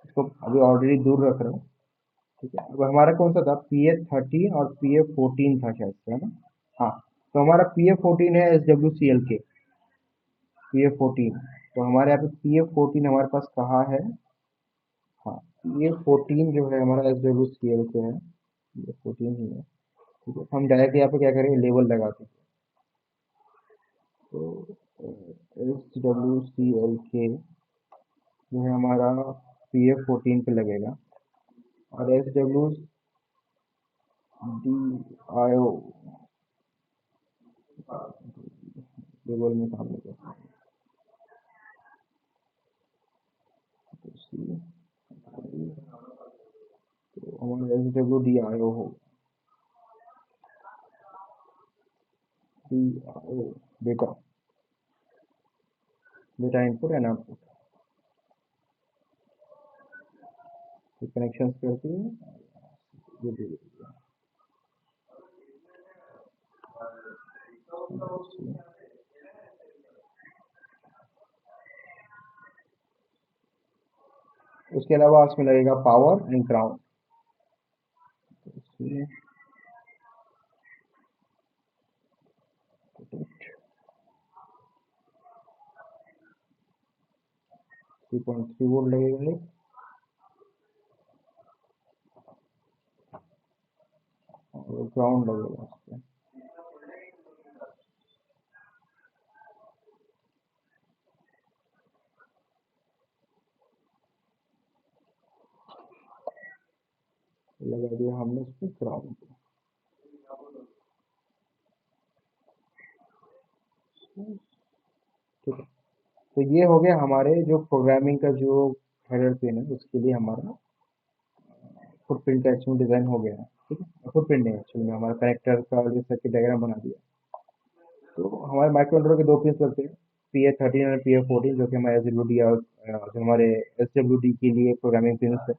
इसको अभी ऑलरेडी दूर रख रहा हूँ। ठीक है, अब हमारा कौन सा था, PA13 और PA14 था शायद से, है ना। हाँ, तो हमारा PA14 है SWCLK PA14। तो हमारे यहाँ पे PA14 हमारे पास कहाँ है, हाँ PA14 जो है हमारा SWCLK है, PA14 ही है। ठीक है, हम डायरेक्ट यहाँ पे क्या करेंगे, लेबल लगा देंगे, तो SWCLK जो है हमारा PA14 पे लगेगा, और SWDIO लेबल में काम लगेगा। तो हमारा SWDIO हो, DIO data data input and output, connection करती है ये दे देती है। उसके अलावा उसमें लगेगा पावर एंड ग्राउंड। 3.3 वोल्ट लगेगा एक, और ग्राउंड लगेगा उस पे। लगा दिया हमने उस पे ग्राउंड। ठीक है, तो ये हो गया हमारे जो प्रोग्रामिंग का जो हेडर पिन है, उसके लिए हमारा फुटप्रिंट का एक्चुअल डिजाइन हो गया है। ठीक है, फुटप्रिंट नहीं, एक्चुअली में हमारा कनेक्टर का जो सर्किट डायग्राम बना दिया। तो हमारे माइक्रो कंट्रोलर के दो पिन लगते हैं, PA13 और PA14, जो कि हमारे SWD और जो हमारे SWD के लिए प्रोग्रामिंग पिन है,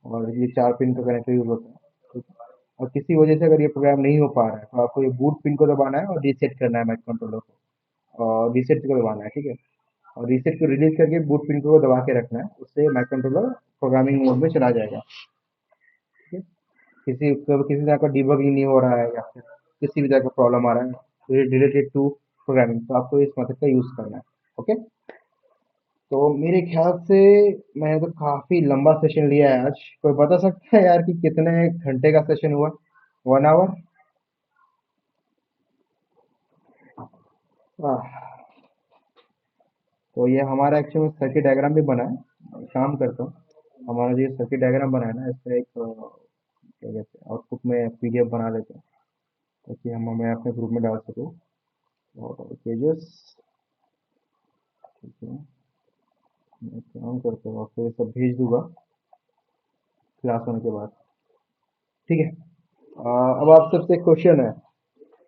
और ये 4 पिन का कनेक्टर यूज होता है। ठीक है, और किसी वजह से अगर ये प्रोग्राम नहीं हो पा रहा है, तो आपको ये बूट पिन को दबाना है और रीसेट करना है माइक्रो कंट्रोलर को, और रीसेट को दबाना है। ठीक है, और रीसेट को रिलीज करके बूट पिन को दबा के रखना है, उससे माइक्रो कंट्रोलर प्रोग्रामिंग मोड में चला जाएगा। ठीक है, किसी तरह का डिबगिंग नहीं हो रहा है, या फिर किसी भी तरह का प्रॉब्लम आ रहा है रिलेटेड टू प्रोग्रामिंग, तो आपको इस मेथड का यूज करना है। ओके, तो मेरे ख्याल से मैंने तो काफी लंबा सेशन लिया है आज। कोई बता सकता है यार कि कितने घंटे का सेशन हुआ, 1 आवर? तो ये हमारा एक्चुअली सर्किट डायग्राम भी बना है। एक काम करता हूँ, हमारा जो सर्किट डायग्राम बना है ना, इसका एक क्या कहते हैं, आउटपुट में PDF बना लेते हैं, ताकि मैं अपने ग्रुप में डाल सकूँ, और पेजेस। ठीक है, मैं काम करता हूँ, आपको ये सब भेज दूंगा क्लास होने के बाद। ठीक है। अब आप सबसे क्वेश्चन है,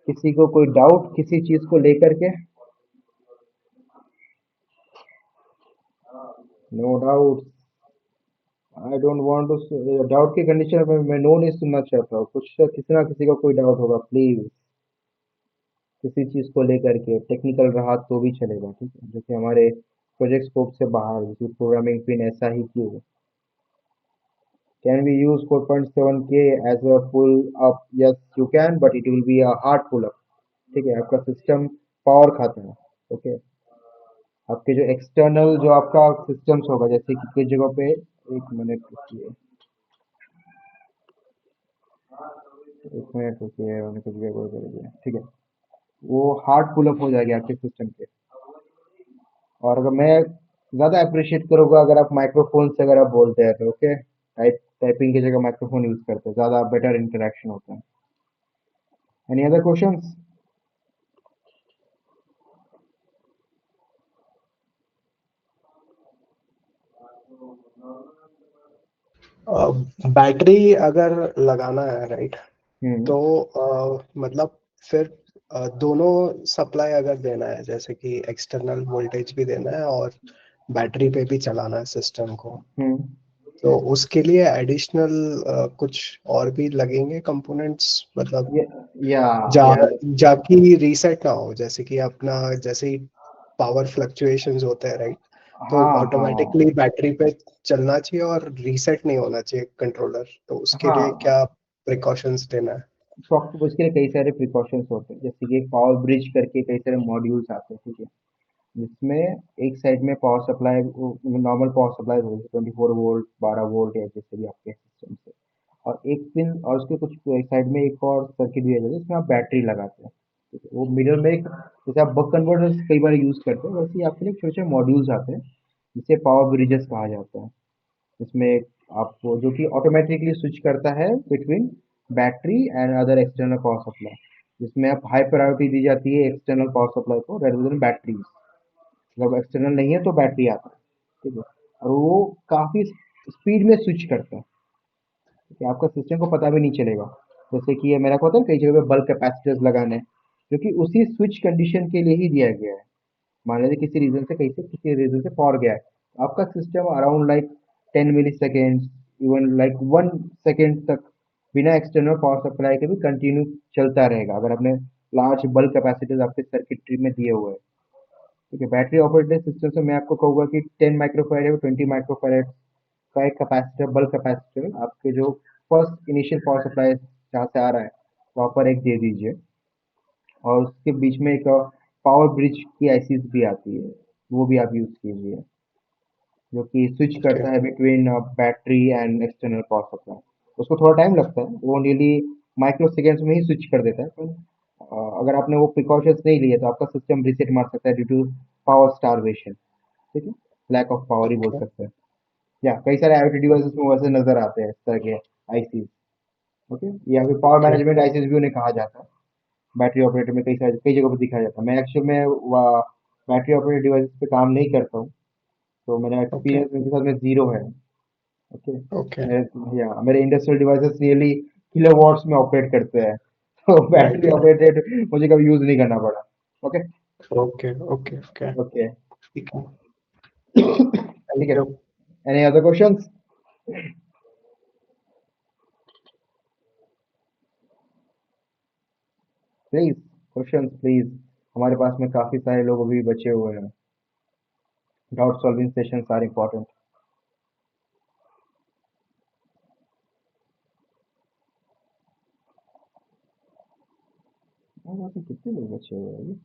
किसी को कोई डाउट किसी चीज को लेकर के? No doubt. I don't want to doubt की कंडीशन में मैं नो नहीं सुनना चाहता हूँ। कुछ किसी ना किसी का कोई डाउट होगा प्लीज, किसी चीज को लेकर के, टेक्निकल रहा तो भी चलेगा, ठीक है। जैसे हमारे प्रोजेक्ट स्कोप से बाहर, जैसे प्रोग्रामिंग पिन ऐसा ही क्यों? Can we use 4.7K as a pull up? Yes, you can, but it will be a hard pull up. ठीक है, आपका सिस्टम पावर खाता है। ओके, आपके जो एक्सटर्नल जो आपका सिस्टम्स होगा, जैसे कि कुछ जगह पे, एक मिनट रुकिए, एक मिनट रुकिए, मैंने कुछ गड़बड़ कर दिया, ठीक है। वो हार्ड पुल अप हो जाएगी आपके सिस्टम पे। और अगर मैं ज़्यादा अप्रिशिएट करूँगा अगर आप माइक्रोफोन से अगर आप बोलते हैं तो, ओके, टाइपिंग की जगह माइक्रोफोन यूज़ करते हैं, ज़्यादा बेटर इंटरेक्शन होता है। Any other questions? बैटरी अगर लगाना है, राइट, हम्म तो मतलब फिर दोनों सप्लाई अगर देना है, जैसे कि एक्सटर्नल वोल्टेज भी देना है और बैटरी पे भी चलाना है सिस्टम को, हम्म तो उसके लिए एडिशनल कुछ और भी लगेंगे कंपोनेंट्स, मतलब या या जा या जाकि रीसेट ना हो, जैसे कि अपना जैसे ही पावर फ्लक्चुएशंस होते हैं, राइट, तो हाँ हाँ ऑटोमेटिकली बैटरी पे चलना चाहिए और रीसेट नहीं होना चाहिए कंट्रोलर, तो उसके लिए हाँ, क्या प्रिकॉशंस लेना है? सॉफ्ट उसके लिए कई सारे प्रिकॉशंस होते हैं, जैसे कि पावर ब्रिज करके कई सारे मॉड्यूल्स आते हैं, ठीक है। जिसमें एक साइड में power supply, normal power supply होगी 24 वोल्ट, 12 वोल्ट, या जैसे भी आपके सिस्टम से, और एक पिन, और उसके कुछ एक साइड में एक और सर्किट दिया जाता है जिसमें आप बैटरी लगाते हैं, ठीक है। वो मिडल में एक, जैसे आप बक कन्वर्टर्स कई बार यूज़ करते हैं, वैसे ही आपके लिए छोटे छोटे मॉड्यूल्स आते हैं जिसे पावर ब्रिजेस कहा जाता है। इसमें आपको जो कि ऑटोमेटिकली स्विच करता है between battery and other external power supply, जिसमें आप हाई प्रायोरिटी दी जाती है एक्सटर्नल पावर सप्लाई को रेदर देन बैटरीज। जब एक्सटर्नल नहीं है तो बैटरी आता है, ठीक है। और वो काफ़ी स्पीड में स्विच करता है, ठीक है, आपका सिस्टम को पता भी नहीं चलेगा। जैसे कि ये मेरा को होता है कई जगह पे बल्क कैपेसिटर्स लगाने हैं, जो कि उसी स्विच कंडीशन के लिए ही दिया गया है। मान लीजिए किसी रीजन से, कहीं से किसी रीजन से फॉर गया है, आपका सिस्टम अराउंड लाइक 10 मिली सेकेंड्स, इवन लाइक 1 सेकेंड तक बिना एक्सटर्नल पावर सप्लाई के भी कंटिन्यू चलता रहेगा, अगर आपने लार्ज बल्क कैपेसिटर्स आपके सर्किटरी में दिए हुए हैं, ठीक है। बैटरी ऑपरेटेड सिस्टम से मैं आपको कहूँगा कि 10 माइक्रोफैरड या 20 माइक्रोफैरड का एक कैपेसिटर, बल्क कैपेसिटर, आपके जो फर्स्ट इनिशियल पावर सप्लाई जहाँ से आ रहा है वहाँ पर एक दे दीजिए। और उसके बीच में एक पावर ब्रिज की आईसीज भी आती है, वो भी आप यूज़ कीजिए, जो कि स्विच ओके, करता है between battery and external power supply. उसको थोड़ा टाइम लगता है, वो नियरली माइक्रो सेकेंड्स में ही स्विच कर देता है, पर अगर आपने वो प्रिकॉशंस नहीं लिए तो आपका सिस्टम रीसेट मार सकता है ड्यू टू पावर स्टारवेशन, ठीक है, लैक ऑफ पावर ही बोल ओके, सकते हैं। या कई सारे IoT डिवाइसेस में वैसे नजर आते हैं इस तरह के आईसीज, ओके, या फिर पावर ओके, मैनेजमेंट आईसीज भी उन्हें कहा जाता है। बैटरी ऑपरेटर में कई जगह पर दिखाया जाता है। मैं एक्चुअल में बैटरी ऑपरेटेड डिवाइसेस पे काम नहीं करता हूँ, तो मेरा ओके, एक्सपीरियंस उनके साथ में जीरो है, ओके। ओके, मेरे इंडस्ट्रियल डिवाइसेस नियरली किलोवाट्स में ऑपरेट करते हैं, तो राइट, बैटरी राइट, ऑपरेटेड मुझे कभी यूज नहीं करना पड़ा। Okay okay, okay, okay, okay ठीक है, ठीक थैंक है। You. Any other questions? Please, questions please. हमारे पास में काफी सारे लोग अभी बचे हुए हैं। Doubt solving sessions are important. हमारे पास में कितने लोग बचे हुए हैं अभी?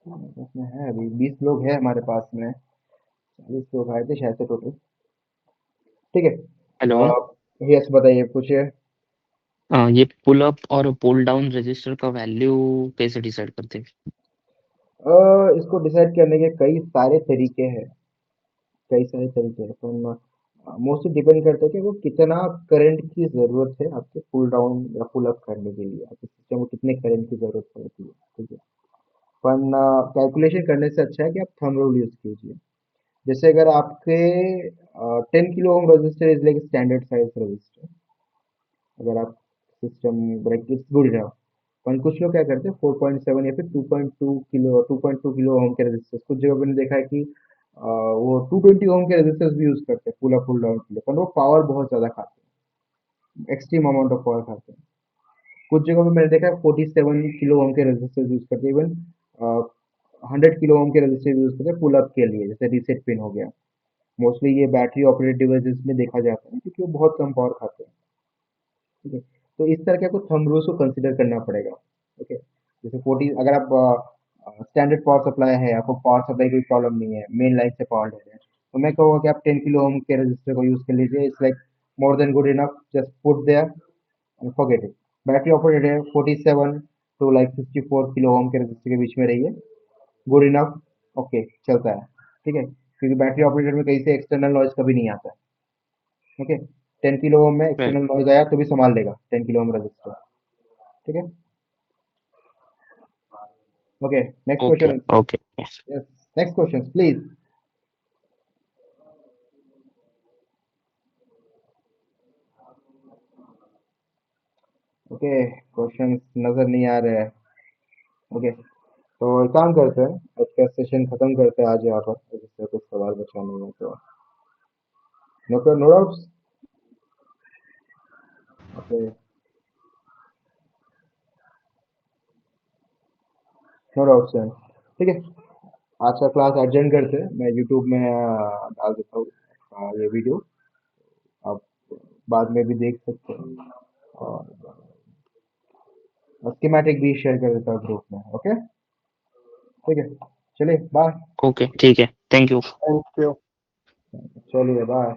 हमारे पास में है अभी 20 लोग हैं हमारे पास में, 40 लोग आए थे शायद से टोटल, ठीक है। हेलो। यस, बताइए, पूछिए। ये पुल अप और पुल डाउन रजिस्टर का वैल्यू कैसे डिसाइड करते हैं? इसको डिसाइड करने के कई सारे तरीके हैं, कई सारे तरीके हैं, पर मोस्टली डिपेंड करता है कि वो कितना करंट की ज़रूरत है आपके पुल डाउन या पुल अप करने के लिए, आपके सिस्टम को कितने करंट की ज़रूरत पड़ती है, ठीक है। पर कैलकुलेशन करने से अच्छा है कि आप थंब रूल यूज़ कीजिए। जैसे अगर आपके 10 kilo ohm resistor is like standard size resistor. अगर आप system like it's good enough. पर कुछ लोग क्या करते हैं 4.7 या फिर 2.2 किलो ओम के रेजिस्टर्स, कुछ जगह मैंने देखा है कि वो 220 ओम के रेजिस्टर्स भी यूज करते हैं पुल अप पुल डाउन के लिए, पर वो पावर बहुत ज्यादा खाते हैं, एक्सट्रीम अमाउंट ऑफ पावर खाते हैं। कुछ जगह पे मैंने देखा है 47 किलो ओम के रेजिस्टर्स यूज करते हैं, इवन 100 किलो ओम के रेजिस्टर यूज करते हैं पुल अप के लिए, जैसे रीसेट पिन हो गया। मोस्टली ये बैटरी ऑपरेटेड डिवाइसेस में देखा जाता है क्योंकि वो बहुत कम पावर खाते हैं। ठीक है, तो इस तरह के आपको थंब रूल्स को कंसीडर करना पड़ेगा। ओके, जैसे 40 अगर आप स्टैंडर्ड पावर सप्लाई है, आपको पावर सप्लाई कोई प्रॉब्लम नहीं है, मेन लाइन से पावर ले रहे हैं, तो मैं कहूँगा कि आप 10 किलो ओम के रजिस्टर को यूज कर लीजिए। It's like more than good enough, just put there and forget it. Battery operated है, 47 टू लाइक 64 किलो ओम के रजिस्टर के बीच में रहिए, गुड इनफ, ओके चलता है। ठीक है, क्योंकि बैटरी ऑपरेटेड में कहीं से एक्सटर्नल नॉइज कभी नहीं आता है। ओके, 10 किलो ओम में राइट। एक्सटर्नल नॉइज आया तो भी संभाल लेगा 10 किलो ओम रजिस्टर। ठीक है, okay next okay question. Okay. Yes, next question please. Okay, question नजर नहीं आ रहे हैं। ओके, तो एक काम करते हैं, आज का सेशन खत्म करते हैं आज यहाँ पर, जिससे कुछ सवाल बचा नहीं है तो। No doubts. Okay, no doubts sir. ठीक है, आज का क्लास अर्जेंट करते हैं, मैं यूट्यूब में डाल देता हूँ ये वीडियो, आप बाद में भी देख सकते हैं, और स्कीमेटिक भी शेयर कर देता हूँ ग्रुप में। ओके, ठीक है, चलिए बाय। ओके ठीक है, थैंक यू। Thank you. चलिए बाय।